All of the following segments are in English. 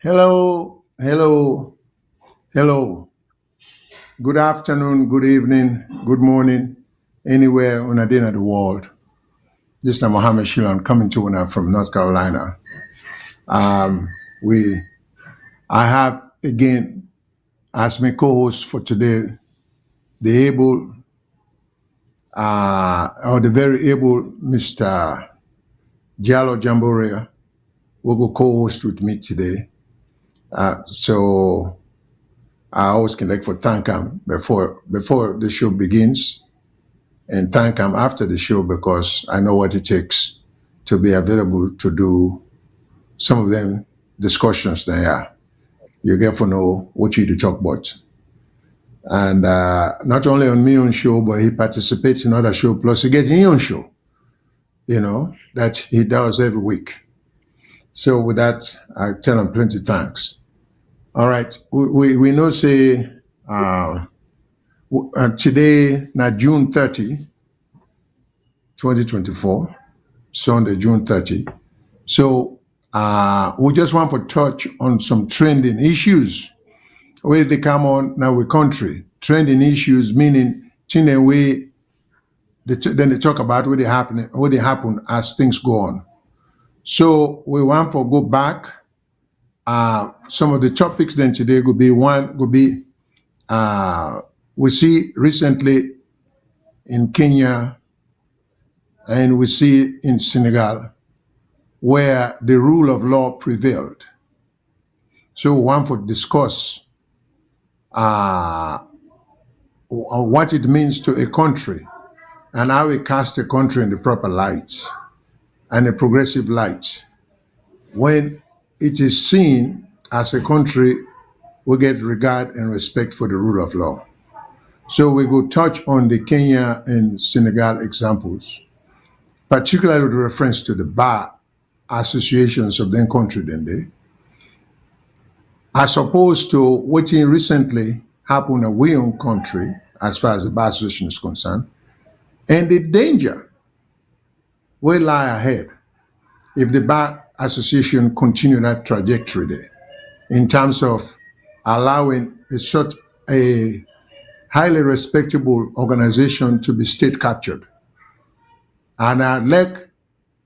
Hello, hello, hello. Good afternoon, good evening, good morning, anywhere on a day in the world. This is Mohammed Shyllon coming to you from North Carolina. Um, we, I have again as my co-host for today the able, or the very able Mr. Jallo Jamboria, who will co-host with me today. So I always can like for thank him before the show begins and thank him after the show because I know what it takes to be available to do some of them discussions there. You get to know what you to talk about. And not only on my own show, but he participates in other show, plus he gets his own show, that he does every week. So with that, I tell him plenty thanks. All right, we know say today, now June 30, 2024, Sunday, June 30. So we just want to touch on some trending issues. Where they come on now with country. Trending issues meaning thing and way then they talk about what they happen as things go on. So we want to go back. Some of the topics then today could be we see recently in Kenya and we see in Senegal where the rule of law prevailed. So we want to discuss what it means to a country and how we cast a country in the proper light and a progressive light. When it is seen as a country, we get regard and respect for the rule of law. So we will touch on the Kenya and Senegal examples, particularly with reference to the bar associations of the country then they, as opposed to what recently happened in our own country as far as the bar association is concerned, and the danger will lie ahead if the bar association continue that trajectory there in terms of allowing such a highly respectable organization to be state captured. And like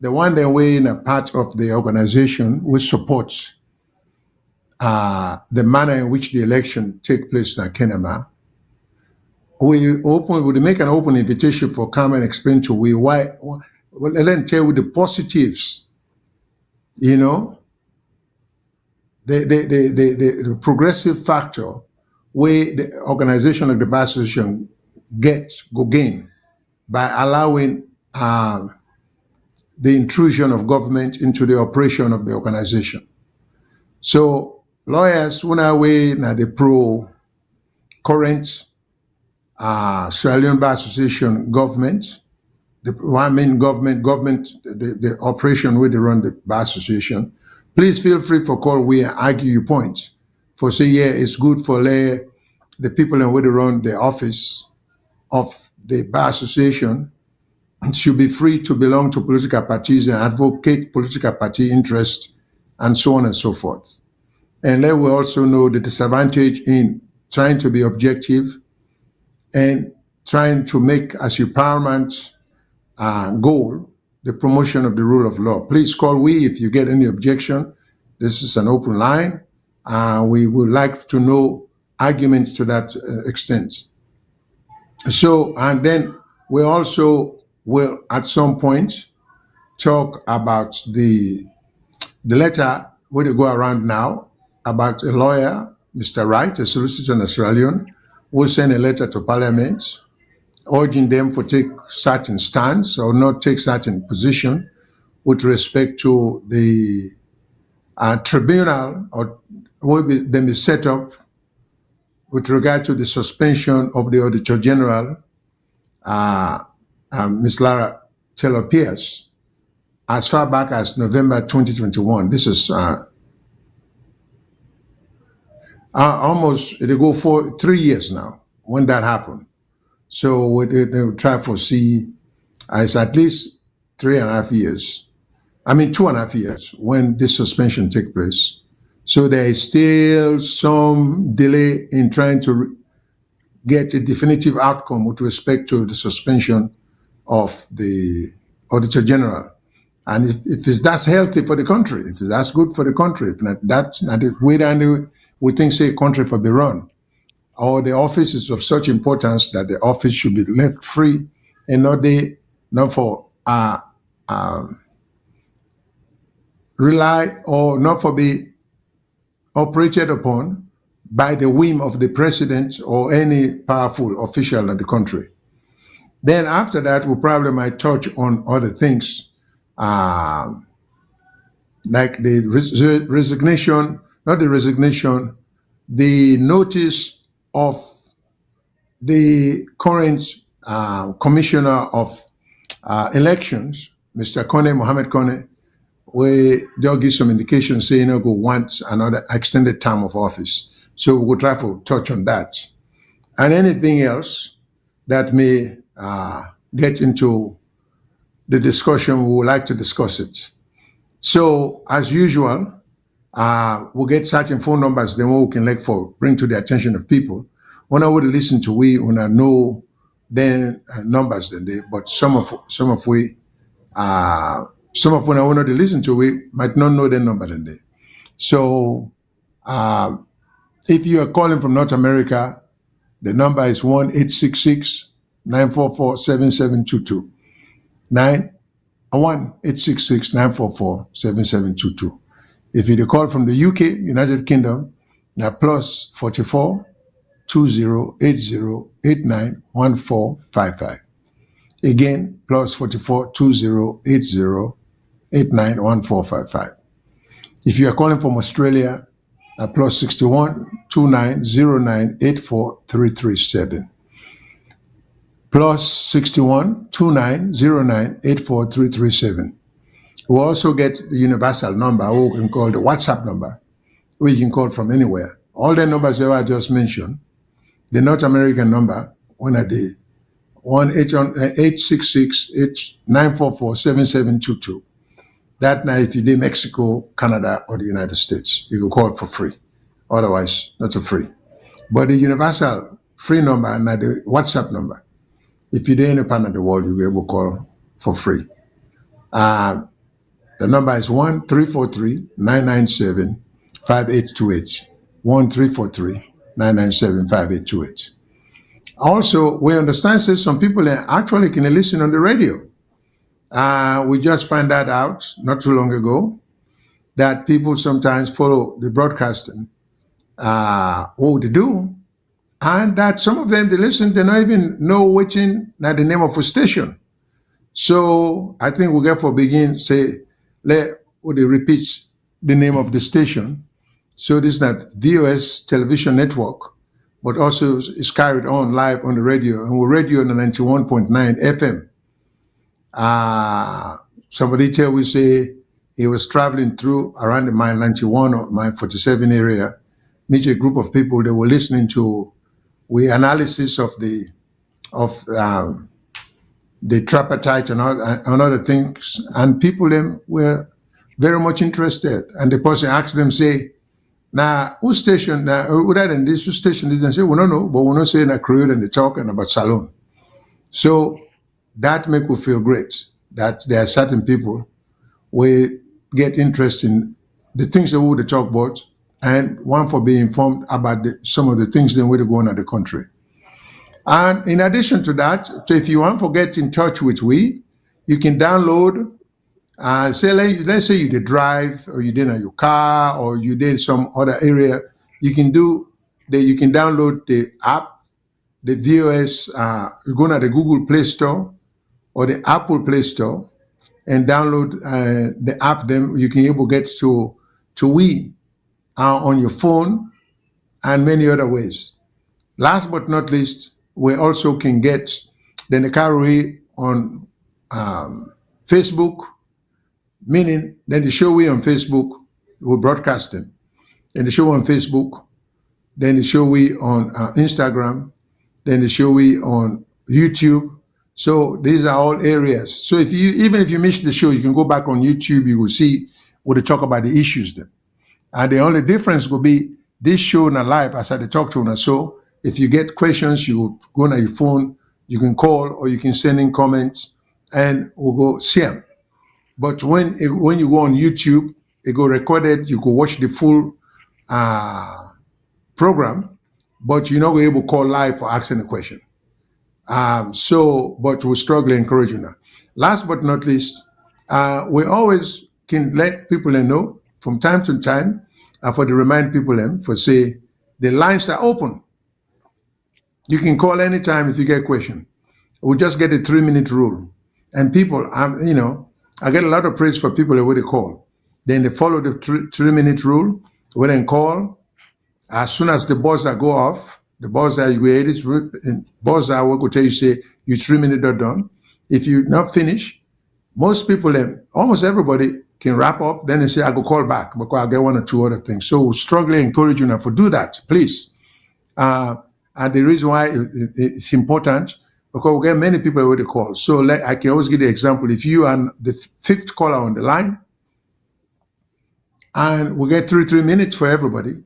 the one that way in a part of the organization which supports the manner in which the election take place in Kenya, we make an open invitation for come and explain to we why. Well, let me tell you the positives. The progressive factor where the organization of the bar association gain by allowing the intrusion of government into the operation of the organization. So lawyers, when I weigh now the pro current Sierra Leone Bar Association government, the one main government, the operation where they run the bar association, please feel free for call we argue your points. For say, yeah, it's good for the people and where they run the office of the bar association should be free to belong to political parties and advocate political party interest and so on and so forth. And let we also know the disadvantage in trying to be objective and trying to make as your paramount goal the promotion of the rule of law. Please call we if you get any objection. This is an open line. We would like to know arguments to that extent. So, and then we also will at some point talk about the letter where they go around now about a lawyer, Mr. Wright, a solicitor in Sierra Leone, will send a letter to Parliament urging them to take certain stance or not take certain position with respect to the tribunal or will be set up with regard to the suspension of the Auditor General, Ms. Lara Taylor Pierce, as far back as November 2021. This is almost, it'll go for 3 years now when that happened. So they will try to see it's at least 3.5 years. I mean, 2.5 years when this suspension take place. So there is still some delay in trying to get a definitive outcome with respect to the suspension of the Auditor General. And if that's healthy for the country, if that's good for the country, if not that, and if we think say country for be run, or the office is of such importance that the office should be left free and not for rely or not for be operated upon by the whim of the president or any powerful official in the country. Then after that, we probably might touch on other things, like the resignation, not the resignation, the notice of the current commissioner of elections, Mr. Mohammed M, where they'll give some indication saying they'll go want another extended term of office. So we'll try to touch on that. And anything else that may get into the discussion, we would like to discuss it. So as usual, we'll get certain phone numbers, then we can bring to the attention of people. When I would listen to when I know then numbers then they, but some of when I want to listen to we might not know the number then they. So if you are calling from North America, the number is 1-866-944-7722. 1-866-944-7722. If you call from the UK, United Kingdom, now plus 44 2080 891455. Again, plus 44 2080 891455. If you are calling from Australia, plus 61 2909 84337. Plus 61 2909 84337. We also get the universal number, or we can call the WhatsApp number, where you can call from anywhere. All the numbers that I just mentioned, the North American number, one at the 1-866-944-7722. That night, if you did Mexico, Canada, or the United States, you can call for free. Otherwise, not so free. But the universal free number and the WhatsApp number, if you're in a part of the world, you'll be able to call for free. The number is 1-343-997-5828. 1-343-997-5828. Also, we understand that some people actually can listen on the radio. We just found that out not too long ago, that people sometimes follow the broadcasting, what they do, and that some of them, they listen, they don't even know which the name of a station. So I think we'll therefore begin, they repeat the name of the station. So this is not VOS Television Network, but also is carried on live on the radio, and we're radio on the 91.9 FM. Somebody tell we say he was traveling through around the mile 91 or mile 47 area, meet a group of people that were listening to analysis of the tripartite and other things, and people them were very much interested. And the person asked them, say, now, whose station, other than this, whose station is? And say, we don't know, but we're not saying that Creole and they talking about Salon. So that make me feel great that there are certain people we get interest in the things that we would talk about, and one for being informed about some of the things that we're going on in the country. And in addition to that, so if you want to get in touch with you can download. Let's say you did drive, or you did in your car, or you did some other area. You can download the app, the VOS. You go to the Google Play Store or the Apple Play Store and download the app. Then you can able get to on your phone and many other ways. Last but not least, we also can get the Carry on Facebook. Meaning, then the show we on Facebook, we're broadcasting. Then the show on Facebook, then the show we on Instagram, then the show we on YouTube. So these are all areas. So even if you miss the show, you can go back on YouTube, you will see what they talk about the issues then. And the only difference will be this show na live as I talk to you. So if you get questions, you go on your phone, you can call or you can send in comments and we'll go see them. But when you go on YouTube, it go recorded, you go watch the full program, but you're not able to call live for asking a question. But we're struggling encouraging that. Last but not least, we always can let people know from time to time, for to remind people for say the lines are open. You can call anytime if you get a question. We just get a 3-minute rule. And people, I get a lot of praise for people that would call. Then they follow the 3-minute rule, when they call, as soon as the buzzer go off, the buzzer you hear this buzzer will tell you say you 3 minutes are done. If you not finish, most people almost everybody can wrap up. Then they say I go call back because I get 1 or 2 other things. So we strongly encourage you now to do that, please. And the reason why it's important because we get many people with the call. So I can always give the example. If you are the 5th caller on the line, and we get 3 minutes for everybody.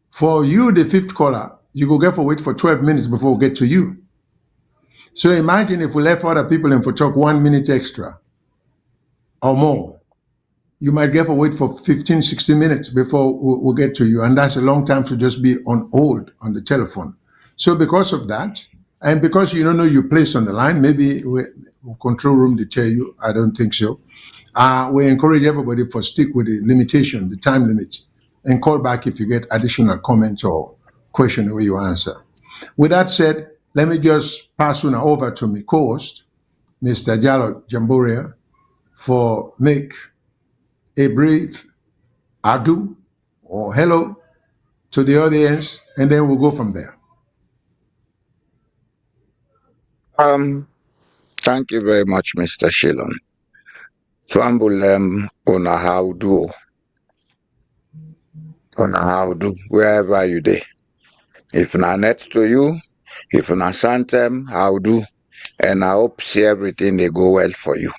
For you, the 5th caller, you go get for wait for 12 minutes before we get to you. So imagine if we left other people and for talk 1 minute extra or more. You might get for wait for 15, 16 minutes before we'll get to you. And that's a long time to just be on hold on the telephone. So because of that, and because you don't know your place on the line, maybe control room to tell you, I don't think so. We encourage everybody to stick with the limitation, the time limit, and call back if you get additional comments or question where you answer. With that said, let me just pass on over to my co-host, Mr. Jallo Jamboria, for make a brief adieu or hello to the audience, and then we'll go from there. Thank you very much, Mr. Shyllon. Fambulem on how do wherever you day. If na net to you, if na santem, how do, and I hope see everything they go well for you.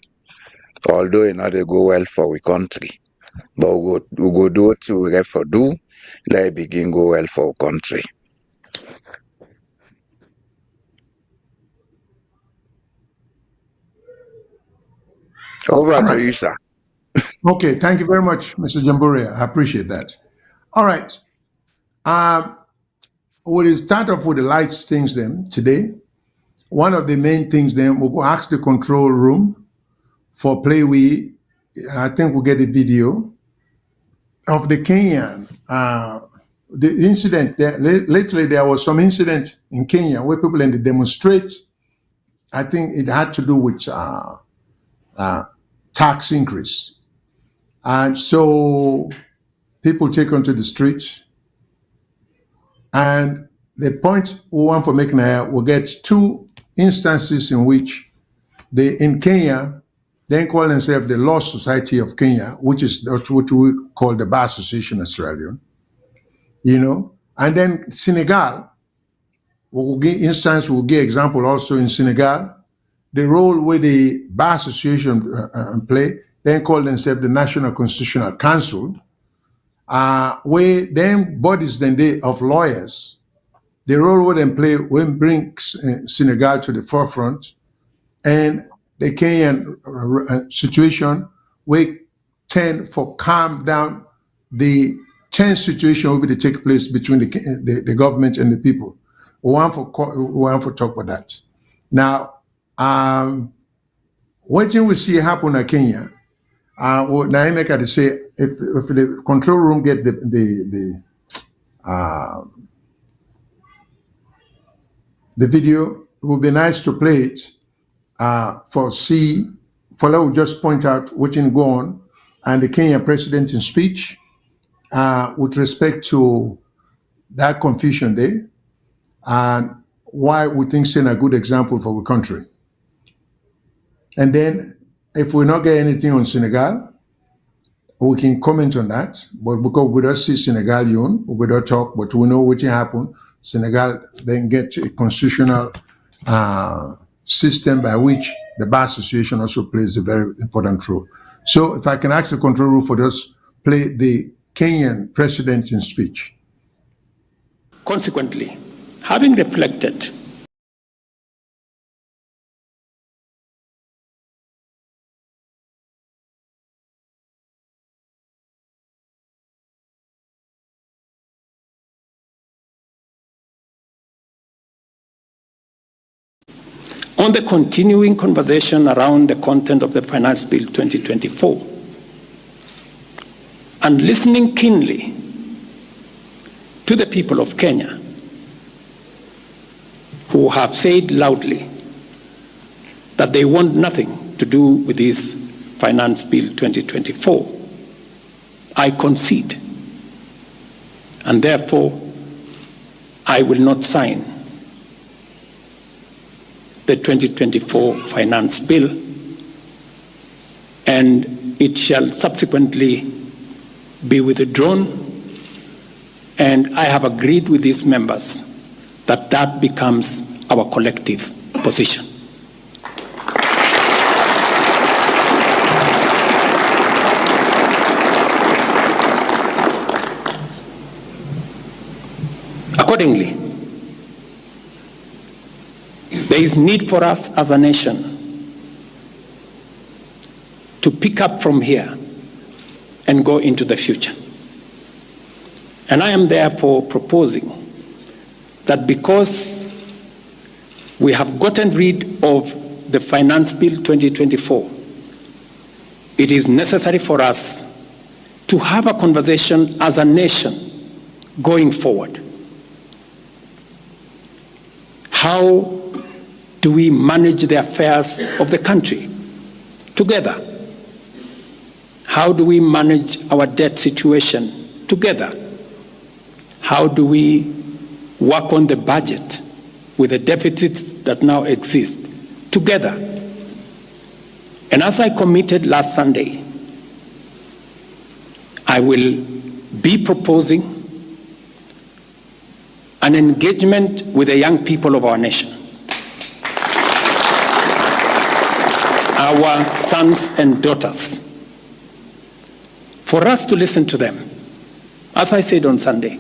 Although it not they go well for we country, but we go do what we have for do. Let it begin go well for our country. Over to you, sir. Okay, thank you very much, Mr. Jamboria. I appreciate that. All right. We'll start off with the light things then today. One of the main things then, we'll go ask the control room for play. I think we'll get a video of the Kenyan, the incident. Lately, there was some incident in Kenya where people demonstrate. I think it had to do with tax increase. And so people take onto the streets. And the point we want for making here, we'll get 2 instances in which in Kenya, they call themselves the Law Society of Kenya, which is what we call the Bar Association of Sierra Leone. And then Senegal, we'll give example also in Senegal, the role where the Bar Association play, they call themselves the National Constitutional Council, where them bodies of lawyers, the role where they play when bring Senegal to the forefront, and the Kenyan situation, we tend for calm down the tense situation will be to take place between the government and the people. We want to talk about that. Now, what we see happen in Kenya, now I make it say if the control room get the video, it would be nice to play it let me just point out what in go on and the Kenyan president in speech with respect to that confusion there and why we think it's a good example for the country. And then if we not get anything on Senegal, we can comment on that. But because we don't see Senegal, we don't talk, but we know what happened. Senegal then get a constitutional system by which the Bar Association also plays a very important role. So if I can ask the control room for us play the Kenyan president in speech. Consequently, having reflected on the continuing conversation around the content of the Finance Bill 2024, and listening keenly to the people of Kenya who have said loudly that they want nothing to do with this Finance Bill 2024, I concede, and therefore I will not sign the 2024 Finance Bill, and it shall subsequently be withdrawn, and I have agreed with these members that that becomes our collective position. Accordingly, there is need for us as a nation to pick up from here and go into the future. And I am therefore proposing that because we have gotten rid of the Finance Bill 2024, it is necessary for us to have a conversation as a nation going forward. How do we manage the affairs of the country together? How do we manage our debt situation together? How do we work on the budget with the deficits that now exist together? And as I committed last Sunday, I will be proposing an engagement with the young people of our nation, our sons and daughters, for us to listen to them. As I said on Sunday,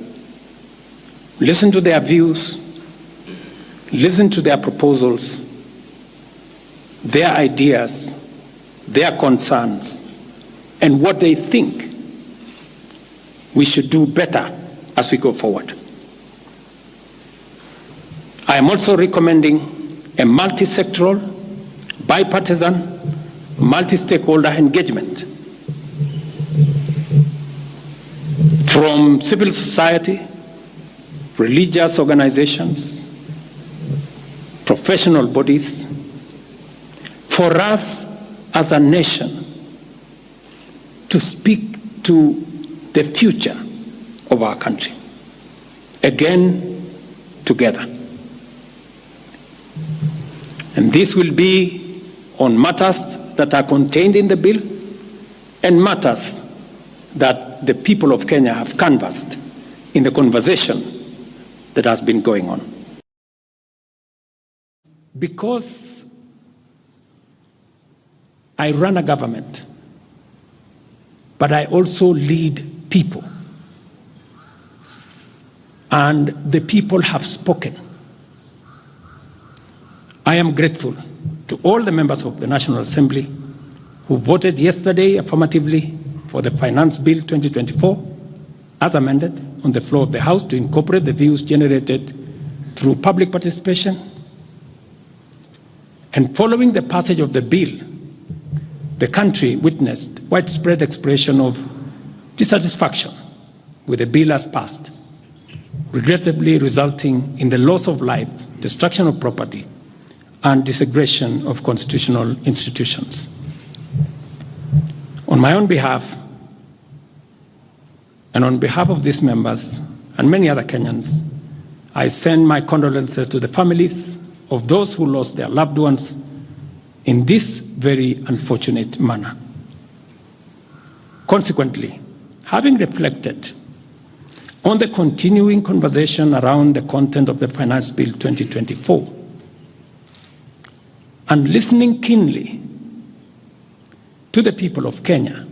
listen to their views, listen to their proposals, their ideas, their concerns, and what they think we should do better as we go forward. I am also recommending a multi-sectoral, bipartisan, multi-stakeholder engagement from civil society, religious organizations, professional bodies, for us as a nation to speak to the future of our country, again, together. And this will be on matters that are contained in the bill and matters that the people of Kenya have canvassed in the conversation that has been going on. Because I run a government, but I also lead people. And the people have spoken. I am grateful to all the members of the National Assembly who voted yesterday affirmatively for the Finance Bill 2024 as amended on the floor of the House to incorporate the views generated through public participation. And following the passage of the bill, the country witnessed widespread expression of dissatisfaction with the bill as passed, regrettably resulting in the loss of life, destruction of property, and disintegration of constitutional institutions. On my own behalf, and on behalf of these members and many other Kenyans, I send my condolences to the families of those who lost their loved ones in this very unfortunate manner. Consequently, having reflected on the continuing conversation around the content of the Finance Bill 2024, and listening keenly to the people of Kenya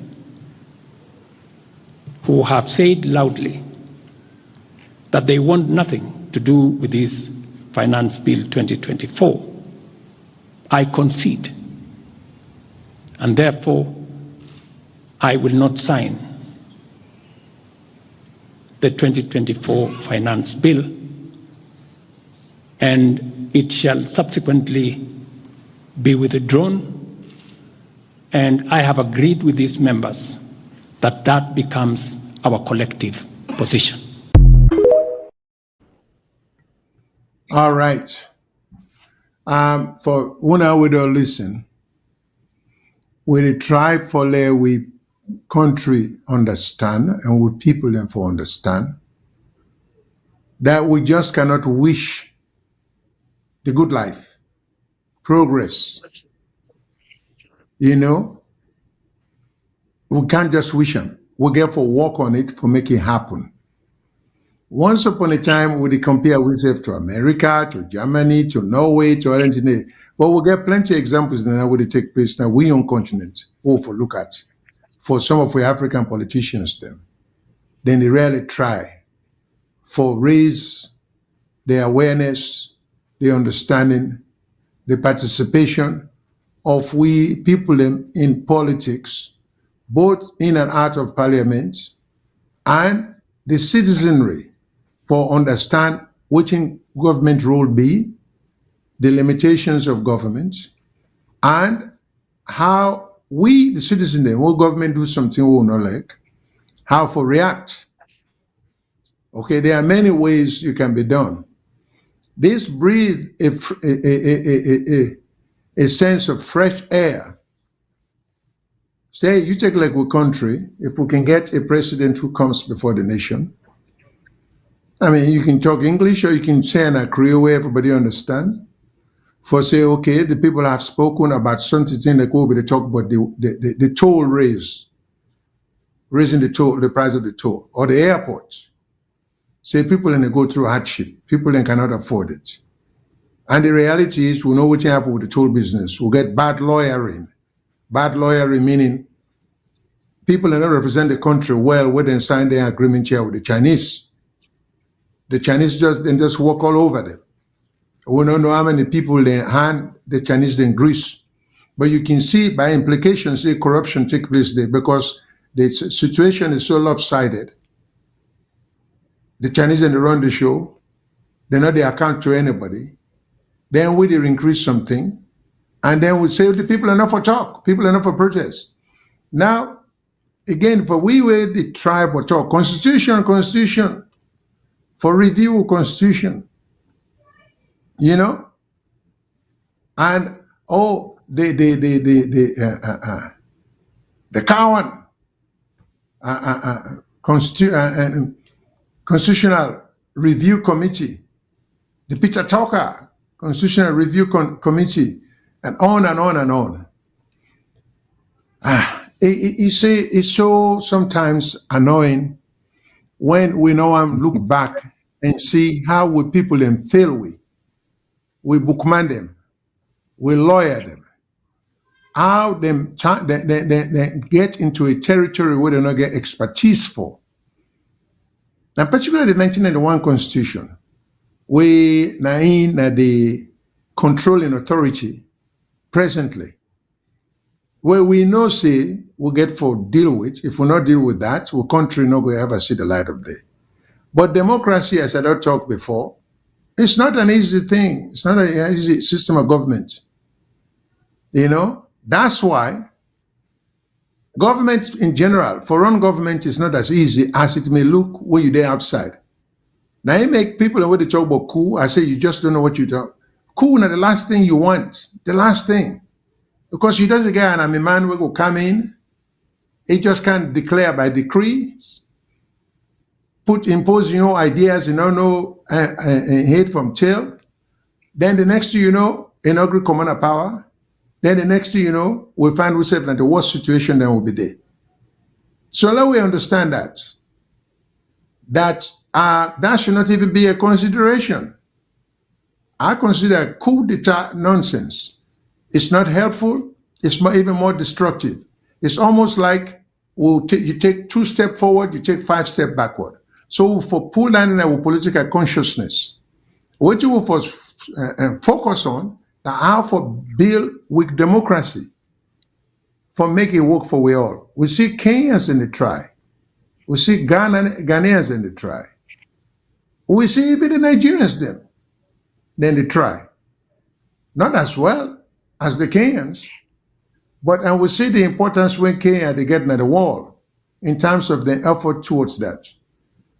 who have said loudly that they want nothing to do with this Finance Bill 2024, I concede, and therefore I will not sign the 2024 Finance Bill, and it shall subsequently be withdrawn. And I have agreed with these members that that becomes our collective position. All right. For una we don't listen, we try for we country understand and we people them for understand that we just cannot wish the good life, progress. You know, we can't just wish them. We get for work on it for make it happen. Once upon a time, we compare ourselves to America, to Germany, to Norway, to anything. But we get plenty of examples now where they take place now. We on continent, for look at. For some of the African politicians, then they really try for raise the awareness, the understanding, the participation of we people in politics, both in and out of parliament, and the citizenry for understand which in government role be, the limitations of government, and how we, the citizens, when government do something we will not like, how to react. Okay, there are many ways you can be done. This breathe a sense of fresh air. Say, you take like a country, if we can get a president who comes before the nation, I mean, you can talk English or you can say in a Creole way everybody understand. For say, okay, the people have spoken about something like what we talk about the toll raise, raising the price of the toll, or the airport. Say people then go through hardship, people then cannot afford it. And the reality is we know what happened with the toll business. We'll get bad lawyering. Bad lawyering meaning people that don't represent the country well when they sign their agreement here with the Chinese. The Chinese just walk all over them. We don't know how many people they hand the Chinese in Greece. But you can see by implication, say corruption take place there because the situation is so lopsided. The Chinese then they run the show. They know they account to anybody. Then we increase something. And then we say the people are not for talk. People are not for protest. Now, again, for we were the tribe for talk. Constitution. For review constitution. You know? And the Cowan Constitutional Review Committee, the Peter Tucker Constitutional Review Committee, and on and on and on. It's so sometimes annoying when we now look back and see how we people then fail we bookman them, we lawyer them, how them they get into a territory where they don't get expertise for. Now, particularly the 1991 Constitution, we now in the controlling authority presently, where we know say we get for deal with. If we not deal with that, our country not going to ever see the light of day. But democracy, as I don't talk before, it's not an easy thing. It's not an easy system of government. You know, that's why government in general, foreign government is not as easy as it may look when you're there outside. Now you make people when they talk about coup, I say you just don't know what you talk. Coup is the last thing you want, the last thing. Because you doesn't get an man will come in, he just can't declare by decrees, impose your ideas, hate from tail. Then the next thing you know, inaugurate commander power. Then the next thing you know, we find ourselves in the worst situation that will be there. So now we understand that should not even be a consideration. I consider coup d'etat nonsense. It's not helpful. It's even more destructive. It's almost like you take 2 steps forward, you take 5 steps backward. So for pull down in our political consciousness, what you will focus on how for build with democracy, for make it work for we all. We see Kenyans in the try. We see Ghanaians in the try. We see even the Nigerians then they try. Not as well as the Kenyans, and we see the importance when Kenya they get at the wall in terms of the effort towards that.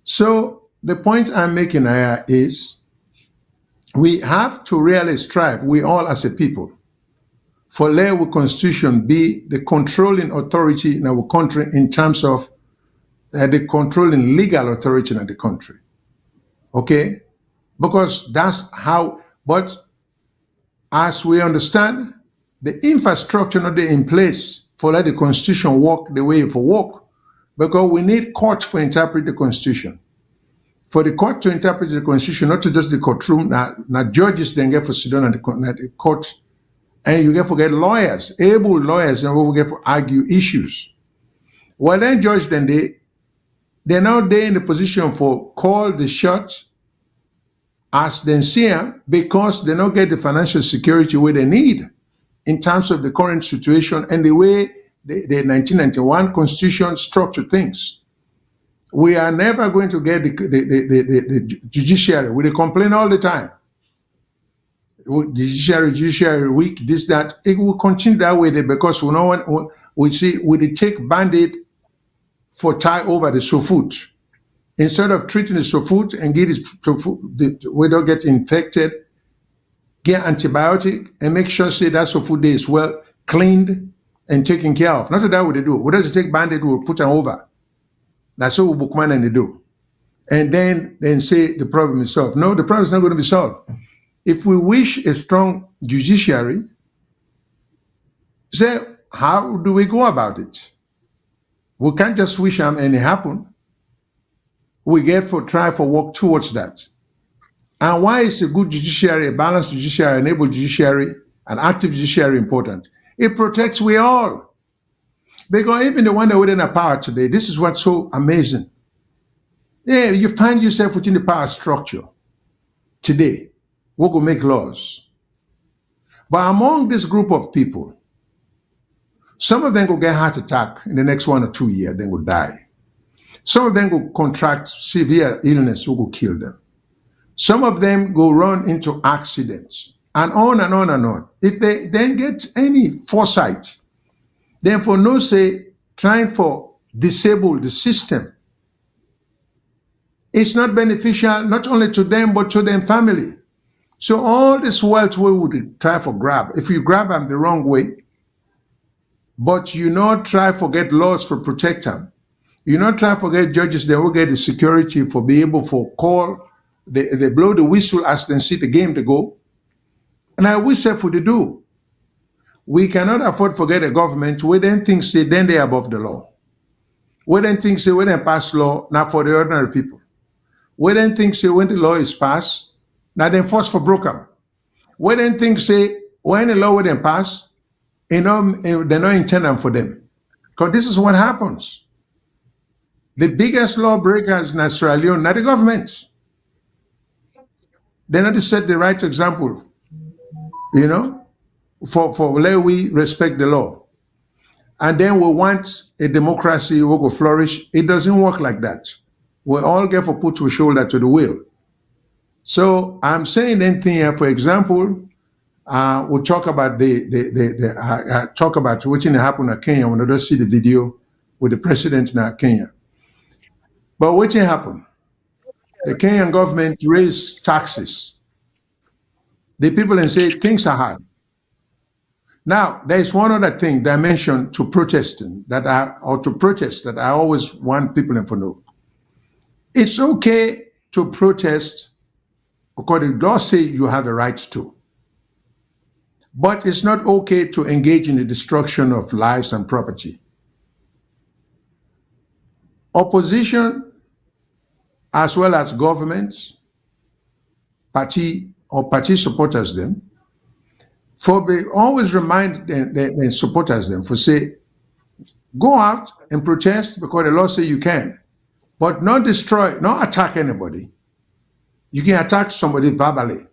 So the point I'm making here is we have to really strive, we all as a people, for let our constitution be the controlling authority in our country in terms of the controlling legal authority in the country. Okay? Because that's how, but as we understand, the infrastructure not in place for let the constitution work the way it work, because we need court for interpret the constitution. For the court to interpret the constitution, not to just the courtroom, not judges then get for sit down at the court, and you get to get lawyers, able lawyers, and we get to argue issues. Well, then judge then they're now there in the position for call the shots as they see them, because they don't get the financial security where they need in terms of the current situation and the way the 1991 constitution structured things. We are never going to get the judiciary. We complain all the time. Judiciary weak, this, that. It will continue that way because we see we take Band-Aid for tie over the Sofut. Instead of treating the Sofut and get we don't get infected, get antibiotic and make sure say that Sofut is well cleaned and taken care of. Not that what they do. We just take Band-Aid, we'll put them over. That's what Bookman and they do. And then say the problem is solved. No, the problem is not going to be solved. If we wish a strong judiciary, say, how do we go about it? We can't just wish them and it happen. We get for try for work towards that. And why is a good judiciary, a balanced judiciary, an able judiciary, an active judiciary important? It protects we all. Because even the one that we're in power today, this is what's so amazing. Yeah, you find yourself within the power structure today. We will make laws. But among this group of people, some of them will get heart attack in the next 1 or 2 years, then will die. Some of them will contract severe illness, will kill them. Some of them go run into accidents, and on and on and on. If they then get any foresight, then for no say, trying for disable the system, it's not beneficial not only to them, but to their family. So all this wealth we would try for grab. If you grab them the wrong way, but you not try for get laws for protect them, you not try for get judges that will get the security for be able for call, they blow the whistle as they see the game to go. And I wish if we do. We cannot afford to forget a government where then things say then they're above the law. Where then things say when they pass law, not for the ordinary people. Where then things say when the law is passed, now then force for broken. Where then things say when the law will then pass, they're not intended for them. Because this is what happens. The biggest lawbreakers in Sierra Leone, not the government. They're not to set the right example, for let we respect the law. And then we want a democracy will go flourish. It doesn't work like that. We all get for put our shoulder to the wheel. So I'm saying anything here, for example, we'll talk about talk about what's happened in Kenya when I just see the video with the president in Kenya. But what happened? The Kenyan government raised taxes. The people and say things are hard. Now, there is one other thing dimension to protesting that I always want people to know. It's okay to protest according to law say you have a right to. But it's not okay to engage in the destruction of lives and property. Opposition, as well as governments, party supporters them, for they always remind their supporters them for say, Go out and protest because the law says you can, but not destroy, not attack anybody. You can attack somebody verbally.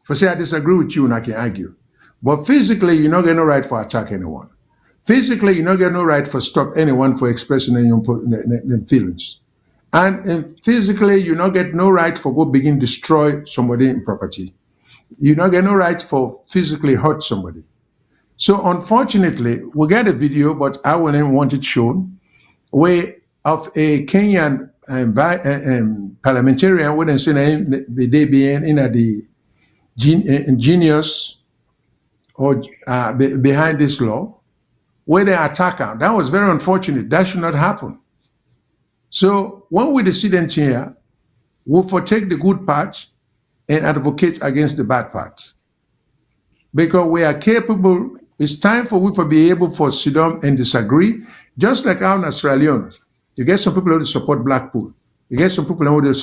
For say I disagree with you and I can argue. But physically, you're not getting no right for attack anyone. Physically, you're not getting no right for stop anyone for expressing their feelings. And physically, you not get no right for go begin destroy somebody in property. You not get no right for physically hurt somebody. So unfortunately, we get a video, but I wouldn't want it shown, where of a Kenyan parliamentarian wouldn't say they being in the genius or behind this law, where they attack her. That was very unfortunate. That should not happen. So when we dissident here, we forsake the good part and advocate against the bad part. Because we are capable, it's time for we to be able for sit down and disagree, just like our in Sierra Leone. You get some people who support Blackpool. You get some people who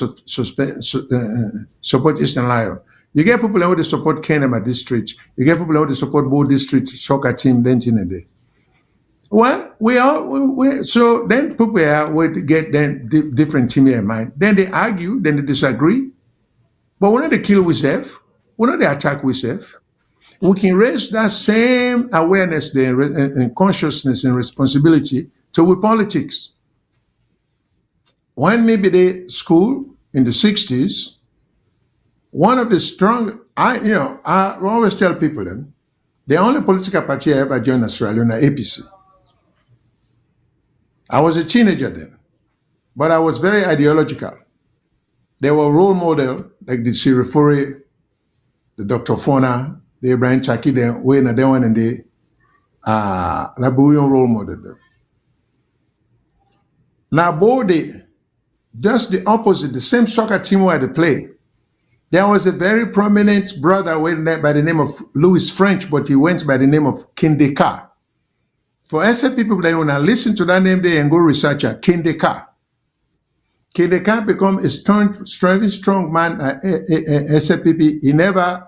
support Eastern Lion. You get people who support Kenema District. You get people who support Boye District soccer team, then in a day. Well, so then people would get then different team in mind. Then they argue, then they disagree. But we're not the kill ourselves. We're not the attack ourselves. We can raise that same awareness and consciousness and responsibility to with politics. When maybe the school in the 60s, one of the strong, I always tell people then, the only political party I ever joined in Sierra Leone, APC. I was a teenager then, but I was very ideological. They were role model like the Sirifuri, the Dr. Fona, the Ibrahim Chaki, they went and the Labuyon role model. Now, Bode, just the opposite, the same soccer team where they play. There was a very prominent brother by the name of Louis French, but he went by the name of Kindeka. For SA people that want to listen to that name there and go research it, Kindeka. Kindeka become a strong man at SAPP. He never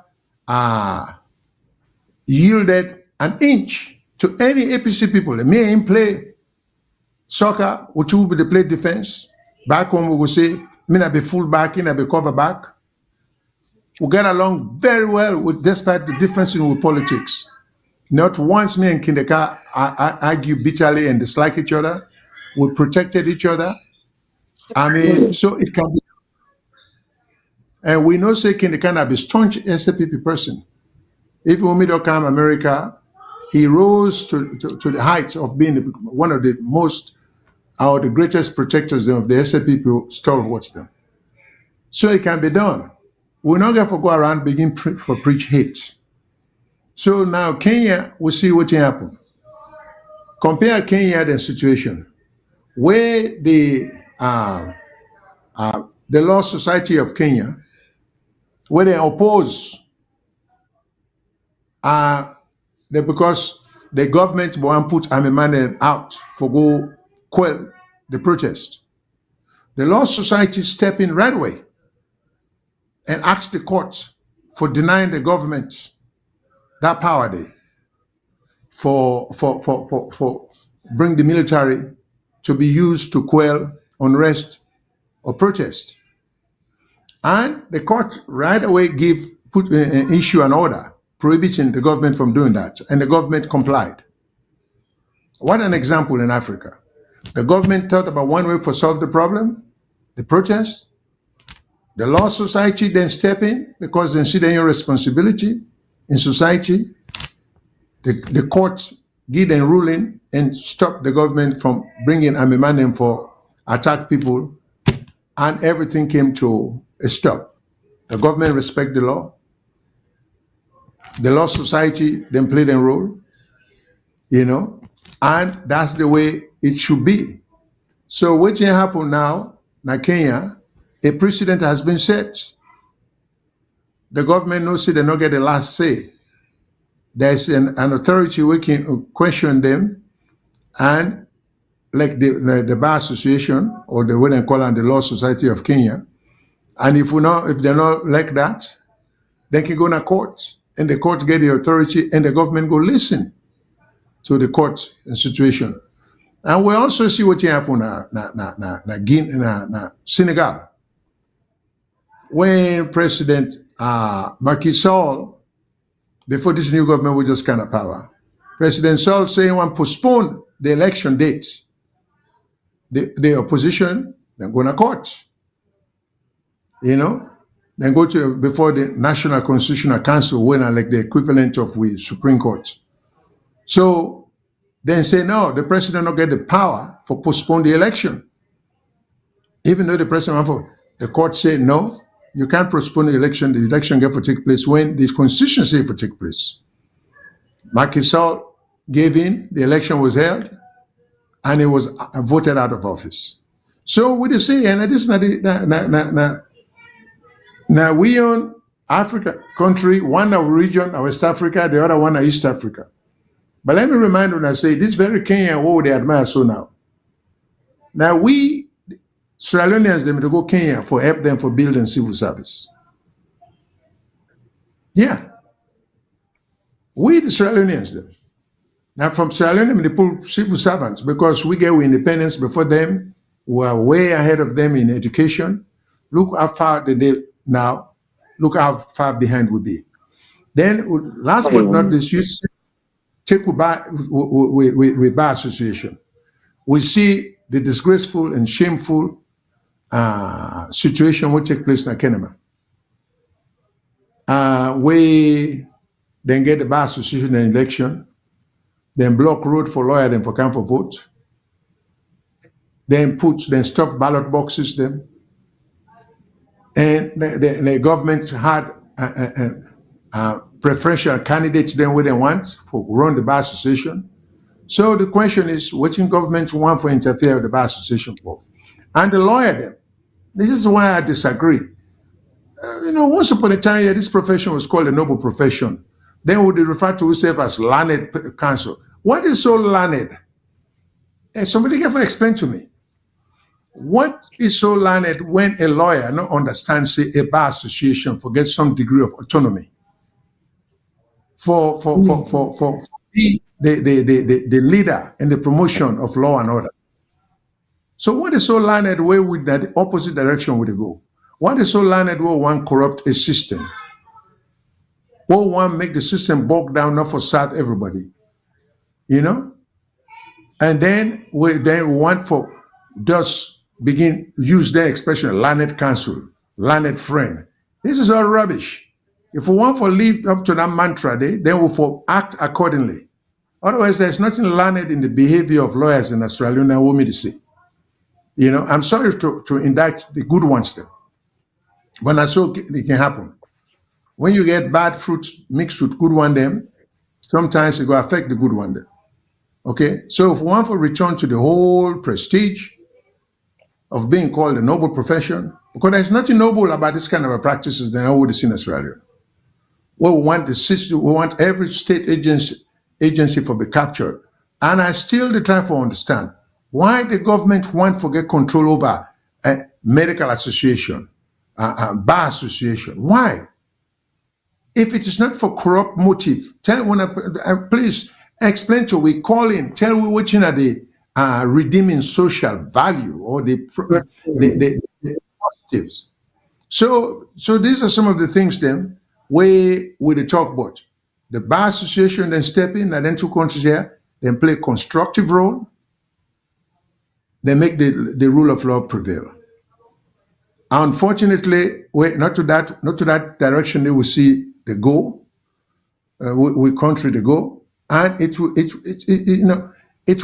yielded an inch to any APC people. Me and him play soccer, which will be the play defense. Back home we will say, me not be full back, I be cover back. We get along very well despite the difference in politics. Not once me and Kindeka argue bitterly and dislike each other. We protected each other. I mean, so it can be. And we know say Kindeka na be staunch SAPP person. If we meet come America, he rose to the heights of being one of the most, or the greatest protectors of the SAPP stalwarts them. So it can be done. We're not going to go around begin preach hate. So now Kenya, we see what happened. Compare Kenya the situation where the Law Society of Kenya, where they oppose because the government won't put Amemane out for go quell the protest. The Law Society step in right away and ask the court for denying the government that power there for bring the military to be used to quell unrest or protest. And the court right away issue an order prohibiting the government from doing that, and the government complied. What an example in Africa. The government thought about one way to solve the problem, the protest. The Law Society then step in because they see their responsibility in society. The courts give them ruling and stop the government from bringing Amemane for attack people, and everything came to a stop. The government respect the law. The Law Society then play their role, and that's the way it should be. So what happen now in Kenya, a precedent has been set. The government knows they don't get the last say. There's an authority we can question them, and like the Bar Association or the what they call the Law Society of Kenya. And if they're not like that, they can go to court, and the court get the authority, and the government go listen to the court situation. And we also see what happened na Senegal. When President Macky Sall, before this new government was just kind of power, President Sall saying want postpone the election date. The opposition then go to court, then go to before the National Constitutional Council, when are like the equivalent of the Supreme Court. So then say no, the president don't get the power for postpone the election, even though the president the court say no, you can't postpone the election. The election get to take place when the constitution say for take place. Macky Sall gave in, the election was held, and he was voted out of office. So we just say, and this is now we own Africa country, one our region, our West Africa, the other one our East Africa. But let me remind you, and I say this very Kenya, what they admire so now. Now we Sierra Leoneans them to go Kenya for help them for building civil service. Yeah. We the Sierra Leoneans them. Now from Sierra Leone, they pull civil servants because we get independence before them. We are way ahead of them in education. Look how far they now. Look how far behind we be. Then last but not least, you see, take we bar association. We see the disgraceful and shameful situation will take place in Kenema. We then get the bar association in election, then block road for lawyer, then for come for vote, then stuff ballot boxes them, and the government had preferential candidates then what they want for run the bar association. So the question is, what in government want for interfere with the bar association for? And the lawyer them. This is why I disagree. Once upon a time, this profession was called a noble profession. Then we refer to ourselves as learned counsel. What is so learned? And somebody can explain to me. What is so learned when a lawyer not understands, say, a bar association for get some degree of autonomy? For be the leader in the promotion of law and order. So what is so learned where with that opposite direction would it go? What is so learned where one corrupt a system? Where one make the system bog down not for serve everybody? And then we want for just begin use their expression learned counsel, learned friend. This is all rubbish. If we want for live up to that mantra, then we for act accordingly. Otherwise, there's nothing learned in the behavior of lawyers in Australia. I want me to say. I'm sorry to indict the good ones there. But that's so it can happen. When you get bad fruits mixed with good one them, sometimes it will affect the good one there. Okay? So if we want to return to the whole prestige of being called a noble profession, because there's nothing noble about this kind of practices than I would see in Australia. Well, we want the system, we want every state agency for be captured. And I still try to understand why the government want to get control over a medical association, bar association. Why? If it is not for corrupt motive, please explain to we call in, tell we which are the redeeming social value or the positives. So these are some of the things then we talk about. The bar association then step in, and then two countries here, then play a constructive role. They make the rule of law prevail. Unfortunately, not to that direction. They will see the goal. We country the goal, and it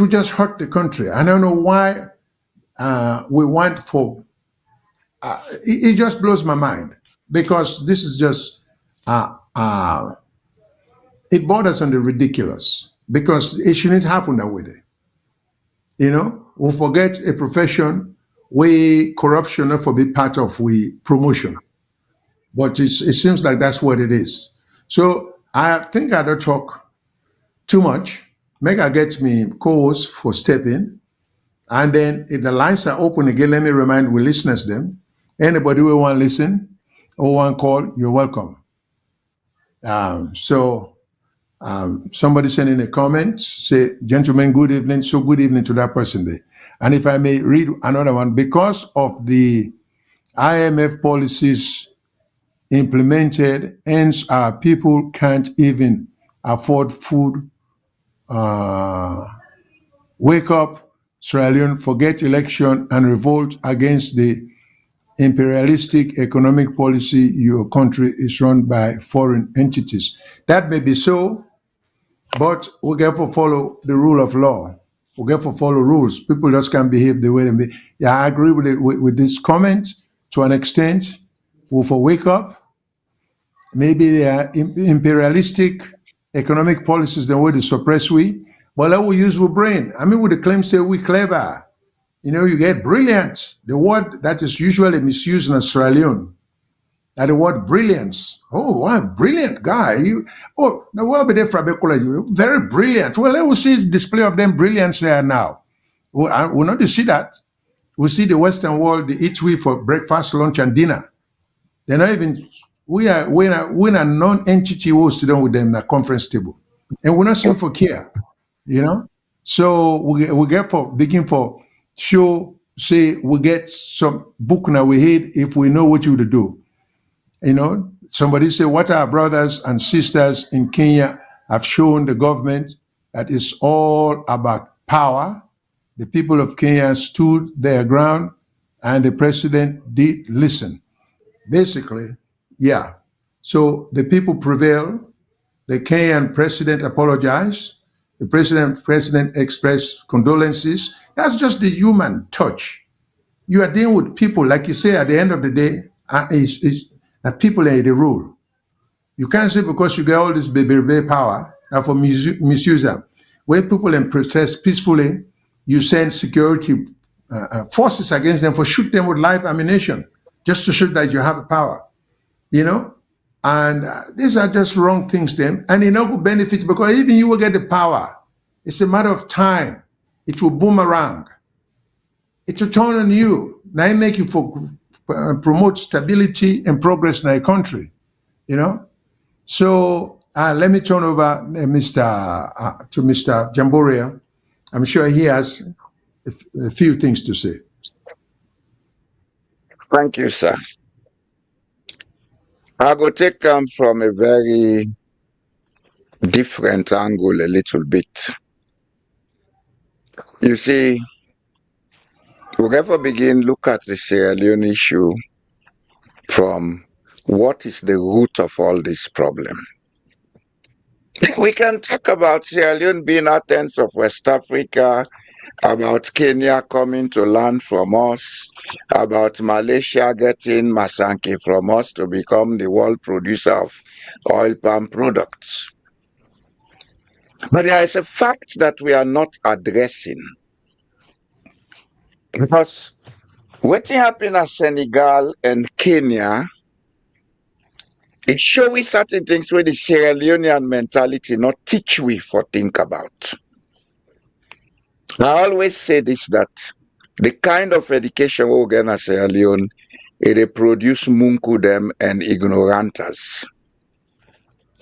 will just hurt the country. I don't know why we want for. It just blows my mind because this is just it borders on the ridiculous because it shouldn't happen that way. We forget a profession where corruption not for be part of we promotion, but it seems like that's what it is. So I think I don't talk too much. Make I get me co-host for stepping, and then if the lines are open again, let me remind we listeners them. Anybody who want to listen or want to call, you're welcome. So Somebody sent in a comment, say, gentlemen, good evening. So good evening to that person there. And if I may read another one, because of the IMF policies implemented, hence our people can't even afford food. Wake up, Sierra Leone, forget election and revolt against the imperialistic economic policy. Your country is run by foreign entities. That may be so, but we get to follow the rule of law. We get to follow rules. People just can't behave the way they behave. Yeah, I agree with it, with this comment to an extent. We'll for wake up. Maybe they are imperialistic economic policies, the way they suppress we. But let we use our brain. I mean, with the claims say we clever. You know, you get brilliant. The word that is usually misused in Sierra Leone. And the word brilliance. Oh, wow, brilliant guy. Now what about Frabekola? You very brilliant. Well, let us see display of them brilliance there now. We're not to see that. We see the Western world, they eat we for breakfast, lunch, and dinner. They're not even, we're a non-entity who sit down with them in a conference table. And we're not seeing for care, you know? So we get for begin for show, say we get some book now we head if we know what you to do. You know, somebody say what our brothers and sisters in Kenya have shown the government that it's all about power. The people of Kenya stood their ground and the president did listen. Basically, yeah. So the people prevail. The Kenyan president apologized. The president expressed condolences. That's just the human touch. You are dealing with people, like you say, at the end of the day, that people are the rule. You can't say because you get all this baby power and for misuse them. When people protest peacefully, you send security forces against them for shoot them with live ammunition just to show that you have the power, you know? And these are just wrong things then. And it no benefits because even you will get the power. It's a matter of time. It will boomerang. It will turn on you. Now it make you promote stability and progress in our country, you know? So let me turn over to Mr. Jamboria. I'm sure he has a few things to say. Thank you, sir. I go take from a very different angle a little bit. You see, we ever begin look at the Sierra Leone issue from what is the root of all this problem. We can talk about Sierra Leone being Athens of West Africa, about Kenya coming to learn from us, about Malaysia getting Masanke from us to become the world producer of oil palm products. But there is a fact that we are not addressing. Because what happened at Senegal and Kenya, it shows we certain things where the Sierra Leonean mentality not teach we for think about. I always say this, that the kind of education we get in Sierra Leone, it produce munkudem and ignorantas.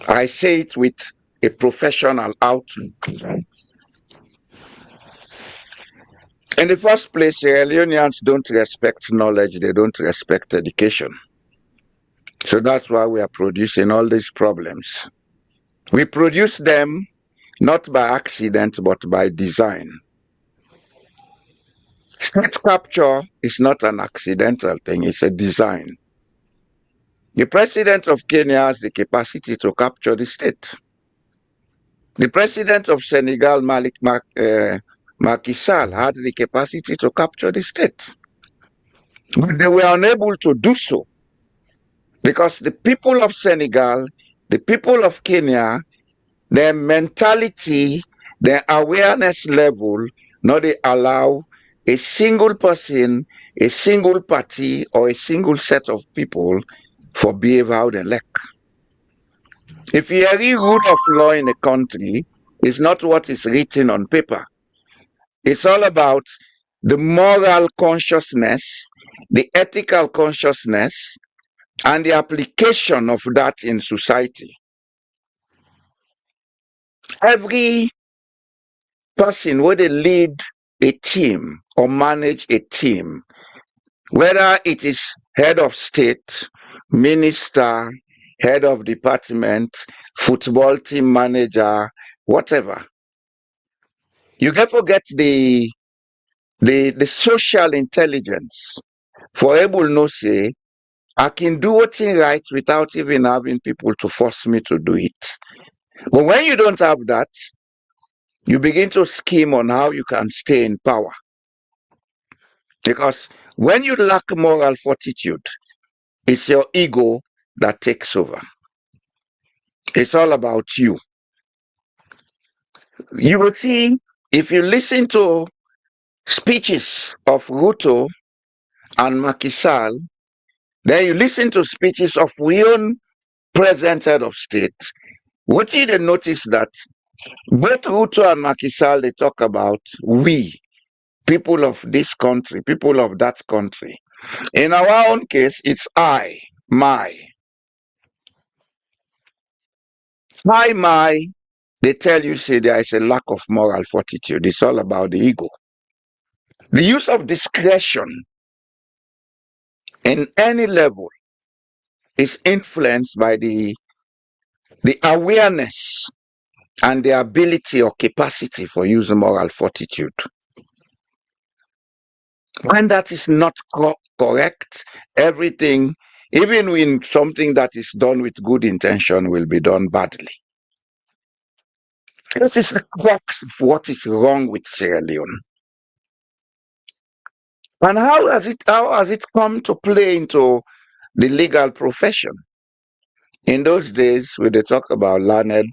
I say it with a professional outlook. In the first place, Sierra Leoneans don't respect knowledge, they don't respect education. So that's why we are producing all these problems. We produce them not by accident, but by design. State capture is not an accidental thing, it's a design. The president of Kenya has the capacity to capture the state. The president of Senegal, Macky Sall, had the capacity to capture the state. But they were unable to do so because the people of Senegal, the people of Kenya, their mentality, their awareness level, not they allow a single person, a single party, or a single set of people for behave how they like. If you are a rule of law in a country, it's not what is written on paper. It's all about the moral consciousness, the ethical consciousness, and the application of that in society. Every person where they lead a team or manage a team, whether it is head of state, minister, head of department, football team manager, whatever, you get forget the social intelligence for able no say I can do what's right without even having people to force me to do it. But when you don't have that, you begin to scheme on how you can stay in power. Because when you lack moral fortitude, it's your ego that takes over. It's all about you. You will see, if you listen to speeches of Ruto and Macky Sall, then you listen to speeches of we own present head of state, what you then notice that both Ruto and Macky Sall, they talk about we, people of this country, people of that country. In our own case, it's I, my. My. They tell you, say, there is a lack of moral fortitude. It's all about the ego. The use of discretion in any level is influenced by the awareness and the ability or capacity for using moral fortitude. When that is not correct, everything, even when something that is done with good intention, will be done badly. This is the crux of what is wrong with Sierra Leone. And how has it come to play into the legal profession? In those days, when they talk about learned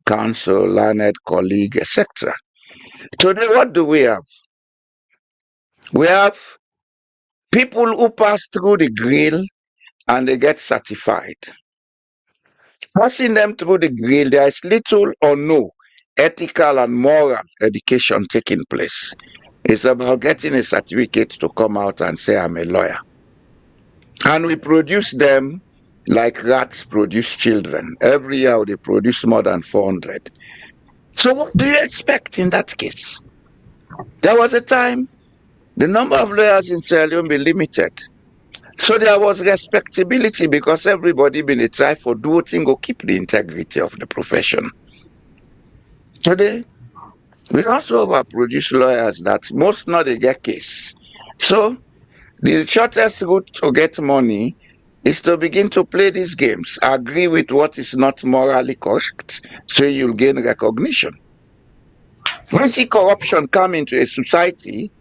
counsel, learned colleague, etc. Today, what do we have? We have people who pass through the grill and they get certified. Passing them through the grill, there is little or no ethical and moral education taking place. It's about getting a certificate to come out and say, I'm a lawyer. And we produce them like rats produce children. Every year they produce more than 400. So what do you expect in that case? There was a time the number of lawyers in Sierra Leone be limited. So there was respectability because everybody been a try for doing go keep the integrity of the profession. Today, we also overproduce lawyers that most not they get case. So the shortest route to get money is to begin to play these games, agree with what is not morally correct, so you'll gain recognition. When see corruption come into a society,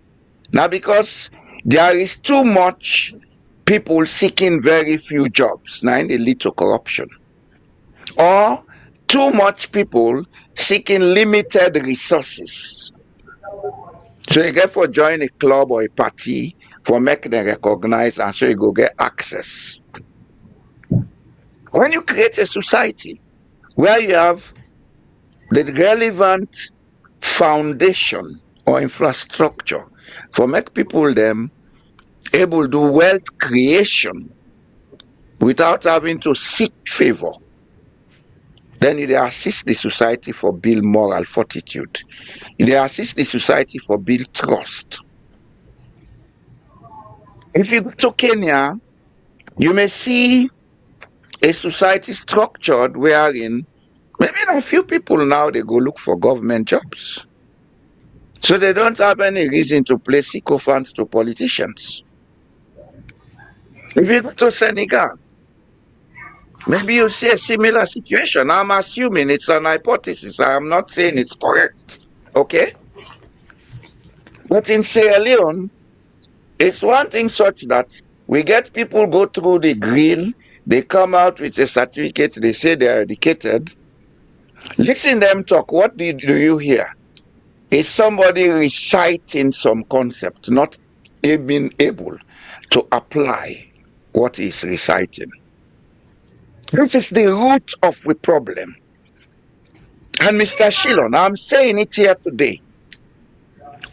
now because there is too much people seeking very few jobs, now they lead to corruption. Or too much people seeking limited resources. So you get for join a club or a party for making them recognize and so you go get access. When you create a society where you have the relevant foundation or infrastructure for make people them able to do wealth creation without having to seek favor, then they assist the society for build moral fortitude. They assist the society for build trust. If you go to Kenya, you may see a society structured wherein maybe a few people now they go look for government jobs. So they don't have any reason to play sycophants to politicians. If you go to Senegal, maybe you see a similar situation. I'm assuming it's an hypothesis. I am not saying it's correct. Okay? But in Sierra Leone, it's one thing such that we get people go through the grill, they come out with a certificate, they say they are educated. Listen them talk. What do you hear? Is somebody reciting some concept, not being able to apply what is reciting. This is the root of the problem. And Mr. Shyllon, I'm saying it here today.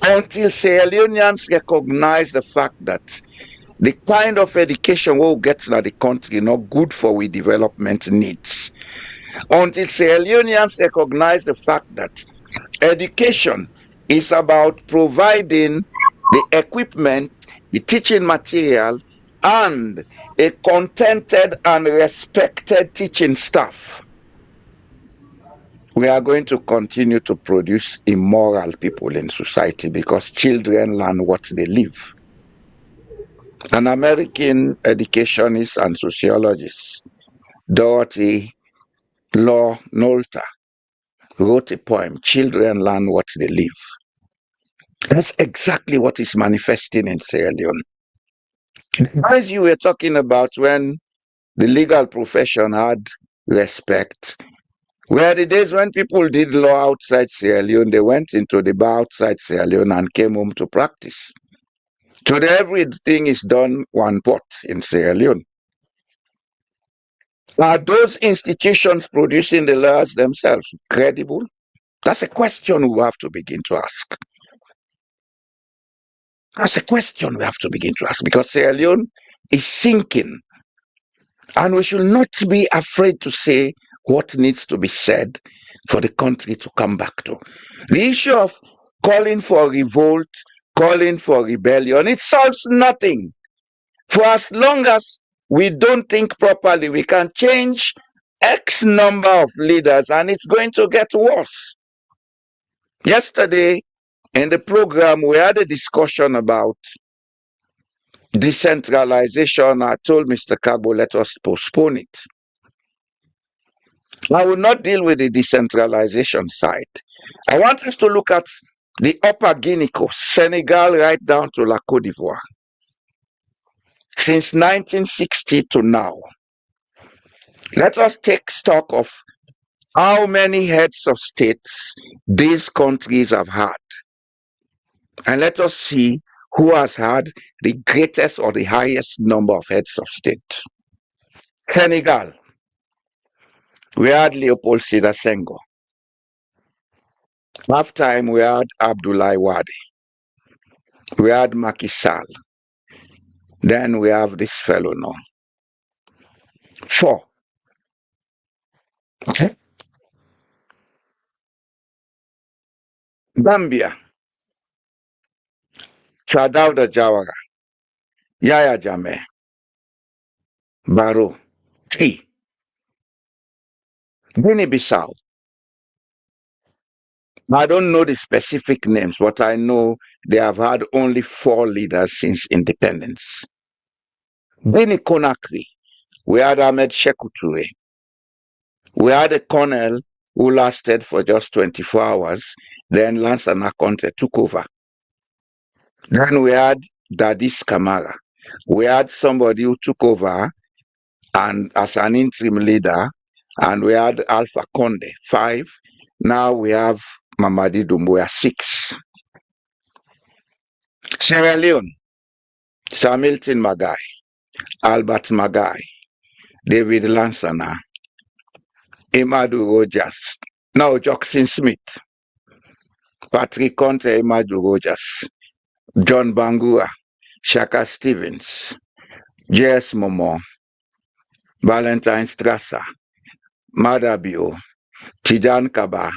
Until Sierra Leoneans recognize the fact that the kind of education we'll get in the country not good for we development needs. until Sierra Leoneans recognize the fact that education is about providing the equipment, the teaching material, and a contented and respected teaching staff, we are going to continue to produce immoral people in society because children learn what they live. An American educationist and sociologist, Dorothy Law Nolte, wrote a poem, Children Learn What They Live. That's exactly what is manifesting in Sierra Leone. As you were talking about when the legal profession had respect, were the days when people did law outside Sierra Leone, they went into the bar outside Sierra Leone and came home to practice. Today, everything is done one pot in Sierra Leone. Are those institutions producing the lawyers themselves credible? That's a question we have to begin to ask. That's a question we have to begin to ask because Sierra Leone is sinking. And we should not be afraid to say what needs to be said for the country to come back to. The issue of calling for revolt, calling for rebellion, it solves nothing. For as long as we don't think properly, we can change X number of leaders and it's going to get worse. Yesterday, in the program, we had a discussion about decentralization. I told Mr. Kabo, let us postpone it. I will not deal with the decentralization side. I want us to look at the Upper Guinea Coast, Senegal right down to La Côte d'Ivoire. Since 1960 to now, let us take stock of how many heads of states these countries have had. And let us see who has had the greatest or the highest number of heads of state. Senegal, we had Leopold Sédar Senghor. Half time, we had Abdoulaye Wade. We had Macky Sall. Then we have this fellow now. 4. Okay. Gambia, Sadauda Jawara, Yaya Jammeh, Barrow, 3. Guinea-Bissau. I don't know the specific names, but I know they have had only 4 leaders since independence. Guinea-Conakry, we had Ahmed Sékou Touré. We had a colonel who lasted for just 24 hours. Then Lansana Conte took over. Then we had Dadis Camara. We had somebody who took over and as an interim leader, and we had Alpha Conde, 5. Now we have Mamadi Doumbouya, 6. Sierra Leone, Sir Milton Magai, Albert Magai, David Lansana, Imadu Rogers, now Jackson Smith, Patrick Conte, Imadu Rogers, John Bangura, Shaka Stevens, J.S. Momo, Valentine Strasser, Madabio, Tijan Kaba,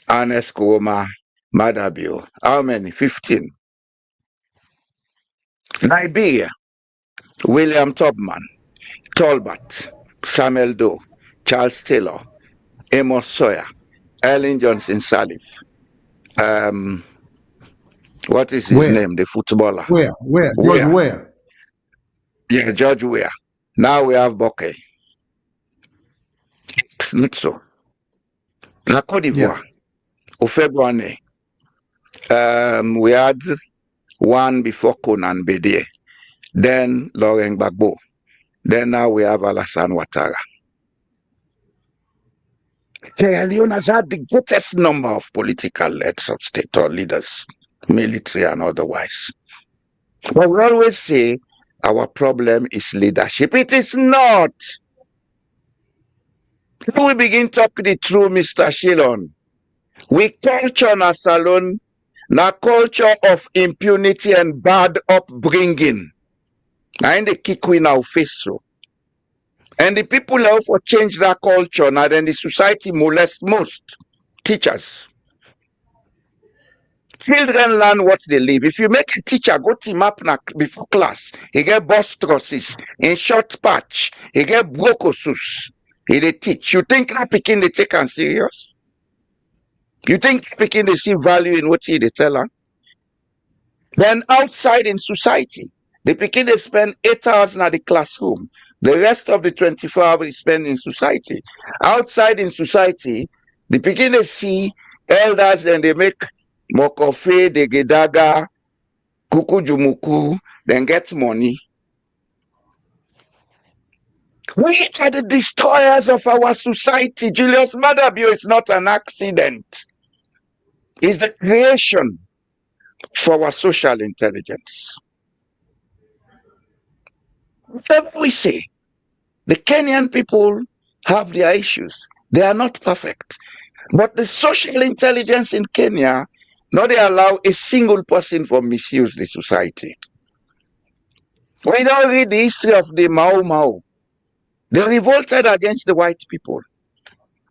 Ernest Koroma, Madabio. How many? 15. Liberia, William Tubman, Tolbert, Samuel Doe, Charles Taylor, Amos Sawyer, Ellen Johnson Sirleaf. What is his name? The footballer. George Weah. Yeah, George Weah. Now we have Boye. It's not so. La Côte d'Ivoire, Ofebwane. We had one before Conan Bédier. Then Laurent Gbagbo. Then now we have Alassane Ouattara. Sierra Leone has had the greatest number of political heads of state or leaders, military and otherwise. But we always say our problem is leadership. It is not. When we begin to talk the truth, Mr. Shyllon, we culture na salon, na culture of impunity and bad upbringing. And the kick we now face so. And the people who for change that culture, now then the society molest most teachers. Children learn what they live. If you make a teacher go team up before class, he get bus trusses in short patch, he get brocosus, he they teach. You think that picking they take and serious? You think picking they see value in what he they tell her? Then outside in society, the pikin they spend 8 hours in the classroom. The rest of the 24 hours is spent in society. Outside in society, the pikin they see elders and they make mokofe, degedaga, kukujumuku, then get money. We are the destroyers of our society. Julius Madabio is not an accident. It's the creation for our social intelligence. Whatever we say, the Kenyan people have their issues. They are not perfect. But the social intelligence in Kenya, not they allow a single person for misuse the society. We don't read the history of the Mau Mau. They revolted against the white people.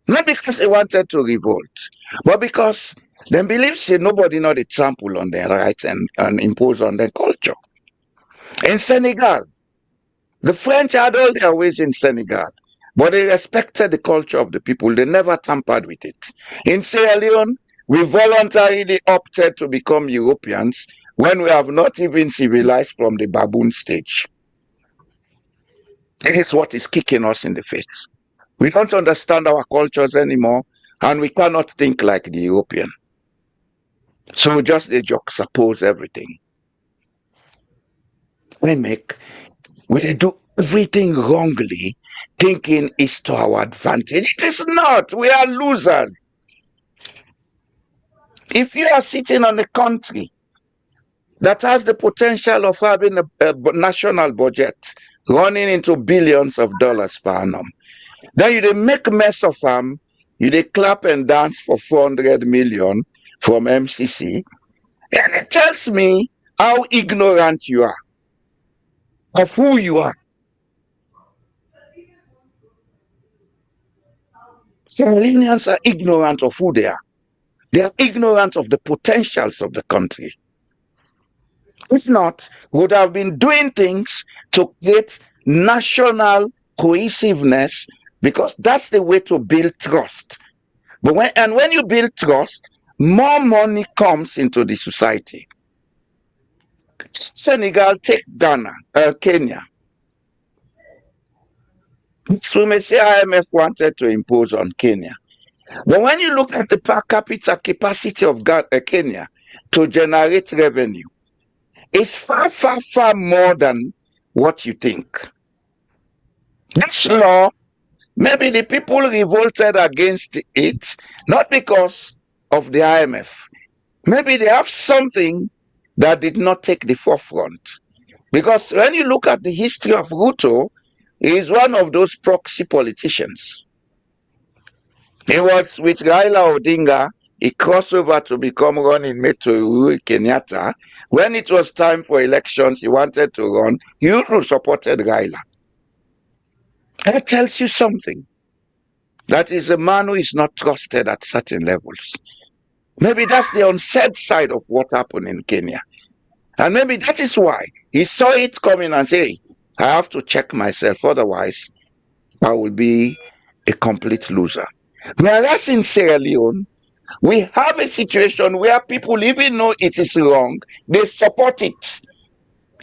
Not because they wanted to revolt, but because they believe say nobody know they trample on their rights and impose on their culture. In Senegal, the French had all their ways in Senegal, but they respected the culture of the people. They never tampered with it. In Sierra Leone, we voluntarily opted to become Europeans when we have not even civilized from the baboon stage. It is what is kicking us in the face. We don't understand our cultures anymore, and we cannot think like the European. So just they juxtapose everything. We do everything wrongly, thinking it's to our advantage. It is not. We are losers. If you are sitting on a country that has the potential of having a national budget running into billions of dollars per annum, then you make mess of them, you they clap and dance for 400 million from MCC, and it tells me how ignorant you are of who you are. Sierra Leoneans are ignorant of who they are. They are ignorant of the potentials of the country. If not, would have been doing things to create national cohesiveness, because that's the way to build trust. But when you build trust, more money comes into the society. Senegal, take Kenya. So we may say IMF wanted to impose on Kenya. But when you look at the per capita capacity of Kenya to generate revenue, it's far, far, far more than what you think. This law, maybe the people revolted against it, not because of the IMF. Maybe they have something that did not take the forefront. Because when you look at the history of Ruto, he is one of those proxy politicians. He was with Raila Odinga. He crossed over to become running mate to Uhuru Kenyatta. When it was time for elections, he wanted to run. Uhuru supported Raila. That tells you something. That is a man who is not trusted at certain levels. Maybe that's the unsaid side of what happened in Kenya. And maybe that is why he saw it coming and said, I have to check myself, otherwise I will be a complete loser. Whereas in Sierra Leone, we have a situation where people, even though it is wrong, they support it.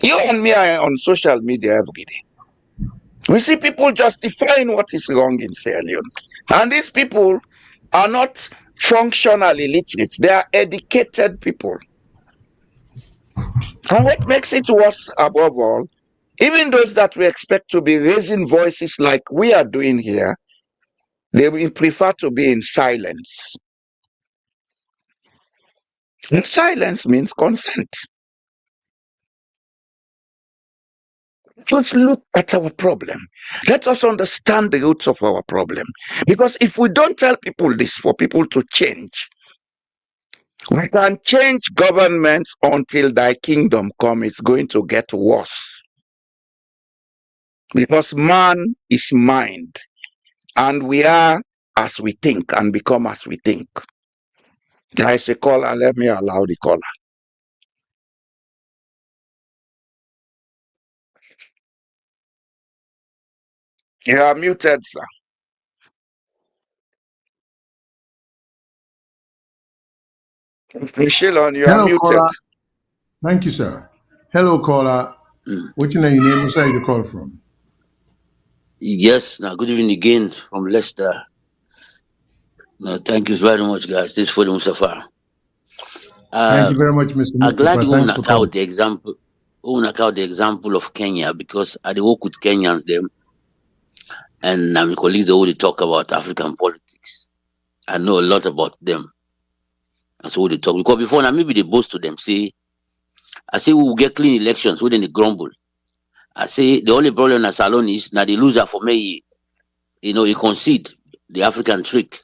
You and me are on social media every day. We see people justifying what is wrong in Sierra Leone. And these people are not functionally literate. They are educated people. And what makes it worse above all, even those that we expect to be raising voices like we are doing here, they will prefer to be in silence. And silence means consent. Just look at our problem. Let us understand the roots of our problem. Because if we don't tell people this for people to change, we can change governments until thy kingdom come. It's going to get worse. Because man is mind, and we are as we think and become as we think. There is a caller. Let me allow the caller. You are muted, sir. Shyllon, you are Hello, muted. caller. Thank you, sir. Hello, caller. What's your name? Where you call from? Yes, now good evening again from Leicester. Thank you very much, guys. This is for Mustafa. Thank you very much, Mr. I'm glad Mustafa. you Thanks for knock calling. out the example of Kenya, because I dey work with Kenyans them, and my colleagues they already talk about African politics. I know a lot about them. And so they talk, because before now maybe they boast to them, I say we will get clean elections, within the grumble. I say the only problem in Salon is now the loser for me, he concede the African trick.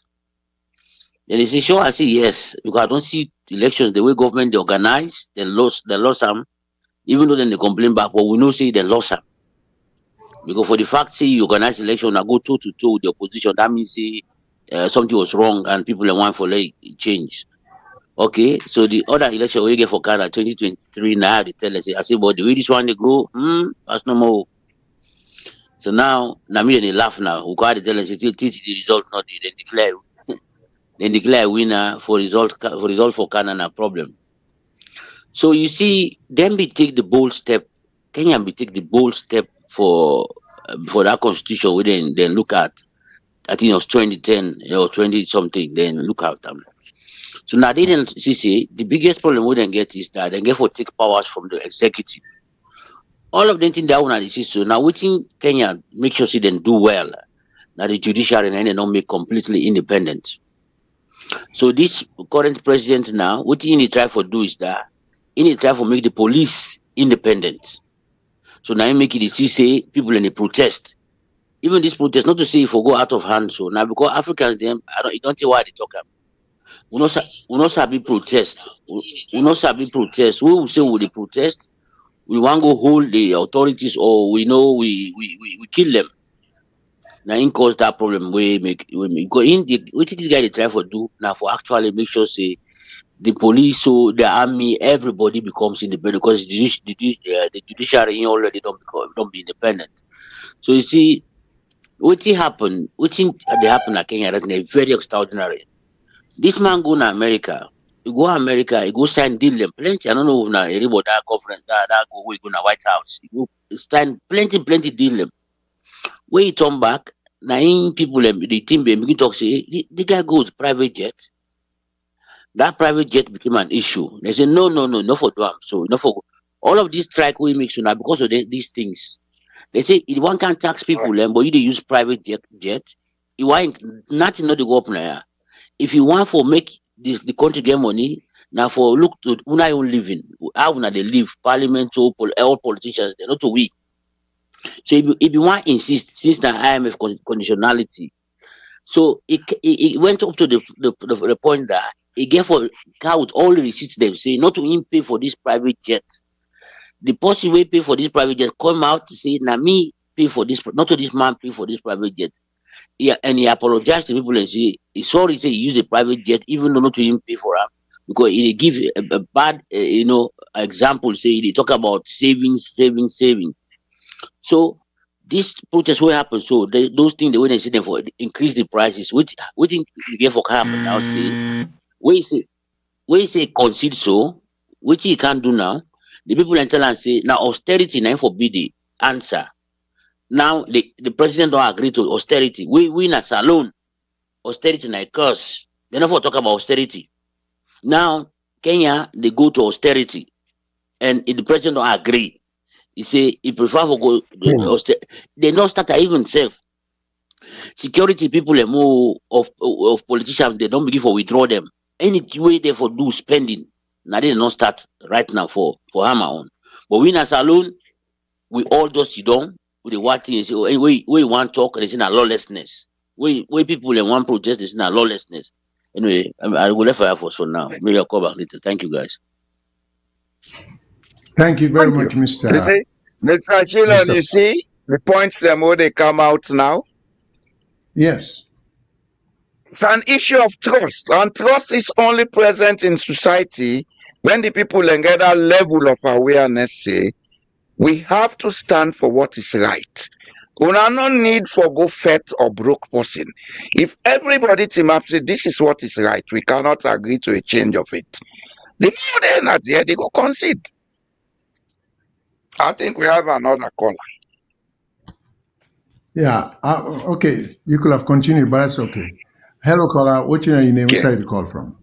Then they say, sure, I say yes, because I don't see elections the way government they organize, they lost some, even though then they complain back, but we know say they lost some. Because for the fact say you organize election and go toe to toe with the opposition, that means say something was wrong and people want for like change. Okay, so the other election we get for Canada 2023 now they tell us, I say, but the way this one they go, that's no more. So now me they laugh now. We can't tell us the result not they declare winner for result for Canada problem. So you see, then we take the bold step. Kenya we take the bold step for that constitution. We then look at. I think it was 2010 or 20 something. Then look at them. So now they didn't see the biggest problem we then get is that they get for take powers from the executive. All of them think that one is so. Now we think Kenya make sure she then do well. Now the judiciary and they don't make completely independent. So this current president now, what he try for do is that he try for make the police independent. So now he make it say people in the protest. Even this protest, not to say if we go out of hand. So now because Africans them, you don't see why they talk about. We not sabi protest. We not sabi protest. We will say we the protest. We want to go hold the authorities, or we know we kill them. Now in cause that problem we go in what this guy they try for do now for actually make sure say the police, so the army, everybody becomes independent, because the judiciary already don't be independent. So you see, what happen? What they happen at Kenya right now is very extraordinary. This man go to America. He go sign deal them plenty. I don't know if now about that conference that go we go to White House. He go sign plenty deal them. When he turn back, now people the team begin talk say the guy goes private jet. That private jet became an issue. They say no for them. So no for all of these strike we make now because of these things. They say if one can tax people, but you use private jet. You want nothing not to go up now. If you want for make the country get money, now for look to when I own living, how when they live, parliament to all politicians, they're not to we. So if you want insist, since the IMF conditionality, so it went up to the point that he gave for count all the receipts they say not to him pay for this private jet. The person will pay for this private jet come out to say, now me pay for this, not to this man pay for this private jet. Yeah, and he apologized to people and say he's sorry, say he used a private jet, even though not to him pay for it, because he give a bad example. Say they talk about saving. So this protest will happen. So those things the way they say them for increase the prices, which think get for happen now. Say where you say concede so, which he can't do now. The people in tell say now austerity now forbid the answer. Now the president don't agree to austerity. We in a salon. Austerity na a curse. They never talk about austerity. Now Kenya they go to austerity, and if the president don't agree, he say he prefer to go austerity. They don't start even safe. Security people are more of politicians. They don't begin for withdraw them. Any way they for do spending. Now they don't start right now for hammer on. But we in a salon, we all just sit down with the white thing and say, oh, hey, we want talk, and it's in a lawlessness. We people in one protest, it's in a lawlessness. Anyway, I will let Fire Force for now. Maybe I'll call back later. Thank you, guys. Thank you very Thank much, you. Mr. Mr. Shyllon, you see, The points them where they come out now. Yes. It's an issue of trust, and trust is only present in society when the people get that level of awareness say, we have to stand for what is right. Una no need for go fat or broke person. If everybody team up say this is what is right, we cannot agree to a change of it. The more they're not there, they go concede. I think we have another caller. Yeah. Okay. You could have continued, but that's okay. Hello, caller. What's your name? Which Okay. side you call from?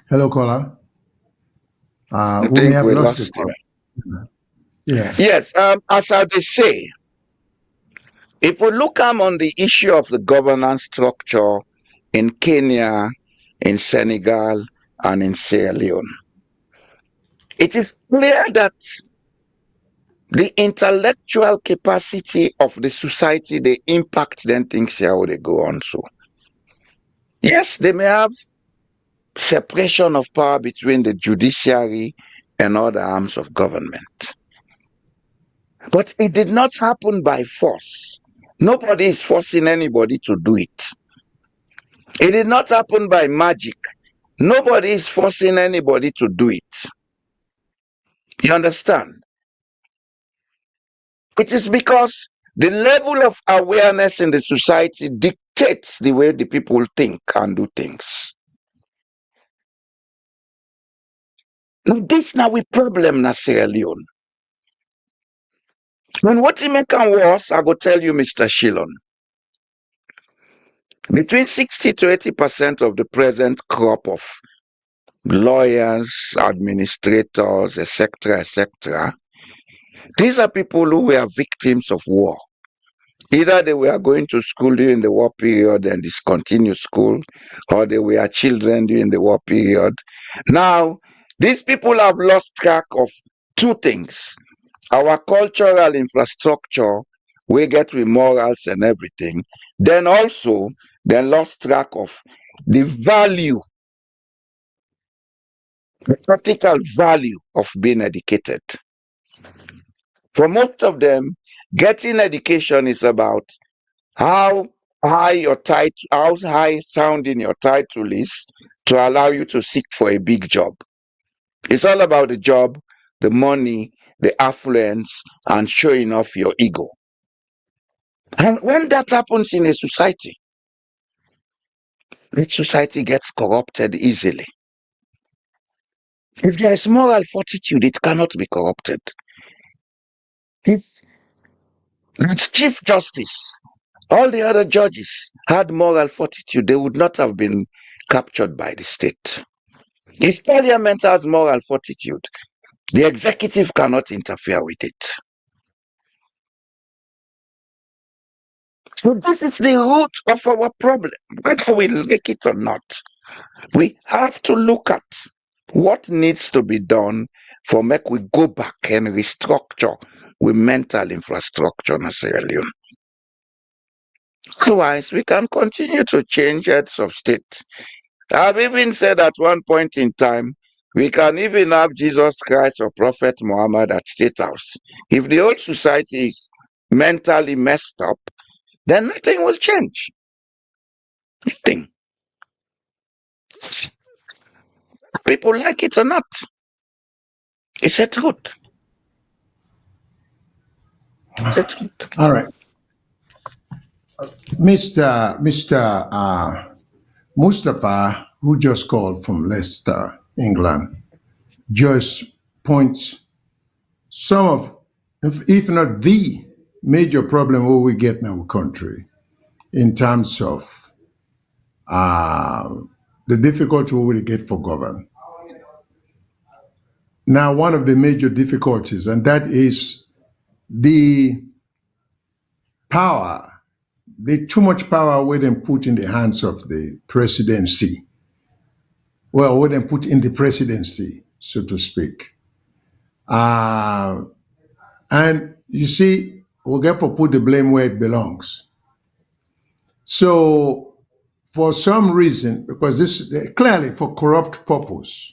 Hello, caller. I We may think have we lost the lost him. call. Yeah. Yes, as I they say, if we look on the issue of the governance structure in Kenya, in Senegal, and in Sierra Leone, it is clear that the intellectual capacity of the society, they impact then things how they go on. So, yes, they may have separation of power between the judiciary and other arms of government. But it did not happen by force. Nobody is forcing anybody to do it. It did not happen by magic. Nobody is forcing anybody to do it. You understand? It is because the level of awareness in the society dictates the way the people think and do things. Now, this now we problem na Sierra Leone. When what Jamaican was, I go tell you, Mr. Shyllon, between 60 to 80% of the present crop of lawyers, administrators, etc., these are people who were victims of war. Either they were going to school during the war period and discontinued school, or they were children during the war period. Now, these people have lost track of two things. Our cultural infrastructure, we get with morals and everything. Then also, they lost track of the value, the practical value of being educated. For most of them, getting education is about how high your title, how high sounding your title is to allow you to seek for a big job. It's all about the job, the money, the affluence, and showing off your ego. And when that happens in a society, the society gets corrupted easily. If there is moral fortitude, it cannot be corrupted. If it's Chief Justice, all the other judges had moral fortitude, they would not have been captured by the state. If Parliament has moral fortitude, the executive cannot interfere with it. So this is the root of our problem, whether we like it or not. We have to look at what needs to be done for make we go back and restructure with mental infrastructure in Sierra Leone. Otherwise, we can continue to change heads of state. I've even said at one point in time, we can even have Jesus Christ or Prophet Muhammad at State House. If the whole society is mentally messed up, then nothing will change. Nothing. People like it or not. It's a truth. It's a truth. All right. Mr. Mustafa, who just called from Leicester, England, just points some of, if not the major problem what we get in our country in terms of the difficulty we get for government. Now, one of the major difficulties, and that is the power, the too much power we then put in the hands of the presidency. Well, we then put in the presidency, so to speak. And you see, we get to put the blame where it belongs. So, for some reason, because this clearly for corrupt purpose,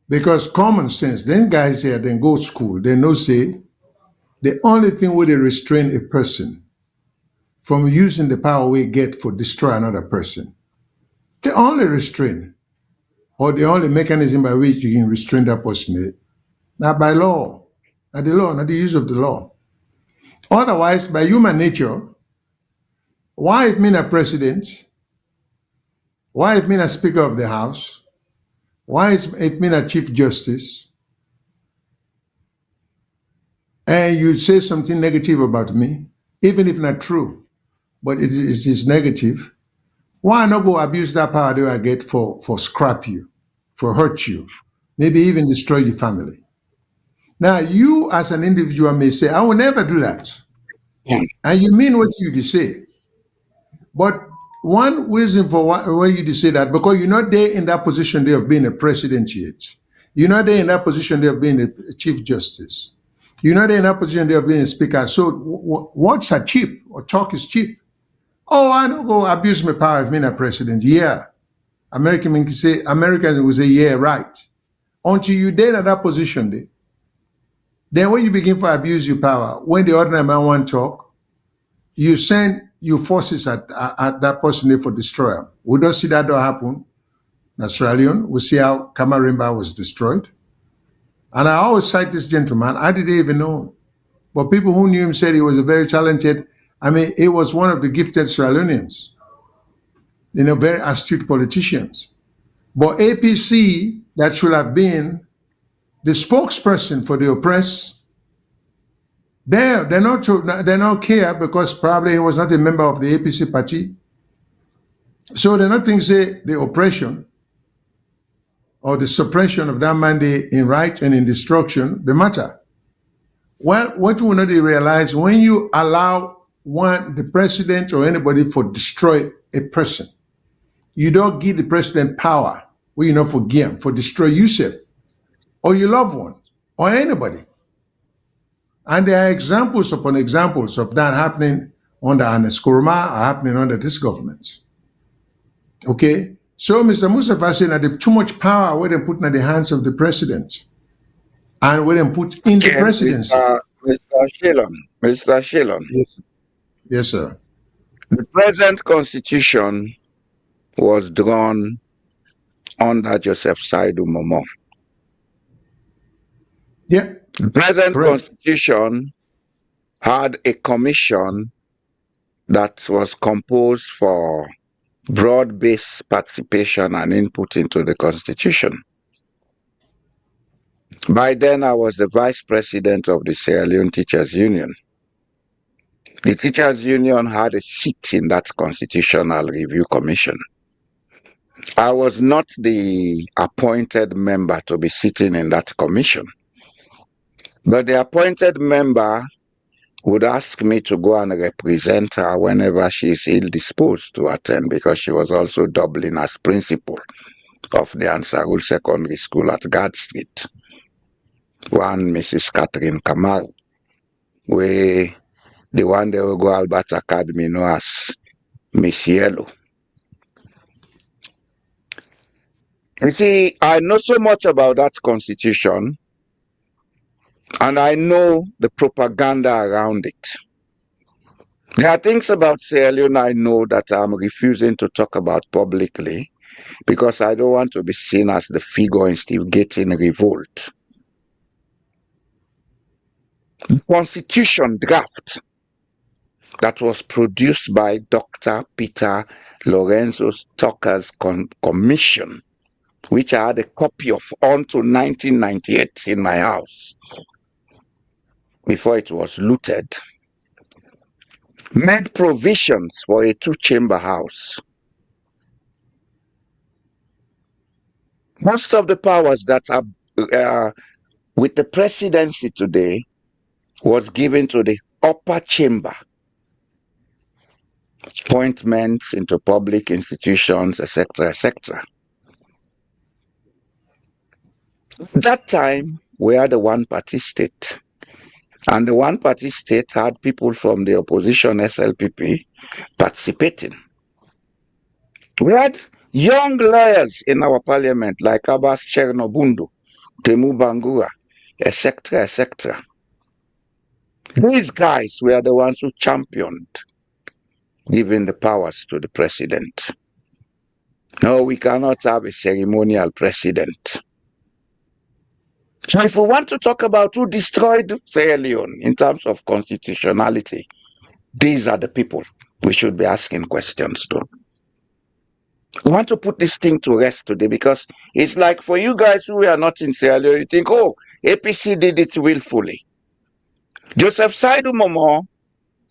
Because common sense, then guys here, then go to school, they know say the only thing where they restrain a person from using the power we get for destroy another person, the only restraint or the only mechanism by which you can restrain that person, not by law, not the law, not the use of the law. Otherwise, by human nature, why if me a president, why if me a speaker of the house, why if me a chief justice, and you say something negative about me, even if not true, but it is negative, why not go abuse that power that I get for scrap you, for hurt you, maybe even destroy your family? Now, you as an individual may say, I will never do that. Yeah. And you mean what you say. But one reason for why you say that, because you're not there in that position there of being a president yet. You're not there in that position there of being a chief justice. You're not there in that position there of being a speaker. So words are cheap, or talk is cheap. Oh, I don't go abuse my power of being a president. Yeah. Americans will say, yeah, right. Until you're there in that position there. Then when you begin to abuse your power, when the ordinary man want to talk, you send your forces at that person there for destroy him. We don't see that don't happen in Sierra Leone. We see how Kamarimba was destroyed. And I always cite this gentleman. I didn't even know him. But people who knew him said he was a very talented, he was one of the gifted Sierra Leoneans, very astute politicians. But APC, that should have been the spokesperson for the oppressed, they don't care because probably he was not a member of the APC party. So they're not thinking say the oppression or the suppression of that mandate in right and in destruction, the matter. Well, what you will not realize, when you allow the president or anybody for destroy a person, you don't give the president power where you not forgive him for destroy yourself or your loved one or anybody. And there are examples upon examples of that happening under Ernest Koroma, or happening under this government. Okay? So Mr. Mustafa said that too much power where they put in the hands of the president and where they put in the presidency. Mr. Shyllon. Yes, sir. The present constitution was drawn under Joseph Saidu Momo. Yeah. The present correct. constitution had a commission that was composed for broad-based participation and input into the constitution. By then, I was the vice president of the Sierra Leone Teachers Union. The Teachers Union had a seat in that Constitutional Review Commission. I was not the appointed member to be sitting in that commission, but the appointed member would ask me to go and represent her whenever she is ill-disposed to attend, because she was also doubling as principal of the Ansarul Secondary School at Guard Street. One Mrs. Catherine Kamal, where the one they will go Albert Academy know as Miss Yellow. You see, I know so much about that constitution, and I know the propaganda around it. There are things about Sierra Leone I know that I'm refusing to talk about publicly because I don't want to be seen as the figure instigating revolt. The constitution draft that was produced by Dr. Peter Lorenzo Tucker's commission, which I had a copy of until 1998 in my house before it was looted, made provisions for a two-chamber house. Most of the powers that are with the presidency today was given to the upper chamber. Appointments into public institutions, etc., etc. That time, we had a one-party state. And the one-party state had people from the opposition SLPP participating. We had young lawyers in our parliament like Abbas Chernobundu, Temu Bangura, etc., etc. These guys were the ones who championed giving the powers to the president. No, we cannot have a ceremonial president. So if we want to talk about who destroyed Sierra Leone in terms of constitutionality, these are the people we should be asking questions to. We want to put this thing to rest today because it's like for you guys who are not in Sierra Leone, you think, oh, APC did it willfully. Joseph Saidu Momo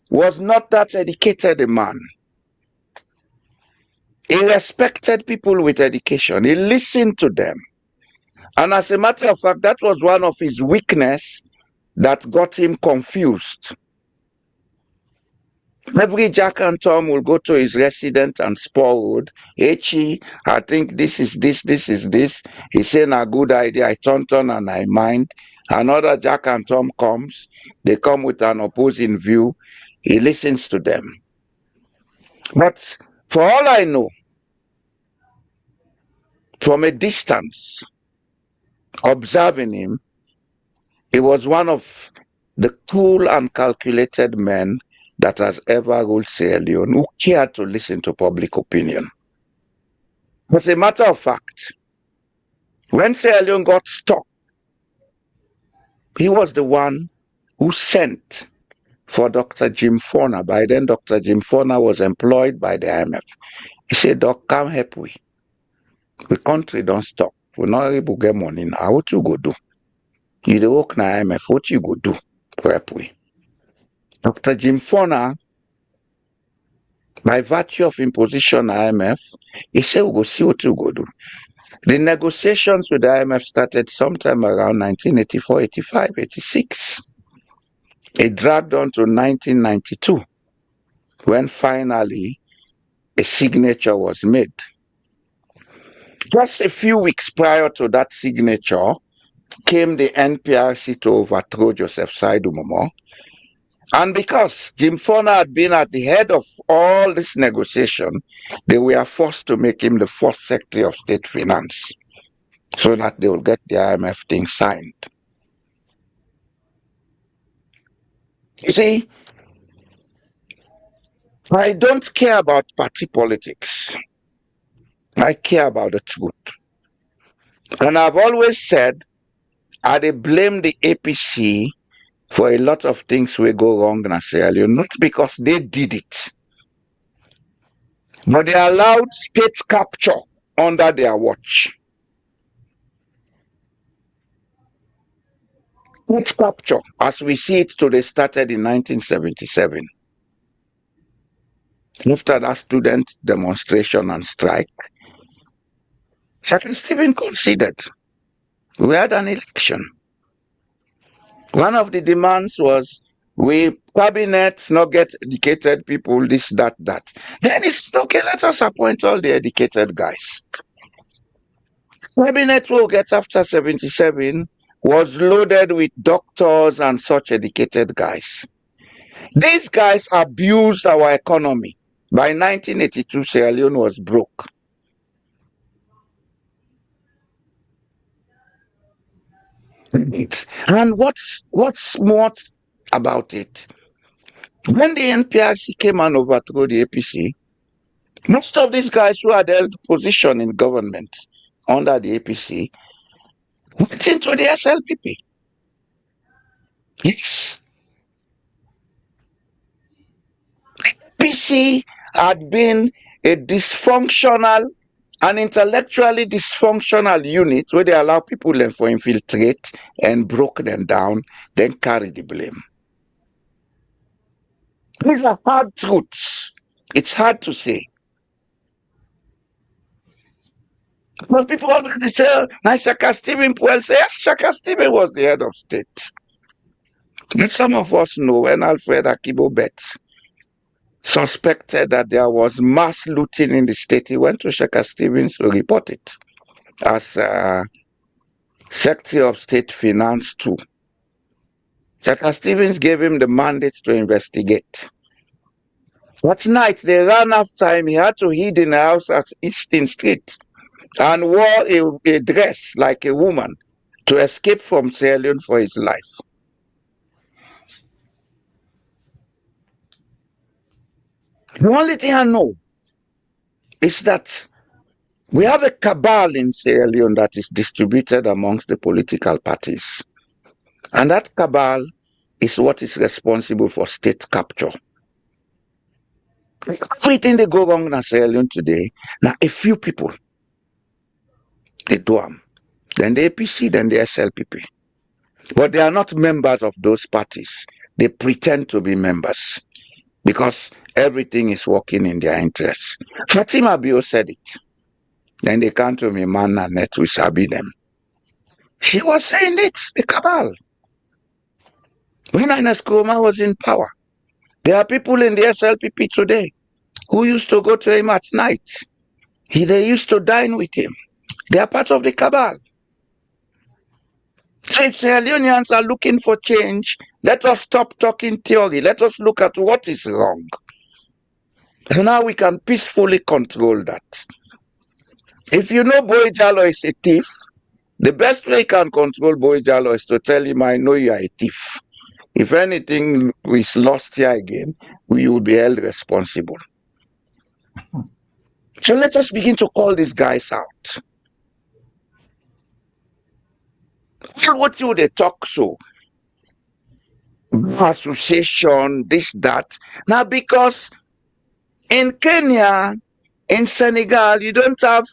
was not that educated a man. He respected people with education. He listened to them. And as a matter of fact, that was one of his weaknesses that got him confused. Every Jack and Tom will go to his residence and spoil road. Echi, I think this is this is this. He said, a good idea. I turn and I mind. Another Jack and Tom comes. They come with an opposing view. He listens to them. But for all I know, from a distance, observing him, he was one of the cool and calculated men that has ever ruled Sierra Leone who cared to listen to public opinion. As a matter of fact, when Sierra Leone got stuck, he was the one who sent for Dr. Jim Forner. By then, Dr. Jim Forner was employed by the IMF. He said, Doc, come help we. The country don't stop. We're not able to get money now. What you go do? You dey work na IMF. What you go do to help we? Dr. Jim Forner, by virtue of imposition IMF, he said, we go see what you go do. The negotiations with the IMF started sometime around 1984, 85, 86. It dragged on to 1992, when finally a signature was made. Just a few weeks prior to that signature came the NPRC to overthrow Joseph Saidu Momo. And because Jim Forner had been at the head of all this negotiation, they were forced to make him the first Secretary of State Finance so that they will get the IMF thing signed. You see, I don't care about party politics. I care about the truth. And I've always said, I blame the APC for a lot of things we go wrong in Sierra Leone, not because they did it, but they allowed state capture under their watch. State capture, as we see it today, started in 1977. After that student demonstration and strike, Shackle Stephen conceded. We had an election. One of the demands was we cabinets not get educated people, this, that. Then it's okay, let us appoint all the educated guys. Cabinet will get after 77 was loaded with doctors and such educated guys. These guys abused our economy. By 1982, Sierra Leone was broke. And what's more about it? When the NPRC came and overthrew the APC, most of these guys who had held position in government under the APC went into the SLPP. Yes. APC had been a dysfunctional, an intellectually dysfunctional unit where they allow people to infiltrate and broke them down, then carry the blame. These are hard truths. It's hard to say. But people always say, "Nice Shaka Stephen Puel." Say, yes, Shaka Stephen was the head of state. And some of us know when Alfred Akibo Betts suspected that there was mass looting in the state, he went to Shaka Stevens to report it as Secretary of State Finance too. Shaka Stevens gave him the mandate to investigate. That night, they ran after him. He had to hide in a house at Easton Street and wore a dress like a woman to escape from Sierra Leone for his life. The only thing I know is that we have a cabal in Sierra Leone that is distributed amongst the political parties. And that cabal is what is responsible for state capture. Everything they go wrong in Sierra Leone today, now a few people, they do them. Then the APC, then the SLPP. But they are not members of those parties. They pretend to be members because everything is working in their interests. Fatima Bio said it. Then they come to me, man and net, we sabi them. She was saying it, the cabal. When Ines Kroma was in power, there are people in the SLPP today who used to go to him at night. They used to dine with him. They are part of the cabal. So if Sierra Leoneans are looking for change, let us stop talking theory. Let us look at what is wrong. So now we can peacefully control that. If you know Boye Jallo is a thief, the best way you can control Boye Jallo is to tell him, I know you are a thief. If anything is lost here again, we will be held responsible. So let us begin to call these guys out. What you they talk so? Association, this, that. Now, because in Kenya, in Senegal, you don't have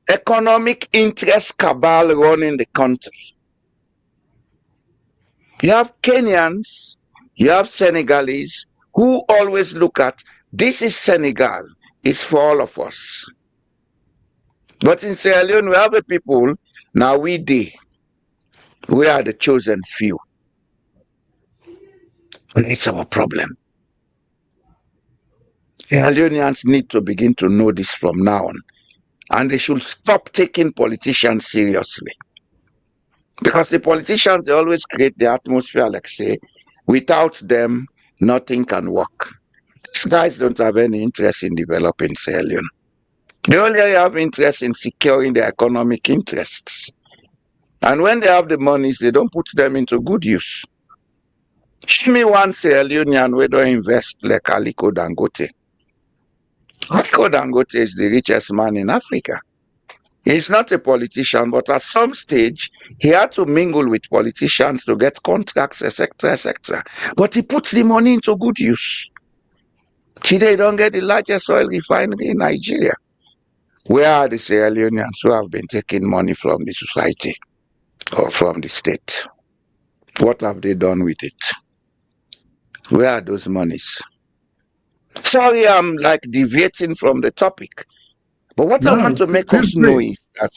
economic interest cabal running the country. You have Kenyans, you have Senegalese who always look at this is Senegal, it's for all of us. But in Sierra Leone, we have a people, now we are the chosen few. And it's our problem. Sierra Leoneans need to begin to know this from now on. And they should stop taking politicians seriously. Because the politicians, they always create the atmosphere like say, without them, nothing can work. These guys don't have any interest in developing Sierra Leone. They only have interest in securing their economic interests. And when they have the monies, they don't put them into good use. Show me one Sierra Leonean where don't invest like Aliko Dangote. Aliko Dangote is the richest man in Africa. He's not a politician, but at some stage, he had to mingle with politicians to get contracts, etc., etc. But he puts the money into good use. Today, don't get the largest oil refinery in Nigeria. Where are the Sierra Leoneans who have been taking money from the society or from the state? What have they done with it? Where are those monies? Sorry, I'm like deviating from the topic. But what I want to make us know is that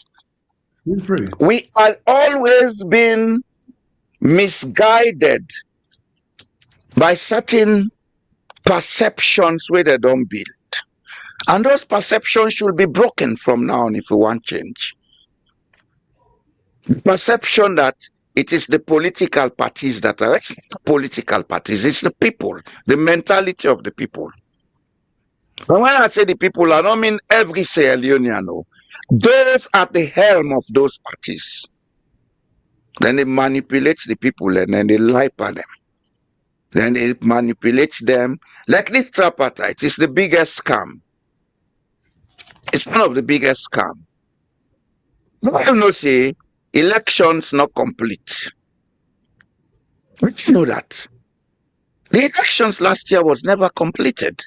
we are always been misguided by certain perceptions where they don't build. And those perceptions should be broken from now on if we want change. The perception that it is the political parties that are political parties, it's the people, the mentality of the people. And when I say the people, I don't mean every Sierra Leonean. No. Those at the helm of those parties. Then they manipulate the people and then they lie by them. Then they manipulate them. Like this tripartite, it's the biggest scam. It's one of the biggest scams. You know, say, elections not complete. But you know that. The elections last year was never completed.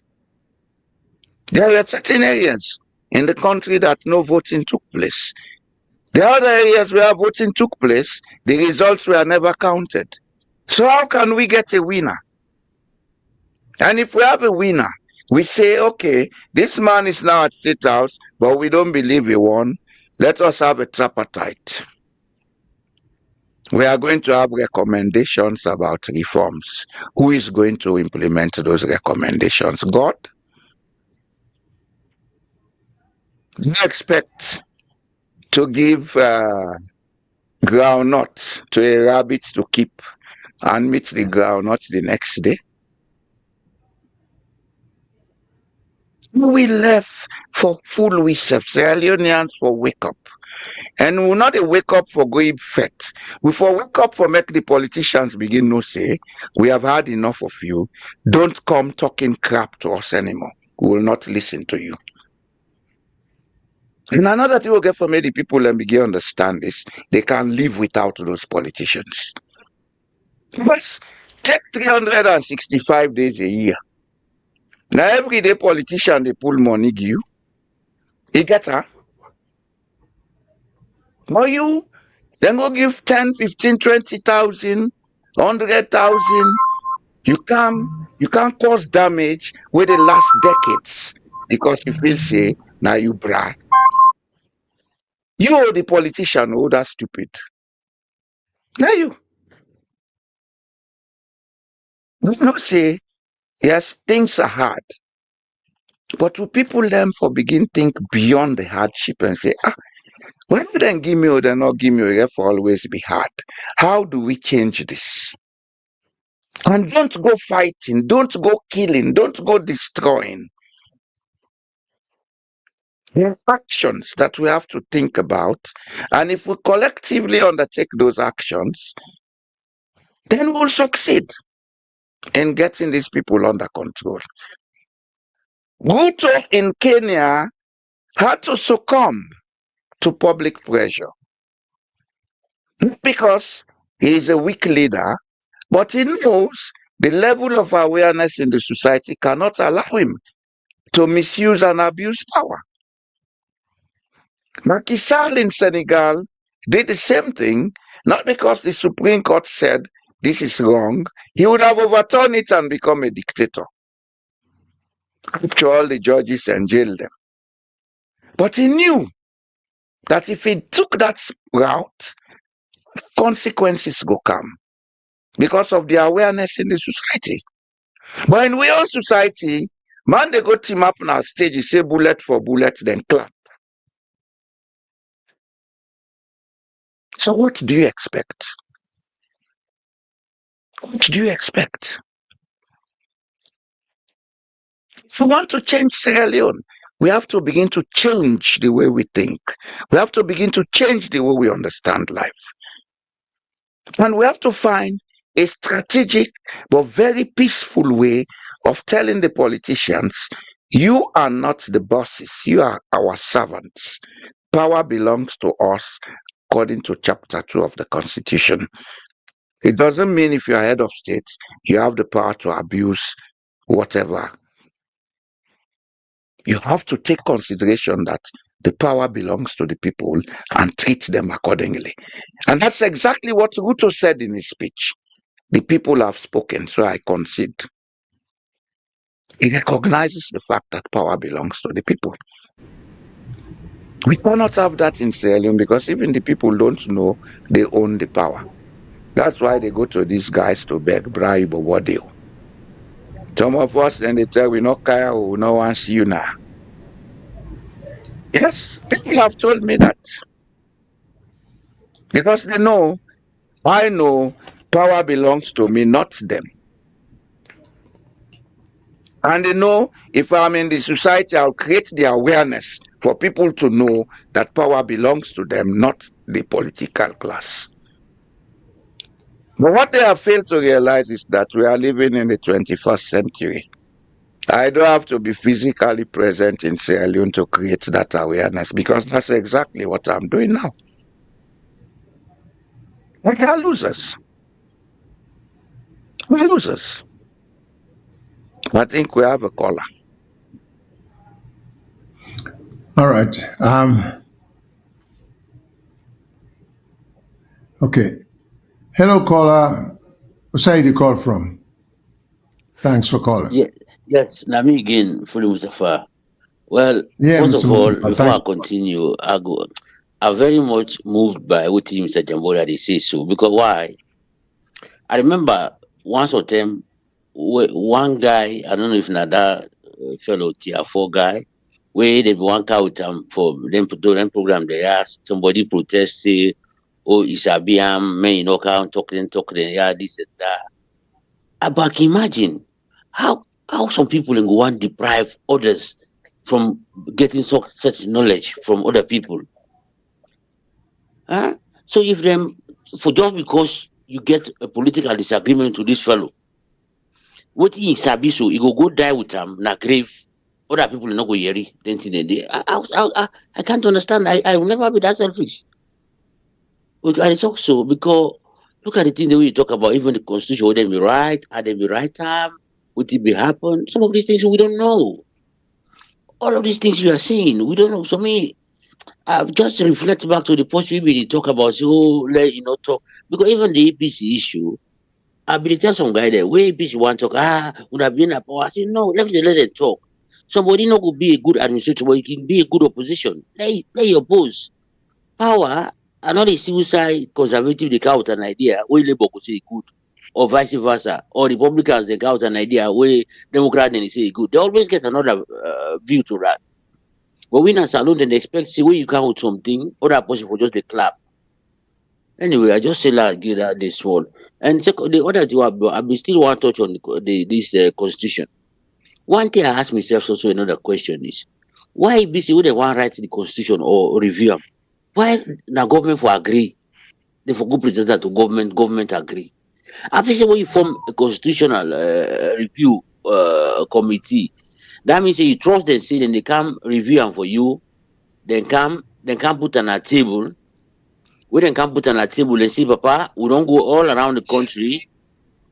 There were certain areas in the country that no voting took place. The other areas where voting took place, the results were never counted. So how can we get a winner? And if we have a winner, we say, okay, this man is now at State House, but we don't believe he won. Let us have a tripartite. We are going to have recommendations about reforms. Who is going to implement those recommendations? God? Do you expect to give groundnut to a rabbit to keep and meet the groundnut the next day? We left for full reset. Sierra Leoneans for wake up. And we not a wake up for going fat. We for wake up for make the politicians begin no say, we have had enough of you. Don't come talking crap to us anymore. We will not listen to you. And another thing we'll get for many people and begin understand this, they can live without those politicians. But take 365 days a year. Now every day politician they pull money give you. You get her? Or you then go give 10, 15, 20,000, 100,000. You can't cause damage with the last decades because you feel say now you brag. You the politician, oh that's stupid. Now you does not say yes, things are hard. But will people learn for begin think beyond the hardship and say, when you then give me or they not give me, it will always be hard. How do we change this? And don't go fighting, don't go killing, don't go destroying. There are actions that we have to think about. And if we collectively undertake those actions, then we'll succeed in getting these people under control. Ruto in Kenya had to succumb to public pressure. Not because he is a weak leader, but he knows the level of awareness in the society cannot allow him to misuse and abuse power. Macky Sall in Senegal did the same thing, not because the Supreme Court said this is wrong. He would have overturned it and become a dictator. Capture all the judges and jail them. But he knew that if he took that route, consequences go come because of the awareness in the society. But in our society, man, they go team up on our stage, say bullet for bullet, then clap. So what do you expect? What do you expect? If we want to change Sierra Leone, we have to begin to change the way we think. We have to begin to change the way we understand life. And we have to find a strategic but very peaceful way of telling the politicians, you are not the bosses, you are our servants. Power belongs to us according to chapter 2 of the Constitution. It doesn't mean if you're head of state, you have the power to abuse whatever. You have to take consideration that the power belongs to the people and treat them accordingly. And that's exactly what Ruto said in his speech. The people have spoken, so I concede. He recognizes the fact that power belongs to the people. We cannot have that in Sierra Leone because even the people don't know they own the power. That's why they go to these guys to beg, bribe, or what they own. Some of us, then they tell we not care, we no want to see you now. Yes, people have told me that. Because they know, I know power belongs to me, not them. And they know if I'm in the society, I'll create the awareness for people to know that power belongs to them, not the political class. But what they have failed to realize is that we are living in the 21st century. I don't have to be physically present in Sierra Leone to create that awareness because that's exactly what I'm doing now. We are losers. We are losers. I think we have a caller. All right. Okay. Hello, caller. Where you call from? Thanks for calling. Yes, Nami again, Fully Mustafa. Well, Yeah, first Mr. of all, Mustafa, before I thanks. continue, I'm very much moved by what Mr. Jamboria they say so. Because why? I remember once or time, one guy, I don't know if another fellow tier 4 guy, where they want out for them to do them program. They asked somebody protest, say, oh, Isabiam, man, you know, count, talking, yeah, this and that. But imagine how some people in go and deprive others from getting such knowledge from other people? Huh? So if them, for just because you get a political disagreement with this fellow, what he sabi so he go die with him na grave. Other people not go yeri. Then I can't understand. I will never be that selfish. But I talk so because look at the thing the way you talk about even the constitution. Would they be right? Are they be right time? Would it be happen? Some of these things we don't know. All of these things you are saying, we don't know. So me, I've just reflect back to the post we really talk about. So let talk because even the APC issue, I been tell some guy there where APC want to talk. Would have been a power. I said no, let them talk. Somebody not could be a good administrator, but you can be a good opposition. Let your oppose. Power, another civil side conservative they come with an idea where Labour could say good, or vice versa, or Republicans they come with an idea where Democrats they say good. They always get another view to that. But we as alone then they expect see where you come with something, other person for just the clap. Anyway, I just say like give that this one. And the other thing I still want to touch on this constitution. One thing I ask myself also another question is why BC would they want to write the constitution or review them? Why the government for agree? They for go present that to government agree. After when you form a constitutional review committee, that means you trust them, say then they come review them for you, then come put on a table. We then come put on a table and say, Papa, we don't go all around the country.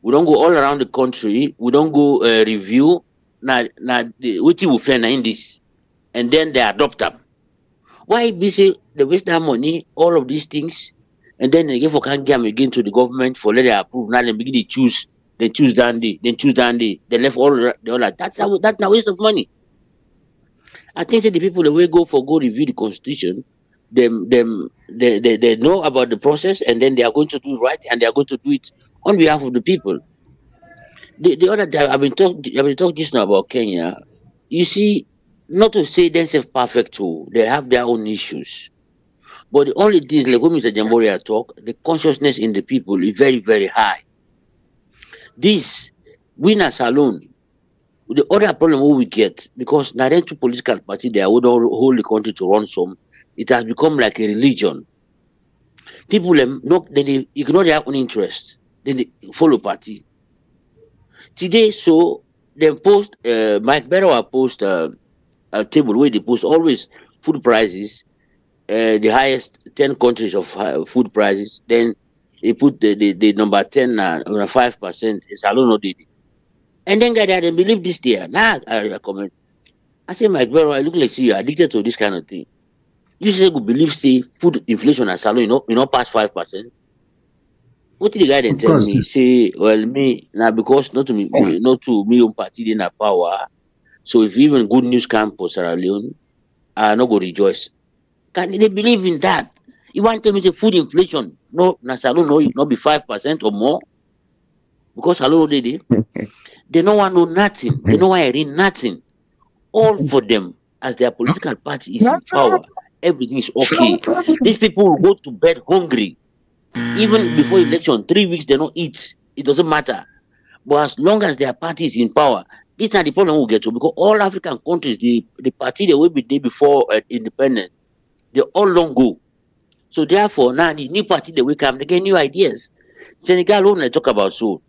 We don't go all around the country. We don't go review. Now what you will find in this, and then they adopt them. Why be say they waste that money, all of these things, and then they give for can't get them again to the government for let them approve. Now they begin to choose. They choose that day. They left all the other. That's a waste of money. I think that the people that will go review the constitution, they know about the process and then they are going to do it right and they are going to do it on behalf of the people. The other day I've been talking just now about Kenya. You see, not to say themselves perfect too, they have their own issues. But the only thing is like when Mr. Jamboria talk, the consciousness in the people is very, very high. This winners alone. The other problem we get, because now two political parties they would hold the country to run some, it has become like a religion. People then they ignore their own interest, then they follow party. Today, so they post Mike Berrow post a table where they post always food prices, the highest 10 countries of food prices. Then they put the number 10 on 5%. It's alone did. And then guy didn't believe this there. Now I comment. I say, Mike Berrow, I look like you're addicted to this kind of thing. You say you believe say food inflation and salary, you know past 5%. What did the guy then tell me? Say, well, me now because not to me own party in a power. So if even good news come for Sierra Leone, I not go rejoice. Can they believe in that? You want to tell me say food inflation? No, na salon no, not be 5% or more. Because hello lady, they don't want to know nothing. They don't want to read nothing. All for them, as their political party is in power, everything is okay. These people will go to bed hungry. Even before election, 3 weeks they don't eat. It doesn't matter. But as long as their party is in power, this is not the problem we'll get to. Because all African countries, the party they will be there before independence, they all don't go. So therefore, now the new party they will come, they get new ideas. Senegal, when I talk about so,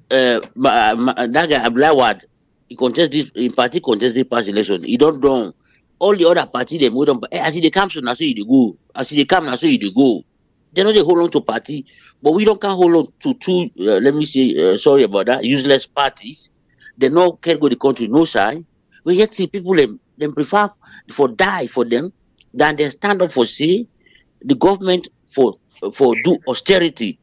that guy Ablawad, he contest this in party contest this past election. He don't know. All the other party them we don't. As they come so now so you go. As they come now so you go. They know they hold on to party, but we don't can hold on to two. Let me say sorry about that. Useless parties. They no can go the country no side. We yet see people them prefer for die for them than they stand up for say the government for do austerity.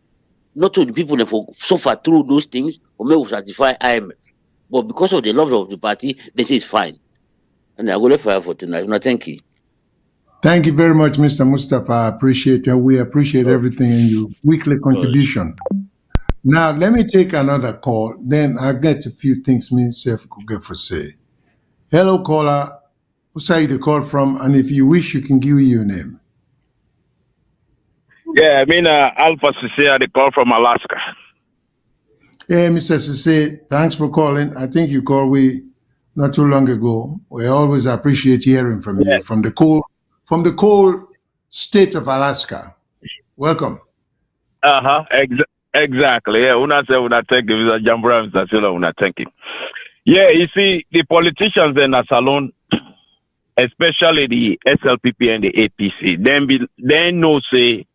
Not to the people that for suffer through those things or may satisfy IMF. But because of the love of the party, they say it's fine. And I go left fire for tonight. No, thank you. Thank you very much, Mr. Mustafa. I appreciate it. We appreciate everything in your weekly contribution. Now, let me take another call. Then I'll get a few things myself could get for say. Hello, caller. Who's side you call from? And if you wish, you can give your name. Yeah, I mean, Alpha Sisia, the call from Alaska. Hey, Mr. Sisse, thanks for calling. I think you call we not too long ago. We always appreciate hearing from Yeah. you from the cold state of Alaska. Welcome. Exactly. Yeah. Una say una thank you, Mr. Jamboria, Mr. Shyllon, una thank you. Yeah, you see, the politicians in Salon, especially the SLPP and the APC, they know say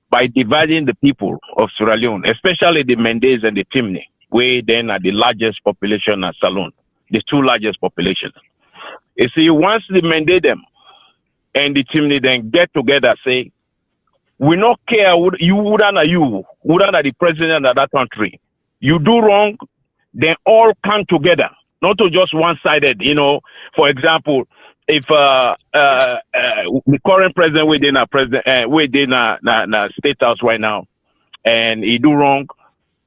by dividing the people of Sierra Leone, especially the Mendes and the Timni, where then are the largest population at Salon, the two largest populations. You see, once the Mendes them and the Timni then get together, say, we not care you wouldn't the president of that country. You do wrong, then all come together, not to just one-sided. You know, for example, if the current president within a state house right now, and he do wrong,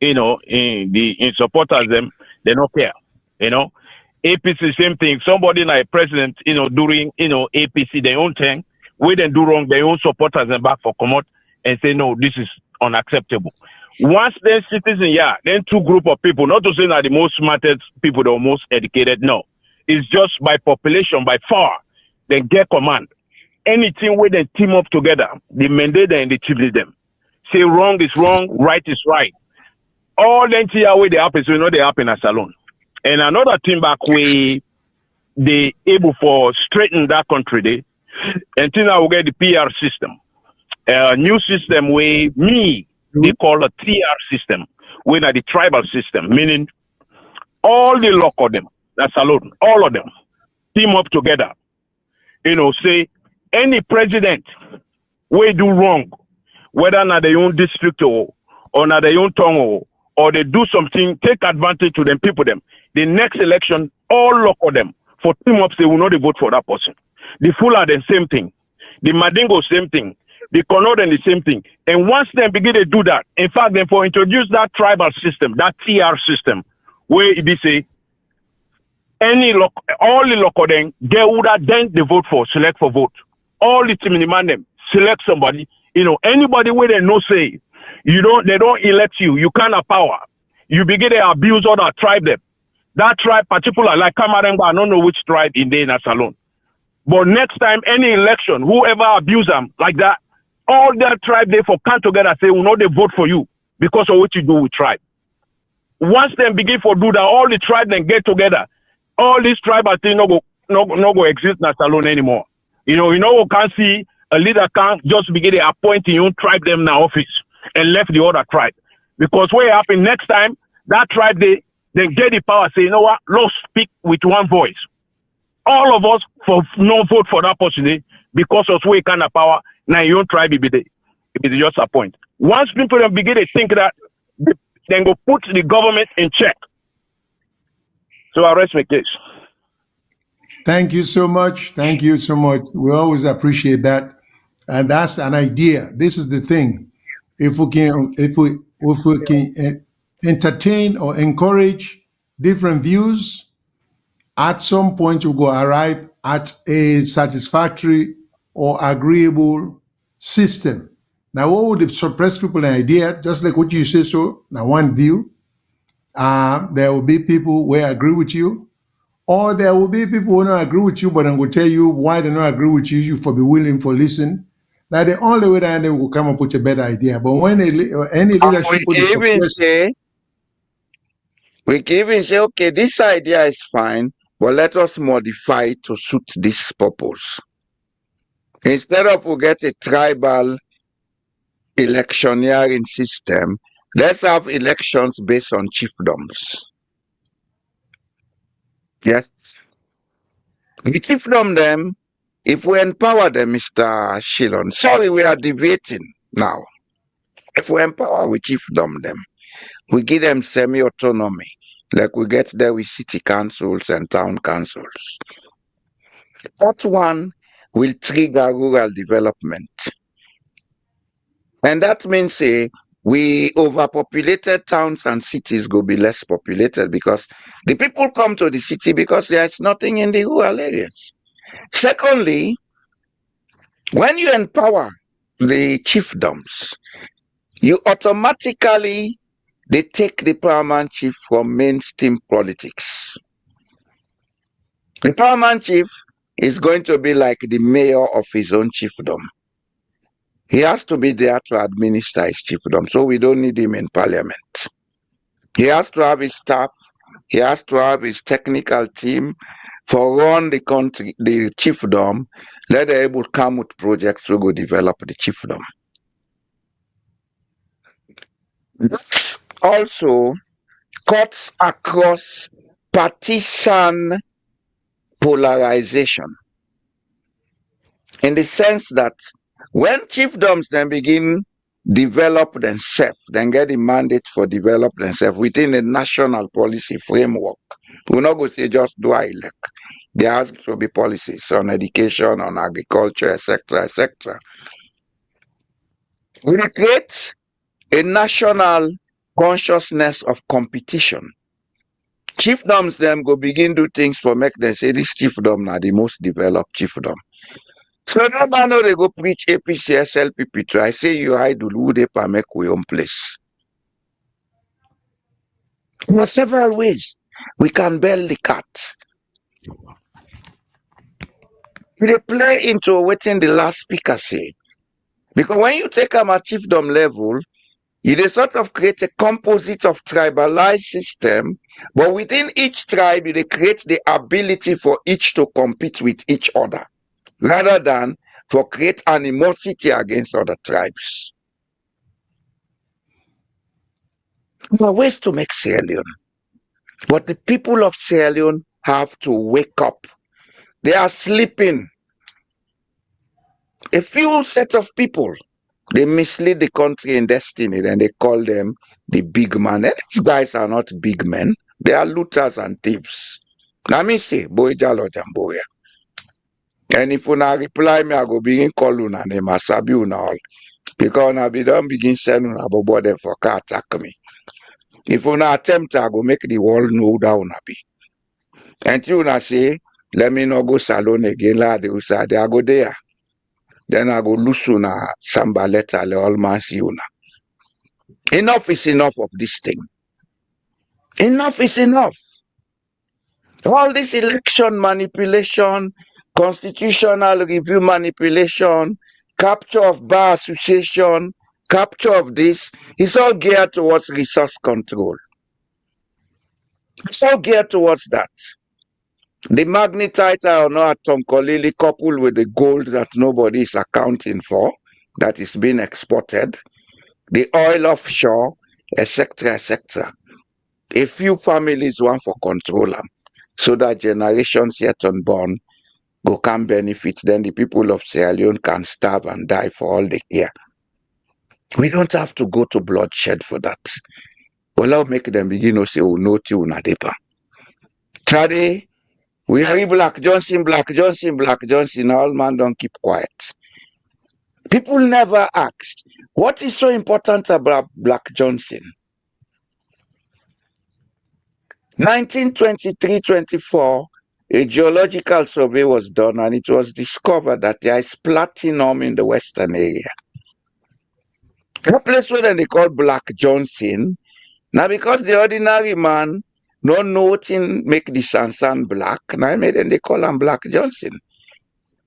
you know, in supporters them, they don't care. You know, APC same thing. Somebody like president, you know, during APC their own thing, we then do wrong, their own supporters them back for come out and say no, this is unacceptable. Once then citizen, then two group of people, not to say that the most smartest people, the most educated, no. It's just by population, by far, they get command. Anything where they team up together, the mandate and the children them. Say wrong is wrong, right is right. All the entire way they happen, so you know they happen at Salon. And another thing back way they able for straighten that country they until now we get the PR system. A new system where they call a TR system, when are the tribal system, meaning all the local them, that's alone, all of them, team up together. You know, say any president we do wrong, whether not their own district or not their own tongue or they do something, take advantage to them, people them. The next election, all local them, for team up, they will not vote for that person. The Fula, the same thing. The Madingo, same thing. The Konoden, the same thing. And once they begin to do that, in fact, then for introduce that tribal system, that TR system, where it be say, all the local then, they would have then they vote for, select for vote. All the team demand them, select somebody. You know, anybody where they no say, they don't elect you, you can't have power. You begin to abuse other tribe them. That tribe, particular like Kamarenga, I don't know which tribe in the Salon. But next time, any election, whoever abuse them like that, all their tribe they for come together say, we know they vote for you because of what you do with tribe. Once they begin to do that, all the tribe then get together. All these tribal things no go exist in Salon anymore. You know, we can't see a leader can't just begin to appoint your own tribe them in office and left the other tribe. Because what happen next time, that tribe they get the power, say, you know what, let's speak with one voice. All of us for no vote for that person because of we kind of power. Now you don't try to be there. It is just a point. Once people begin to think that, then go put the government in check. So I rest my case. Thank you so much. Thank you so much. We always appreciate that, and that's an idea. This is the thing. If we can entertain or encourage different views, at some point we will arrive at a satisfactory or agreeable system. Now, what would suppress people an idea, just like what you say, so now one view, there will be people who agree with you, or there will be people who don't agree with you, but I'm going to tell you why they don't agree with you, you for be willing for listen. Now, the only way that they will come up with a better idea. But when any leadership We can even say, okay, this idea is fine, but let us modify it to suit this purpose. Instead of we get a tribal electioneering system, let's have elections based on chiefdoms. Yes. We chiefdom them, if we empower them, Mr. Shyllon. Sorry, we are debating now. If we empower, we chiefdom them. We give them semi-autonomy, like we get there with city councils and town councils. That one will trigger rural development. And that means we overpopulated towns and cities go be less populated because the people come to the city because there is nothing in the rural areas. Secondly, when you empower the chiefdoms, you automatically they take the paramount chief from mainstream politics. The paramount chief is going to be like the mayor of his own chiefdom. He has to be there to administer his chiefdom, so we don't need him in parliament. He has to have his staff, he has to have his technical team for run the country, the chiefdom, let them able to come with projects to go develop the chiefdom. That also cuts across partisan polarization, in the sense that when chiefdoms then begin develop themselves, then get the mandate for develop themselves within a national policy framework. We're not going to say just do I elect. There has to be policies on education, on agriculture, etc., etc. We create a national consciousness of competition. Chiefdoms them go begin do things for make them say this chiefdom now the most developed chiefdom. So no man no they go preach APC SLPP to I say you idle who they per make we own place. There are several ways we can bell the cat. They play into waiting the last speaker say. Because when you take them at chiefdom level, you they sort of create a composite of tribalized system, but within each tribe, they create the ability for each to compete with each other, rather than for create animosity against other tribes. There are ways to make Sierra Leone, but the people of Sierra Leone have to wake up. They are sleeping. A few set of people, they mislead the country in destiny, and they call them the big man. And these guys are not big men. They are looters and thieves. Now me say, Boye Jallo Jamboria. And if una reply me, I go begin call una name, I sabi una all. Because una be don't begin send una bobo them for car attack me. If una attempt, I go make the world know that una be. Until una say, let me not go salon again, la de usade, I go there. Then I go loose una samba letter, le all man see una. Enough is enough of this thing. Enough is enough. All this election manipulation, constitutional review manipulation, capture of bar association, capture of this, it's all geared towards resource control. It's all geared towards that. The magnetite or not Tonkolili coupled with the gold that nobody is accounting for, that is being exported, the oil offshore, etc., etc. A few families want for control them, so that generations yet unborn go can benefit. Then the people of Sierra Leone can starve and die for all they care. We don't have to go to bloodshed for that. Well, I'll make them begin to say, oh, no, you na depa. Today, we are Black Johnson, all man don't keep quiet. People never asked, what is so important about Black Johnson? 1923-24, a geological survey was done and it was discovered that there is platinum in the western area. That place where they call Black Johnson, now because the ordinary man no nothing make the Sansan black, now they call him Black Johnson.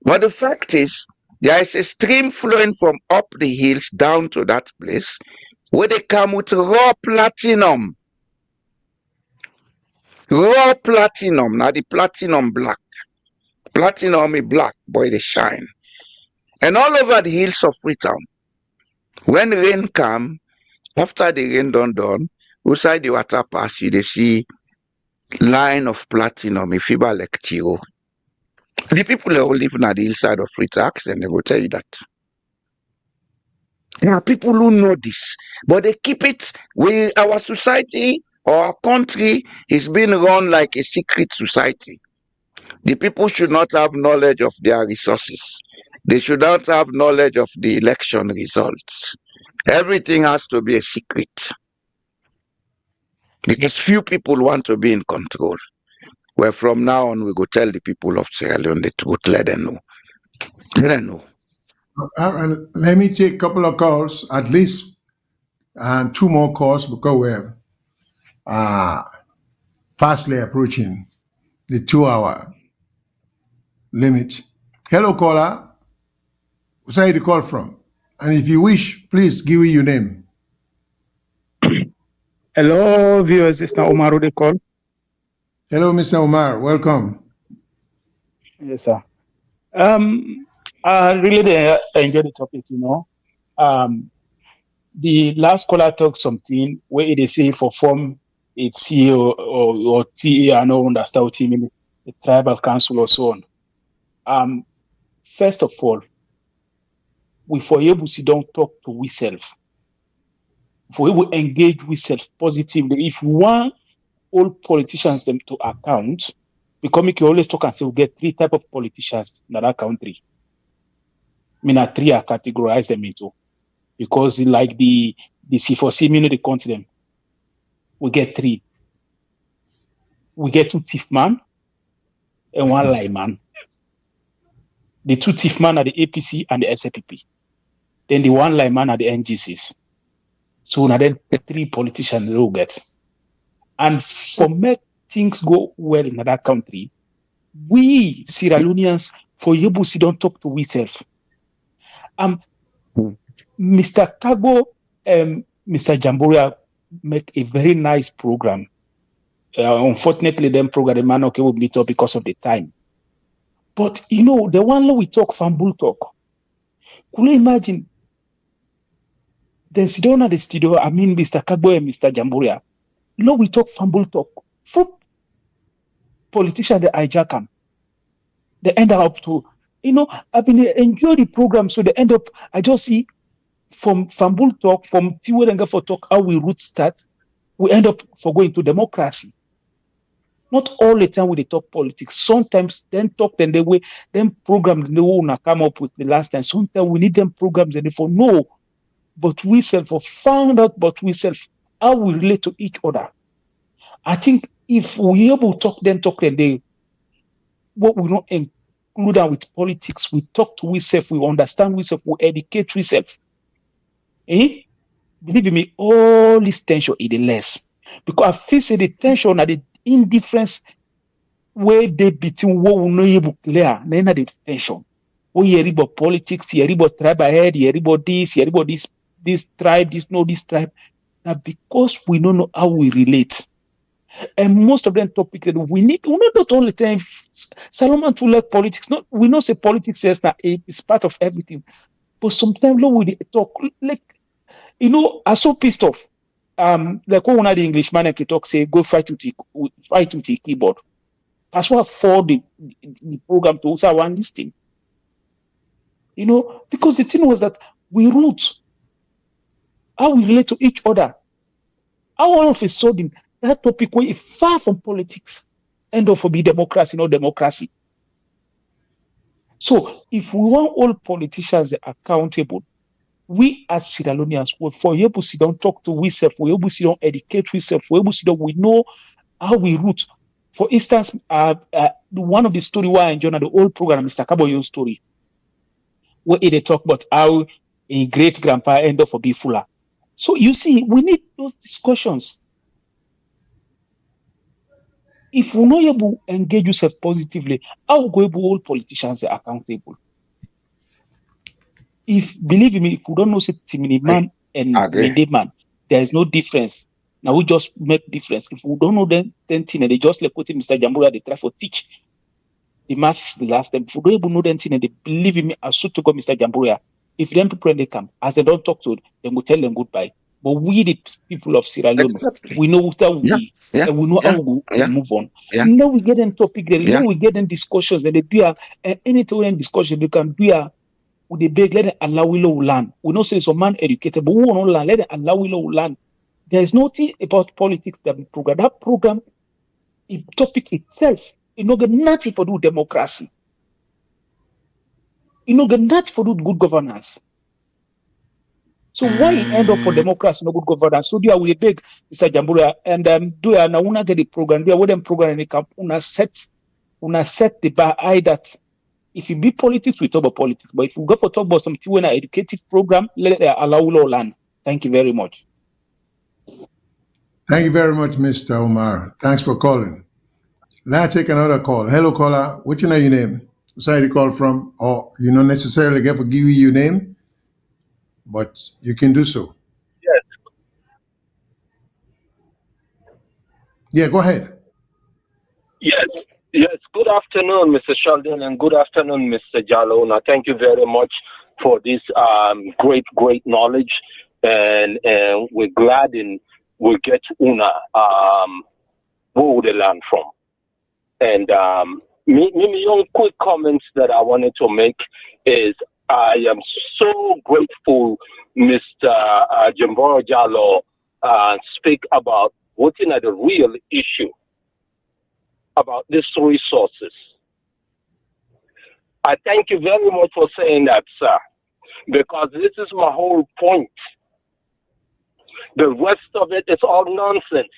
But the fact is, there is a stream flowing from up the hills down to that place where they come with raw platinum. Raw platinum, now the platinum black. Platinum is black, boy, they shine. And all over the hills of Freetown, when rain come, after the rain done, outside the water pass, you they see line of platinum, a fiber like Tiro. The people who live on the hillside of Freetown, and they will tell you that. There are people who know this, but they keep it. Our society, our country is being run like a secret society. The people should not have knowledge of their resources. They should not have knowledge of the election results. Everything has to be a secret. Because few people want to be in control. Where from now on, we go tell the people of Sierra Leone the truth, let them know. Let them know. Let me take a couple of calls, at least, and two more calls because we're fastly approaching the 2 hour. limit. Hello, caller. Where you call from? And if you wish, please give me your name. Hello, viewers. It's now Omar the call. Hello, Mr. Omar. Welcome. Yes, sir. I really enjoy the topic, The last caller talked something where they say for form a CEO or TA, I don't understand what you mean, a tribal council or so on. First of all, we for able to don't talk to we self. For able to engage with self positively. If we want all politicians them to account, because you always talk and say we get three types of politicians in that country. I mean, three are categorized them into. Because like the C4C, the continent, we get three. We get two thief man and one lie man. The two thief man are the APC and the SAPP. Then the one lie man are the NGCs. So now then three politicians they will get. And for make things go well in that country, we Sierra Leoneans for Yebusi don't talk to ourselves. Mr. Kago and Mr. Jamboria make a very nice program. Unfortunately, them program the man will meet up because of the time. But the one we talk Fambul talk. Could you imagine? Then sit down at the studio. I mean, Mr. Kago and Mr. Jamboria. We talk Fambul talk. For politicians, they hijack them. They end up to, I've been enjoy the program, so they end up. I just see. From Fambul talk, from Tiwerenga for talk, how we root start, we end up for going to democracy. Not all the time we talk politics. Sometimes then talk then the way then programs they will come up with the last time. Sometimes we need them programs and they for no, but we self or found out but we self how we relate to each other. I think if we able to talk then they what we don't include them with politics, we talk to ourselves, we understand ourselves, we educate ourselves. Believe me, all this tension is less. Because I feel say the tension and the indifference where they between what we know able clear, then the tension. We hear about politics, hear about tribe ahead, hear about this tribe, this tribe. Now because we don't know how we relate. And most of them topics that we not all the time. Solomon to like politics. We know say politics is that it's part of everything. But sometimes we talk like I'm so pissed off. Like one of the Englishman can talk say go fight with the keyboard. That's what for the program to also one listing. Because the thing was that we root how we relate to each other. How all of a sudden that topic where is far from politics end up for be democracy, not democracy. So if we want all politicians accountable, we as Sierra Leoneans, for able to don't talk to ourselves, we able to don't educate ourselves, we able to we know how we root. For instance, one of the story why I enjoyed the old program, Mr. Kaboyo's story, where they talk about how a great grandpa end up for be fuller. So you see, we need those discussions. If we're not able to engage yourself positively, how go able all politicians are accountable? If believe me, if we don't know say Timini man and Mende man, there is no difference. Now we just make difference. If we don't know then thing and they just like what Mr. Jamboria they try for teach the masses the last time. If we don't able know then thing and they believe in me, I should to go Mr. Jamboria. If them people when they come, as they don't talk to them, they will tell them goodbye. But we the people of Sierra Leone, we know what we be, and we know how we move on. Now we get them topic, now we get them discussions, and they do any time discussion they can do with the beg, let them allow we learn. We know say some man educated, but we won't learn, let them allow we learn. There is nothing about politics that we program. That program, the topic itself, get nothing for do democracy. Get nothing for do good governance. So why end up for democracy, no good governance? So do I will beg Mr. Jamboria and do I now get the program? Do I want them program in the camp? Una set the bar eye that if you be politics, we talk about politics. But if you go for talk about something when an educative program, let it allow law learn. Thank you very much. Thank you very much, Mr. Omar. Thanks for calling. Now take another call. Hello, caller. What's your name? society call from, or you don't necessarily get to give you your name, but you can do so. Yes, Yeah, go ahead. yes, yes. Good afternoon, Mr. Sheldon, and good afternoon, Mr. Jallo. Now, thank you very much for this great knowledge, and we're glad we get Una where would they learn from. And me own quick comments that I wanted to make is I am so grateful, Mr. Jamboye Jallo speak about looking at the real issue about these resources. I thank you very much for saying that, sir, because this is my whole point. The rest of it is all nonsense.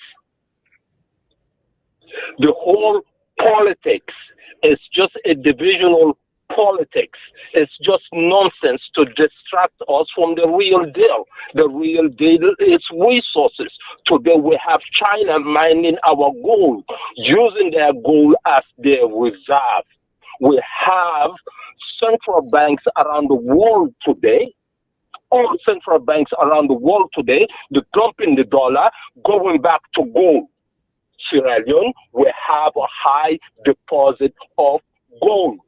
The whole politics is just a divisional politics. It's just nonsense to distract us from the real deal. The real deal is resources. Today we have China mining our gold, using their gold as their reserve. We have central banks around the world today, all central banks around the world today, they're dumping the dollar, going back to gold. Sierra Leone, we have a high deposit of gold.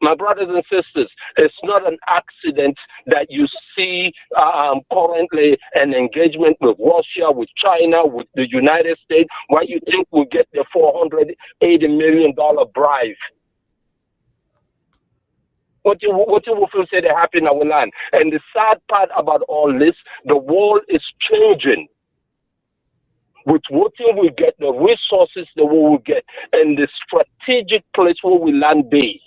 My brothers and sisters, it's not an accident that you see currently an engagement with Russia, with China, with the United States. Why you think we get the $480 million bribe? What you will feel say they happen in our land? And the sad part about all this, the world is changing. With what we get, the resources that we will get, and the strategic place where we land be.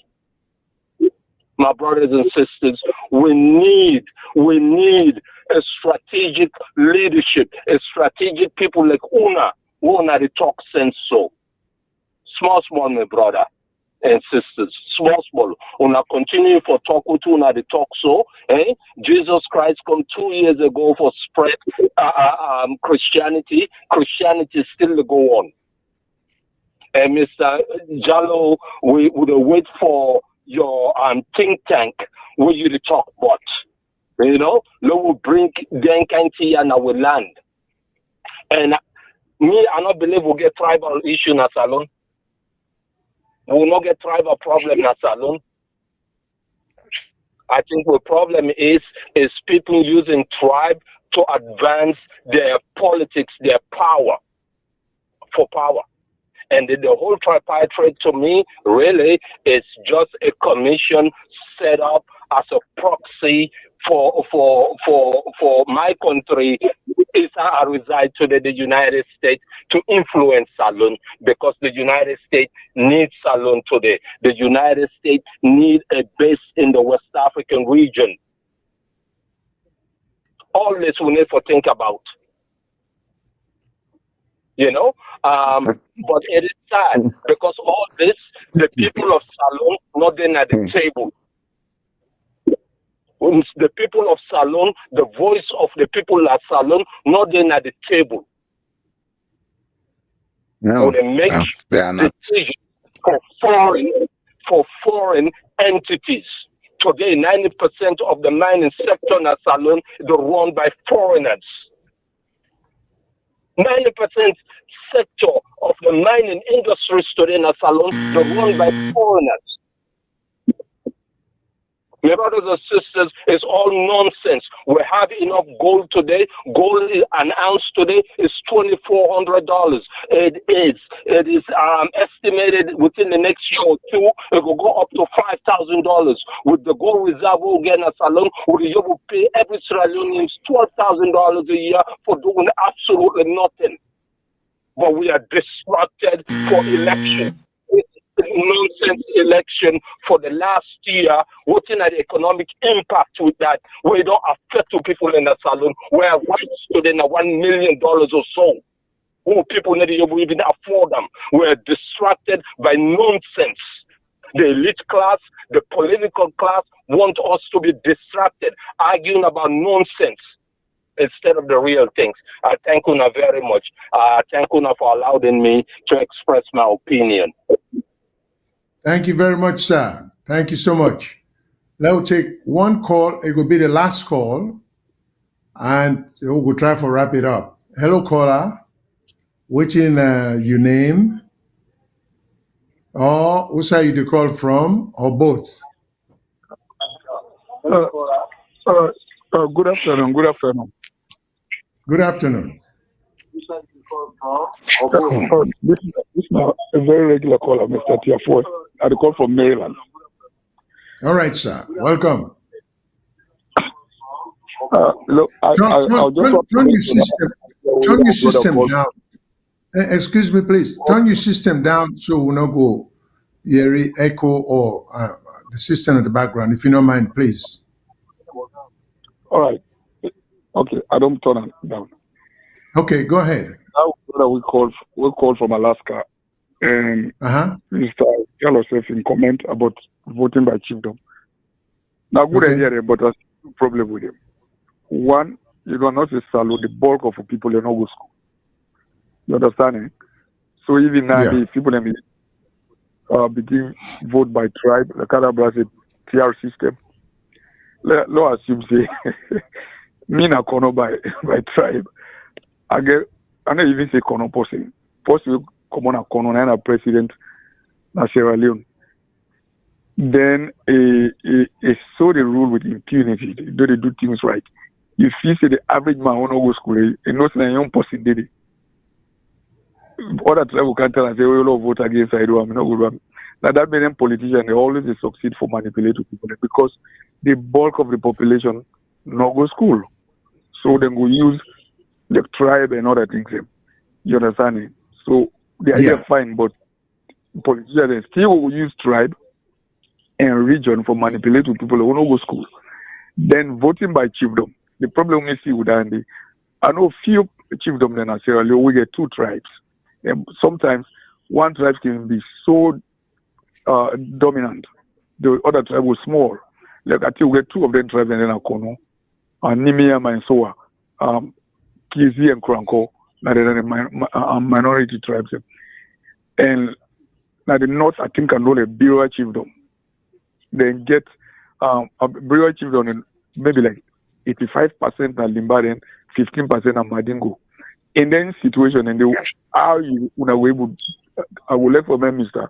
My brothers and sisters, we need a strategic leadership, a strategic people like Una the talk sense so. Small, my brother and sisters, small. Una continue for talk with Una the talk so. Jesus Christ come 2 years ago for spread Christianity. Christianity still go on. And Mr. Jallo, we would wait for your think tank where you to talk about. You know, will bring Denkanti and our land. And me, I don't believe we'll get tribal issue in Salon. We will not get tribal problem in Salon. I think the problem is people using tribe to advance their politics, their power, for power. And the whole tripartite to me really is just a commission set up as a proxy for my country. Is I reside today, the United States, to influence Salon, because the United States needs Salon today. The United States need a base in the West African region. All this we need to think about. You know, but it is sad because all this, the people of Salon not then at the table. The people of Salon, the voice of the people at Salon, not then at the table. No, So they make they are not. decisions for foreign entities. Today, 90% of the mining sector in Salon is run by foreigners. 90% sector of the mining industries today in Salon are run by foreigners. My brothers and sisters, it's all nonsense. We have enough gold today. Gold an ounce today is $2,400. It is estimated within the next year or two, it will go up to $5,000. With the gold reserve we'll get in Salon, we will pay every Sierra Leonean $12,000 a year for doing absolutely nothing. But we are distracted for election. Nonsense election for the last year, looking at the economic impact with that, where it don't affect people in the Salon, where whites today $1 million or so, who people need to even afford them. We're distracted by nonsense. The elite class, the political class want us to be distracted, arguing about nonsense instead of the real things. I thank Una very much. I thank Una for allowing me to express my opinion. Thank you very much, sir. Thank you so much. Now we'll take one call. It will be the last call, and we'll try to wrap it up. Hello, caller. Which in your name, or who say you to call from, or both? Good afternoon. Good afternoon. Good afternoon. This is a very regular caller, Mr. Tiafoe. I call from Maryland. All right, sir. Welcome. Look, Turn your system down. Excuse me, please. Turn your system down so we'll not go hear echo or the system in the background. If you don't mind, please. All right. Okay, I don't turn it down. Okay, go ahead. Now we call from Alaska, and Mr. Jallo says in comment about voting by chiefdom. Now, good idea, but there's a problem with him. One, you do not salute the bulk of the people in no go school. You understand? Eh? So even now, the people begin vote by tribe, the Canada has a TR system. Let's assume say me na kono by tribe. I don't even say kono person. Possibly come on a kono and a president na Sierra Leone. Then so the rule with impunity. They do things right. If you say the average man won't go school, and not a young person did it. Other tribe can tell and say, "We will vote against I do. I'm not good." Now that many politicians they always succeed for manipulating people because the bulk of the population not go school, so they will use the tribe and other things. You understand it? So the idea is fine, but politicians still will use tribe and region for manipulating people who don't go school. Then voting by chiefdom. The problem we see with Andy, I know few chiefdom in Sierra Leone we get two tribes. And sometimes one tribe can be so dominant, the other tribe was small. Like I think we get two of them tribes and then Akono, Nimiama and Soa, Kizi and Kranko, minority tribes. And now the north, I think, can roll a Bira chiefdom. Then get a Bira chiefdom in maybe like 85% at Limba, then 15% at Madingo. In then situation, and how you able, I will let for Mr.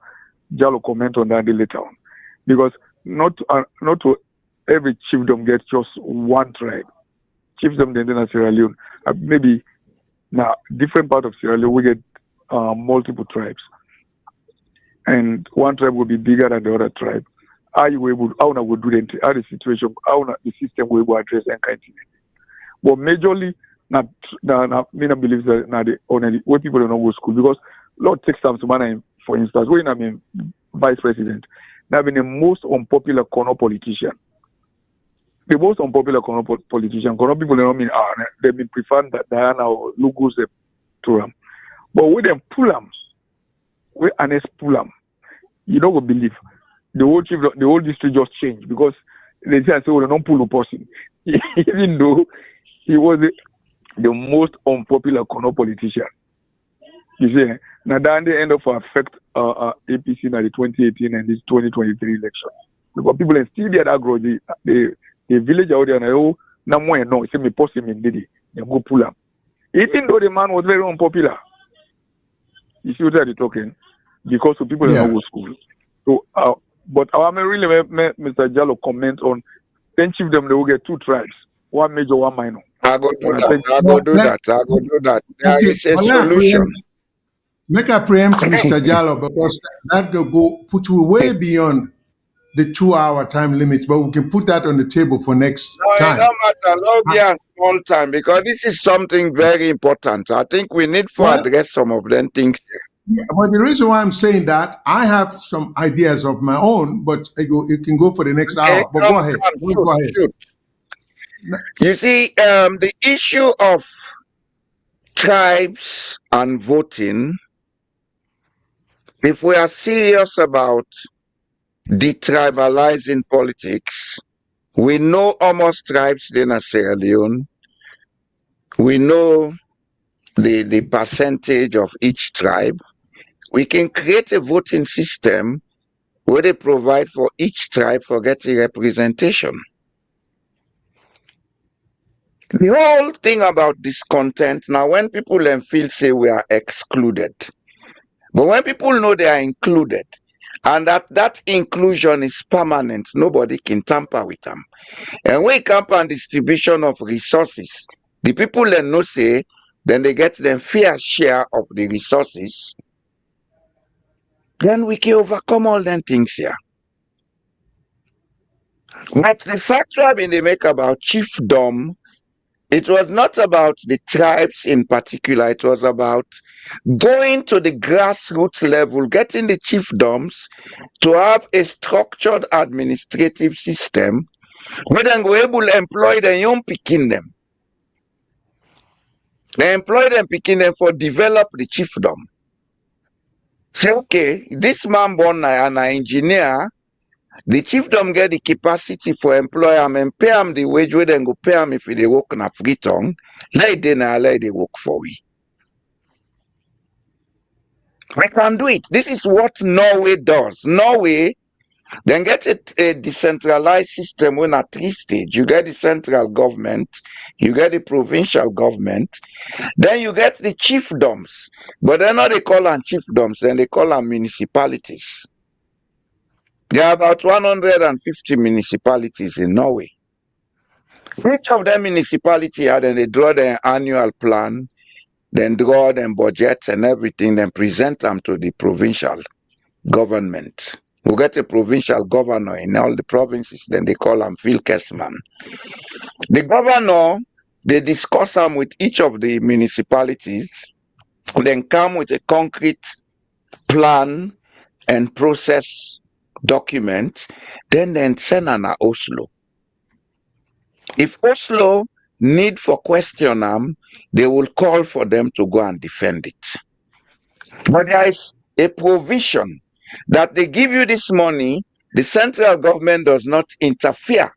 Jallo comment on that later on, because not to every chiefdom gets just one tribe. Chiefdom then in Sierra Leone, maybe now different part of Sierra Leone we get multiple tribes, and one tribe will be bigger than the other tribe. How you able? How we do the situation? How the system will address and kind of thing. But majorly. Now, me not believe that now the only way people don't go to school because Lord takes time to manage. For instance, when I'm vice president, now been the most unpopular corner politician. The most unpopular corner politician. Corner people don't mean they been prefer that Diana or Lugos to them, but when them pull them, when honest pull them, you don't believe the whole district just changed because they say they don't pull the person, even though he was the most unpopular corner politician. You see, now that the end of affect APC in the 2018 and this 2023 election. Because people are still there that grow the village out there and no more no, it's me person in Didi. They go pull up. Even though the man was very unpopular. You see what they're talking? Because of people don't go to school. So but I may really Mr. Jallo comment on 10 chiefdom they will get two tribes, one major, one minor. I go do that. There is a solution. Make a preempt Mr. Jallo because that will go put you way beyond the 2-hour time limit, but we can put that on the table for next time. It don't matter. Long and small time because this is something very important. I think we need to address some of them things. Yeah, but the reason why I'm saying that, I have some ideas of my own, but it can go for the next hour. But go ahead. Go ahead. Shoot. You see, the issue of tribes and voting, if we are serious about detribalizing politics, we know almost tribes in Sierra Leone. We know the percentage of each tribe. We can create a voting system where they provide for each tribe for getting representation. The whole thing about discontent, now when people then feel say we are excluded, but when people know they are included, and that inclusion is permanent, nobody can tamper with them. And when it comes on distribution of resources, the people then know say, then they get their fair share of the resources, then we can overcome all them things here. But the factor I mean they make about chiefdom, it was not about the tribes in particular, it was about going to the grassroots level, getting the chiefdoms to have a structured administrative system where they go able to employ the young picking them. They employ them picking them for develop the chiefdom. Say, okay, this man born an engineer, the chiefdom get the capacity for employ him and pay him the wage where they go pay him if they work na free tongue. Let they work for we. We can do it. This is what Norway does. Norway then get a decentralized system when at 3 stages. You get the central government, you get the provincial government, then you get the chiefdoms. But then now they call them chiefdoms, then they call them municipalities. There are about 150 municipalities in Norway. Each of them municipality had then they draw their annual plan, then draw them budgets and everything, then present them to the provincial government. We get a provincial governor in all the provinces, then they call him Fylkesman. The governor, they discuss them with each of the municipalities, then come with a concrete plan and process document, then send an Oslo. If Oslo need for question them, they will call for them to go and defend it. But there is a provision that they give you this money, the central government does not interfere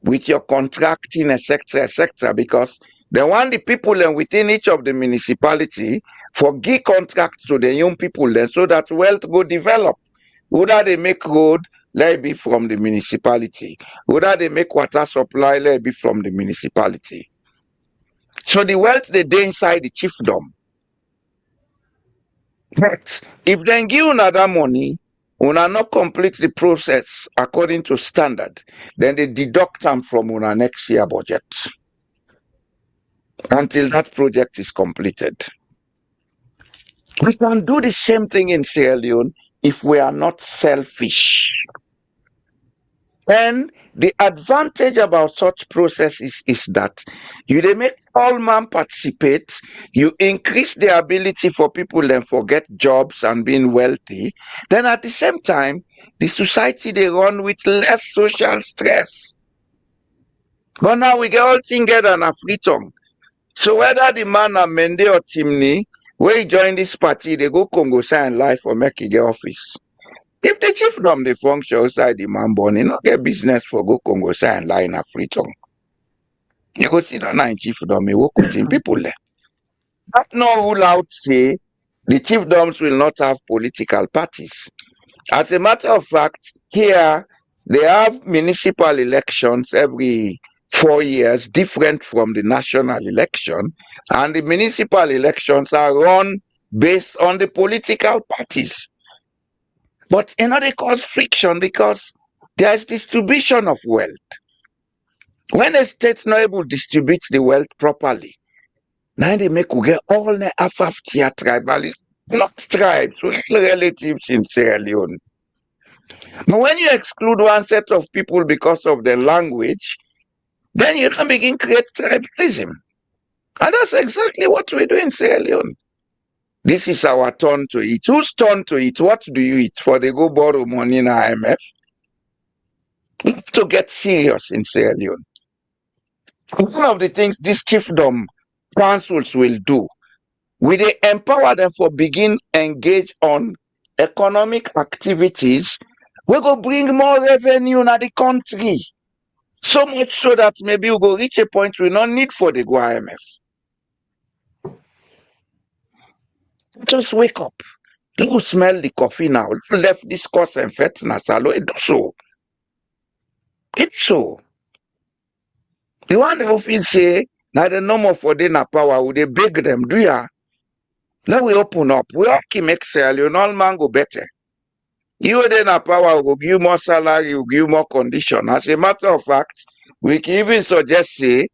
with your contracting, etc., because they want the people then within each of the municipality for give contract to the young people then so that wealth go develop. Whether they make road, let it be from the municipality. Whether they make water supply, let it be from the municipality. So the wealth they do inside the chiefdom. But if they give another money, una not complete the process according to standard, then they deduct them from una next year budget until that project is completed. We can do the same thing in Sierra Leone if we are not selfish. And the advantage about such processes is that you they make all man participate, you increase the ability for people then forget jobs and being wealthy. Then at the same time, the society they run with less social stress. But now we get all together and a free tongue. So whether the man a Mende or Timney, where he join this party, they go Congo sign life or make it get office. If the chiefdom they function outside the man born, you not get business for go Congo sign line a free tongue. You go see the nine chiefdom, you work with him people there. That no rule out say the chiefdoms will not have political parties. As a matter of fact, here they have municipal elections every 4 years, different from the national election, and the municipal elections are run based on the political parties. But they cause friction because there is distribution of wealth. When a state not able to distribute the wealth properly, now they make we get all the Afaftia tribal, not tribes, relatives in Sierra Leone. But when you exclude one set of people because of their language, then you can begin create tribalism. And that's exactly what we do in Sierra Leone. This is our turn to eat. Whose turn to eat? What do you eat? For they go borrow money in IMF? We have to get serious in Sierra Leone. One of the things these chiefdom councils will do, will they empower them for begin engage on economic activities, we go bring more revenue in the country. So much so that maybe we go reach a point we not need for the go IMF. Just wake up. Don't smell the coffee now. Left discourse and fet nasalo. It's so. It's so. The one who feel say, now the number for dinner power, would they beg them, do ya? Now we open up. We all can make Sierra Leone, all man go better. You then a power will give you more salary, will give you more condition. As a matter of fact, we can even suggest say,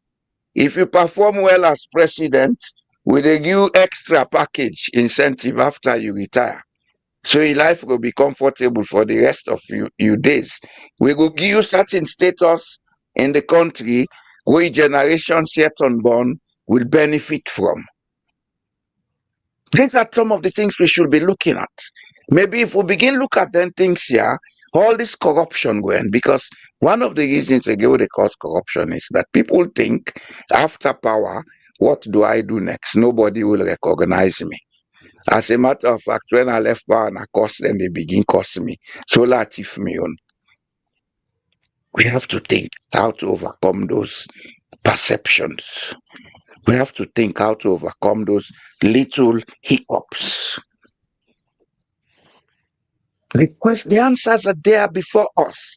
if you perform well as president, we dey give you extra package incentive after you retire. So your life will be comfortable for the rest of your days. We will give you certain status in the country where generations yet unborn will benefit from. These are some of the things we should be looking at. Maybe if we begin look at them things here, all this corruption going, because one of the reasons again they cause corruption is that people think after power, what do I do next? Nobody will recognize me. As a matter of fact, when I left power and I cost them, they begin costing me. So latif me on. We have to think how to overcome those perceptions. We have to think how to overcome those little hiccups. The answers are there before us,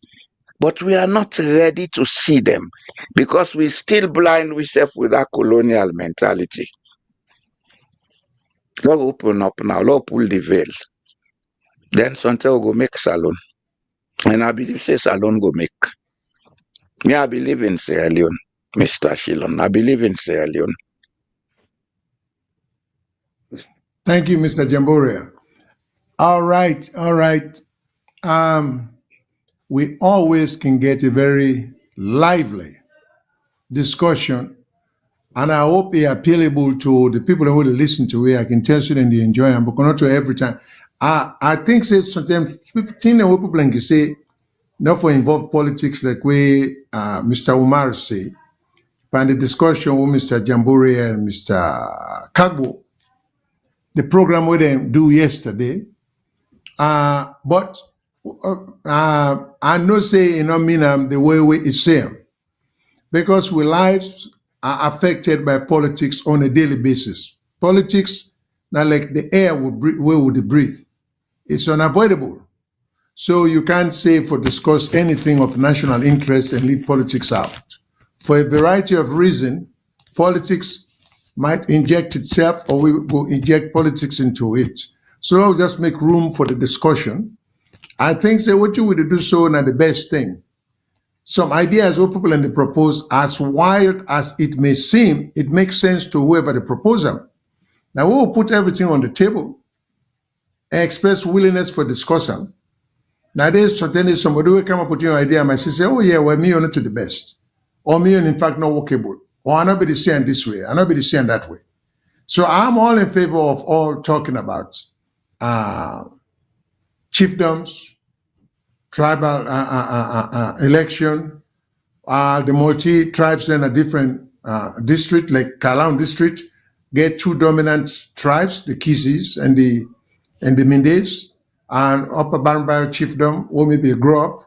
but we are not ready to see them because we still blind ourselves with our colonial mentality. Let's open up now, let's pull the veil. Then something will go make Salon. And I believe say Salon go make. Me, I believe in Sierra Leone, Mr. Shyllon. I believe in Sierra Leone. Thank you, Mr. Jamboria. All right, all right. We always can get a very lively discussion, and I hope it appealable to the people who will listen to it. I can tell you that they enjoy it, but not to every time. I think say sometimes people can say not for involve politics like we Mr. Umar say, and the discussion with Mr. Jamboria and Mr. Kagbo, the program we them do yesterday. But I know say mean the way we is same because we lives are affected by politics on a daily basis. Politics, not like the air we would breathe. It's unavoidable. So you can't say for discuss anything of national interest and leave politics out. For a variety of reasons, politics might inject itself or we will inject politics into it. So I'll just make room for the discussion. I think say what you would do so now the best thing. Some ideas what people they propose, as wild as it may seem, it makes sense to whoever they propose them. Now we will put everything on the table and express willingness for discussion. Now there's certainly somebody will come up with your idea and say, oh yeah, well me on it to the best. Or me on in fact not workable. Or I'm not be the same this way, I'm not be the same that way. So I'm all in favor of all talking about chiefdoms, tribal election, the multi-tribes in a different district, like Kalang district, get two dominant tribes, the Kisis and the Mindes, and Upper Banbao chiefdom, or maybe they grow up,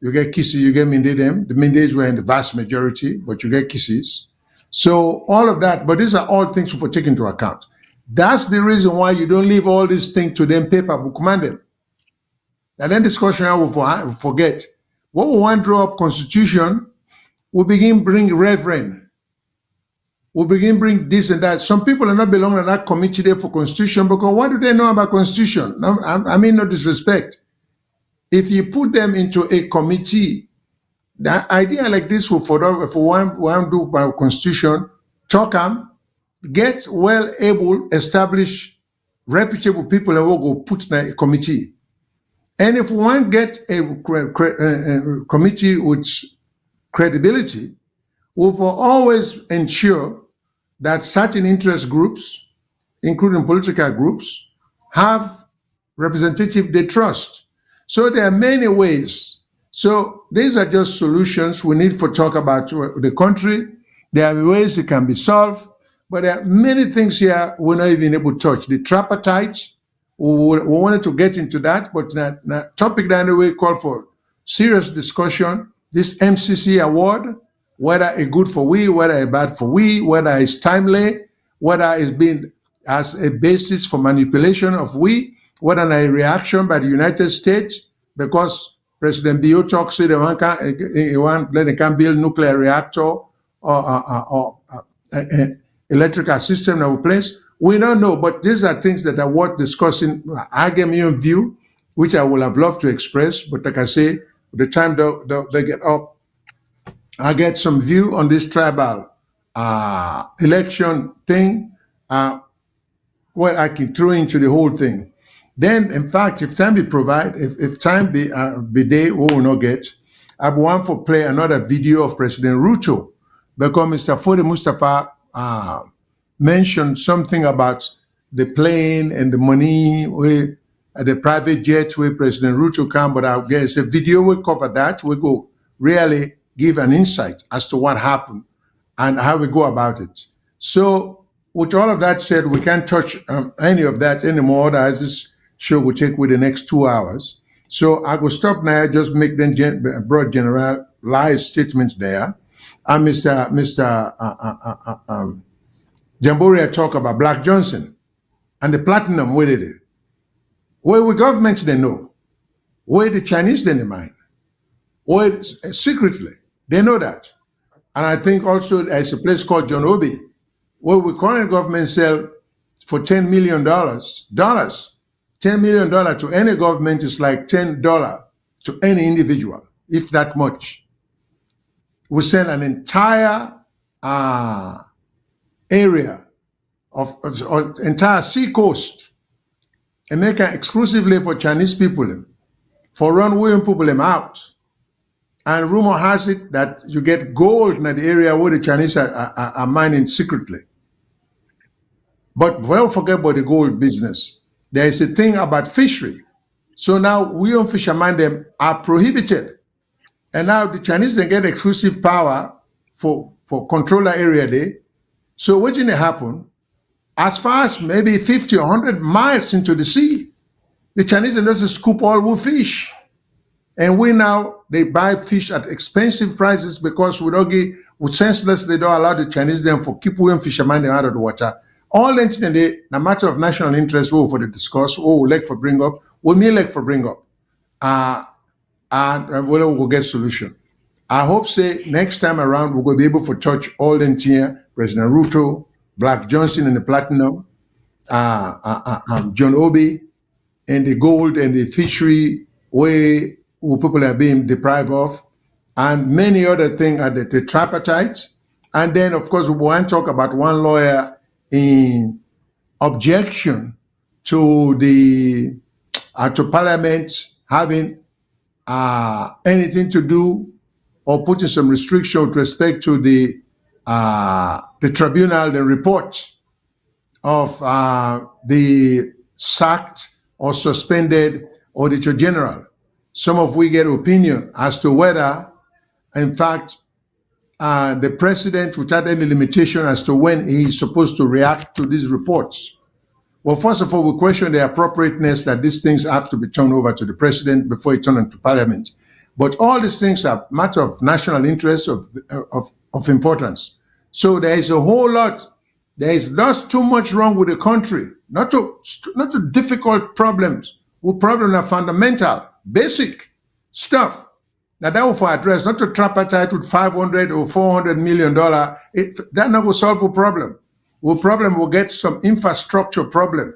you get Kisi, you get Minde them. The Mindes were in the vast majority, but you get Kisis. So all of that, but these are all things for take into account. That's the reason why you don't leave all these things to them paper, but command them. And then discussion I will forget. What we want to draw up constitution, we begin bring reverend. We begin bring this and that. Some people are not belonging to that committee there for constitution because what do they know about constitution? No, I mean no disrespect. If you put them into a committee, the idea like this will for one do by constitution, talk them, get well able, establish reputable people and will go put in a committee. And if one get a committee with credibility, we will always ensure that certain interest groups, including political groups, have representative they trust. So there are many ways. So these are just solutions we need for talk about the country. There are ways it can be solved, but there are many things here we're not even able to touch. The tripartite, we wanted to get into that, but that topic that anyway called for serious discussion. This MCC award, whether it's good for we, whether it's bad for we, whether it's timely, whether it's been as a basis for manipulation of we, whether a reaction by the United States because President Bio talks to they can build nuclear reactor or electrical system that will place. We don't know, but these are things that are worth discussing. I gave me a view, which I would have loved to express, but like I say, the time they get up, I get some view on this tribal election thing. Well, I can throw into the whole thing. Then, in fact, if time be provide, if time be there, we will not get. I want to play another video of President Ruto because Mr. Fode Mustafa mentioned something about the plane and the money, the private jet where President Ruto come. But I guess a video will cover that. We go really give an insight as to what happened and how we go about it. So, with all of that said, we can't touch any of that anymore. As this show will take with the next 2 hours. So I will stop now, just make them broad generalized statements there. And Mr. Jamboria talk about Black Johnson and the platinum, where did it? Where the government they know, where the Chinese they mind, where secretly they know that. And I think also there's a place called John Obi, where the current government sell for $10 million. $10 million to any government is like $10 to any individual, if that much. We sell an entire area of entire sea coast and make it exclusively for Chinese people, for run-away people out. And rumor has it that you get gold in the area where the Chinese are mining secretly. But don't forget about the gold business. There is a thing about fishery. So now we on fishermen them are prohibited. And now the Chinese then get exclusive power for controller area there. So what's going to happen? As far as maybe 50 or 100 miles into the sea, the Chinese then just scoop all the fish. And they buy fish at expensive prices because with senseless, they don't allow the Chinese them for keep fishermen them out of the water. All that in a matter of national interest, for the discuss, like for bring up, me like for bring up, and we'll get solution. I hope say next time around we will be able to touch all the here, President Ruto, Black Johnson and the platinum, John Obi, and the gold and the fishery where people are being deprived of, and many other things at the tripartite. And then of course we want to talk about one lawyer in objection to the to Parliament having anything to do or putting some restriction with respect to the tribunal, the report of the sacked or suspended Auditor General. Some of we get opinion as to whether, in fact, the president, without any limitation as to when he's supposed to react to these reports. Well, first of all, we question the appropriateness that these things have to be turned over to the president before it turns into Parliament. But all these things are matter of national interest, of importance. So there is a whole lot. There is not too much wrong with the country. Not too difficult problems. Well, problems are fundamental, basic stuff. Now that will for address, not to tripartite with $500 or $400 million. That not will solve the problem. The problem will get some infrastructure problem.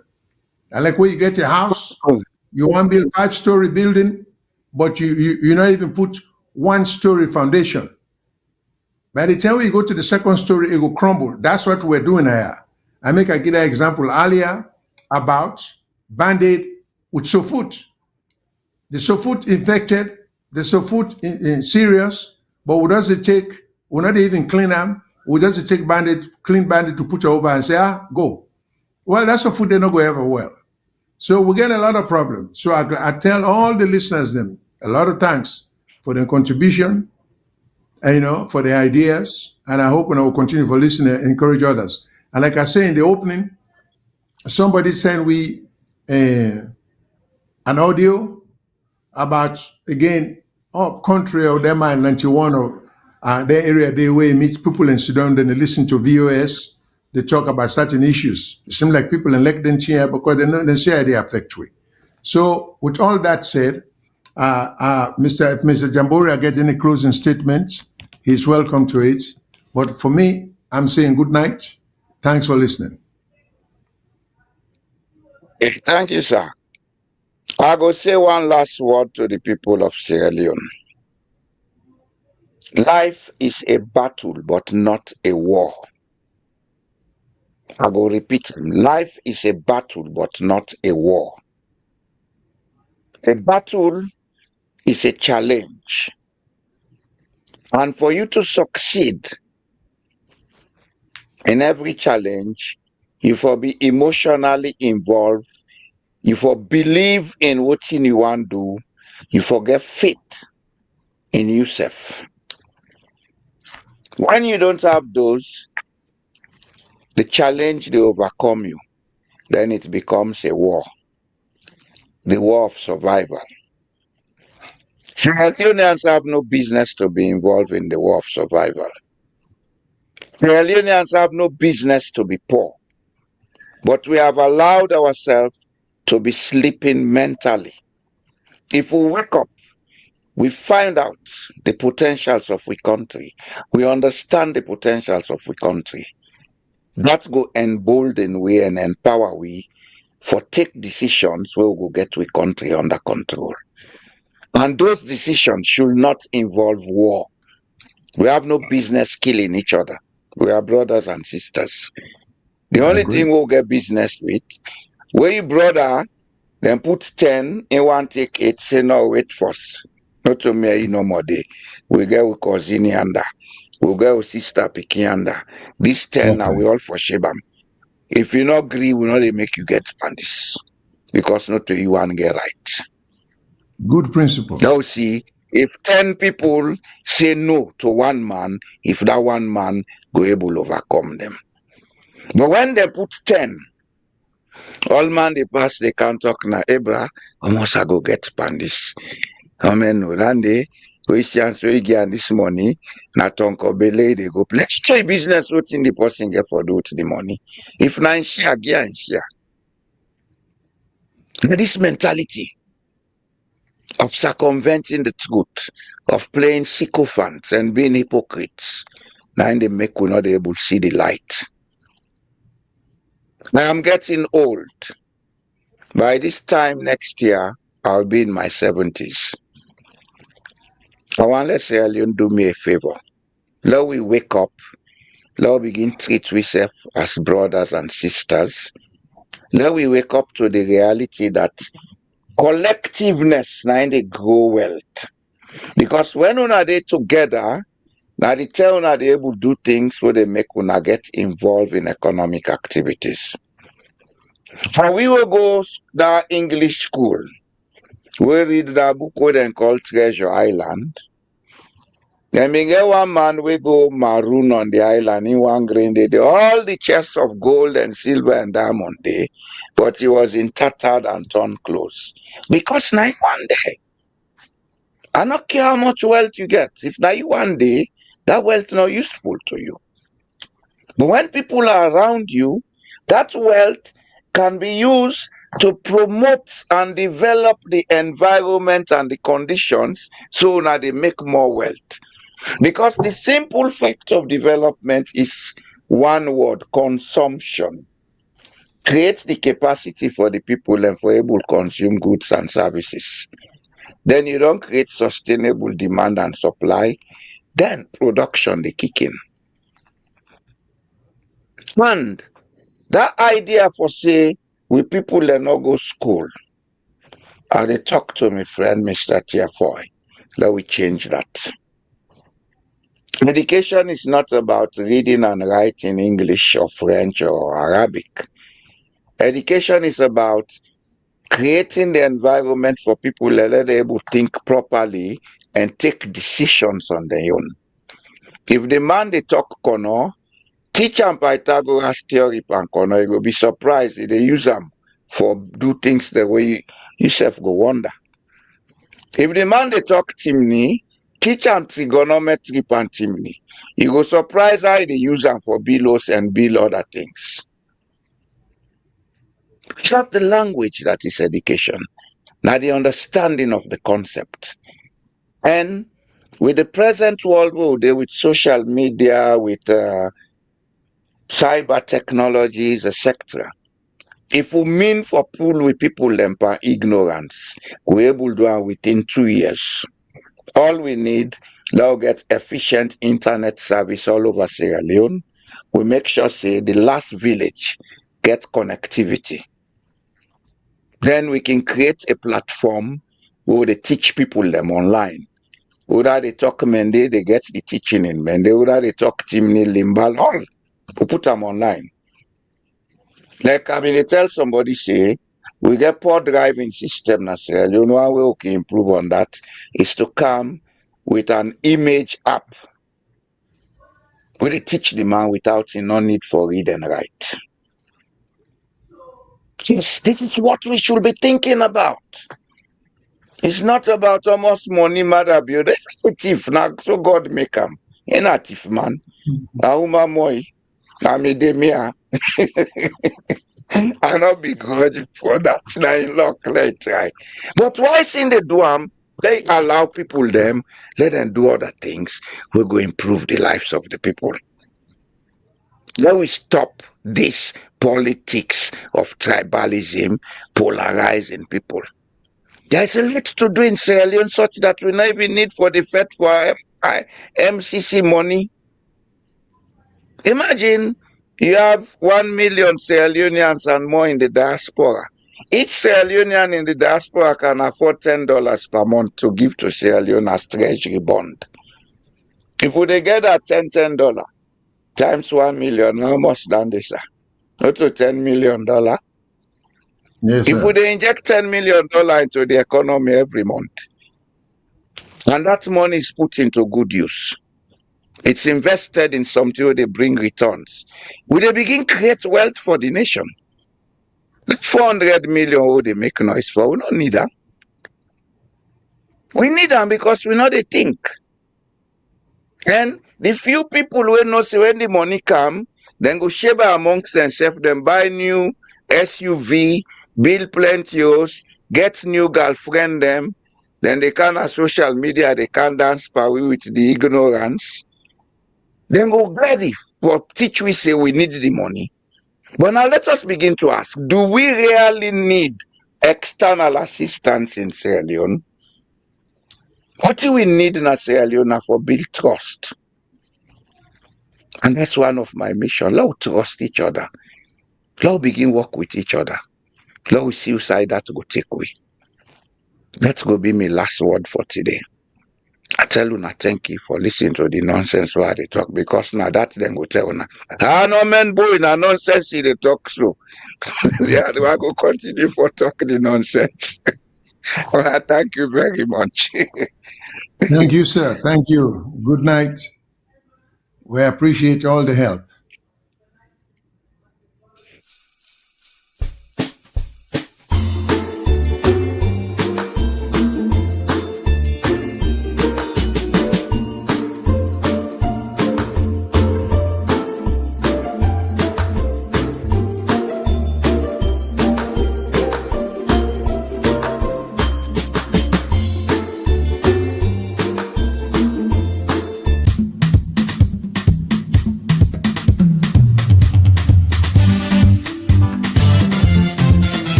And like where you get a house, you want to build 5-story building, but you not even put 1-story foundation. By the time you go to the 2nd story, it will crumble. That's what we're doing here. I give an example earlier about Band-Aid with Sofut. The Sofut infected, the Sofut serious, but we doesn't take, we not even clean them. We just take clean Band-Aid to put it over and say, go. Well, that's a food they not go ever well. So we get a lot of problems. So I tell all the listeners them a lot of thanks for their contribution, and, for their ideas. And I hope I will continue for listening and encourage others. And like I say in the opening, somebody sent we an audio about, again, country of them in 91 or their area, they way meet people in Sudan, then they listen to VOS, they talk about certain issues. It seems like people elect them here because they share their affect we. So, with all that said, if Mr. Jamboria get any closing statements, he's welcome to it. But for me, I'm saying good night. Thanks for listening. Thank you, sir. I go say one last word to the people of Sierra Leone. Life is a battle, but not a war. I go repeat, life is a battle, but not a war. A battle is a challenge. And for you to succeed in every challenge, you for be emotionally involved, you for believe in what you want to do, you for get faith in yourself. When you don't have those, the challenge they overcome you, then it becomes a war. The war of survival. Sierra Leoneans have no business to be involved in the war of survival. Sierra Leoneans have no business to be poor. But we have allowed ourselves to be sleeping mentally. If we wake up, we find out the potentials of our country. We understand the potentials of our country. That go embolden we and empower we for take decisions where we will get our country under control. And those decisions should not involve war. We have no business killing each other. We are brothers and sisters. The only thing we'll get business with, where you brother, then put 10 in one take 8, say no, wait first. Not to me, no more day. We get with cousin yanda. We get with sister picking yanda. This 10 now we all for Shebam. If you not agree, we not make you get pandis. Because not to you and get right. Good principle. Now see, if 10 people say no to one man, if that one man go able to overcome them. But when they put 10, all man they pass, they can't talk na Ebra, almost I go get pandis. Amen. One day, we chance we get this money, na tonko bele, they go, let's try business, what in the person get for do with the money. If na share, get and share. This mentality of circumventing the truth, of playing sycophants and being hypocrites, now they make we not able to see the light. I am getting old. By this time next year, I'll be in my 70s. I want let's say Leon do me a favor. Let we wake up. Let we begin treat ourselves as brothers and sisters. Let we wake up to the reality that collectiveness now they grow wealth. Because when una they together, now they tell una they able to do things where they make una get involved in economic activities. And we will go that English school. We read that book where they call Treasure Island. Then we get one man we go maroon on the island in one green day. All the chests of gold and silver and diamond there, but he was in tattered and torn clothes. Because now one day, I don't care how much wealth you get. If now one day, that wealth not useful to you. But when people are around you, that wealth can be used to promote and develop the environment and the conditions so that they make more wealth. Because the simple fact of development is one word, consumption. Create the capacity for the people and for able to consume goods and services. Then you don't create sustainable demand and supply. Then production they kick in. And that idea for say, we people that not go school, and they talk to my friend Mr. Tiafoy, that we change that. Education is not about reading and writing English or French or Arabic. Education is about creating the environment for people that are able to think properly and take decisions on their own. If the man they talk Kono, teach him Pythagoras theory and Kono, you will be surprised if they use them for do things the way you self go wonder. If the man they talk Timney, teach him trigonometry and Timney, you go surprise how they use them for billows and bill other things. It's not the language that is education. Now the understanding of the concept. And with the present world, with social media, with cyber technologies, etc. If we mean for pull with people them by ignorance, we're able to do it within 2 years. All we need, now get efficient internet service all over Sierra Leone. We make sure say the last village get connectivity. Then we can create a platform where they teach people them online. Whether they talk Mende, they get the teaching in Mende. Whether they talk Timni, Limbal, all we put them online. Like I mean, they tell somebody say we get poor driving system now. You know how we can improve on that is to come with an image app where they teach the man without no need for read and write. Yes, this is what we should be thinking about. It's not about how much money matter build. That's a thief now. So God make him. Ain't a thief man. Auma moi. Amidemia. I not begrudge for that. Now in luck, let try. But why in the do they allow people them, let them do other things. We're going to improve the lives of the people. Let we stop this politics of tribalism, polarizing people. There's a lot to do in Sierra Leone such that we not even need for the Fed for MCC money. Imagine you have 1 million Sierra Leoneans and more in the diaspora. Each Sierra Leonean in the diaspora can afford $10 per month to give to Sierra Leone as treasury bond. If we get that $10 times 1 million, how much than this? Not to $10 million. Yes, If sir. we inject $10 million into the economy every month, and that money is put into good use, it's invested in something where they bring returns, will they begin create wealth for the nation? 400 million who they make noise for, we don't need them. We need them because we know they think. And the few people who know say when the money come, then go share amongst themselves, then buy new SUV, build plenty house, get new girlfriend them, then they can on social media, they can dance power with the ignorance. Then go ready for teach we say we need the money. But now let us begin to ask, do we really need external assistance in Sierra Leone? What do we need in Sierra Leone for build trust? And that's one of my missions. Let's trust each other. Let's begin work with each other. Let's see side that go take away. That's going to be my last word for today. I tell you, thank you for listening to the nonsense while they talk, because now that then go tell you, no man boy, na nonsense they talk slow. Yeah, I go continue for talking the nonsense. Well, thank you very much. Thank you, sir. Thank you. Good night. We appreciate all the help.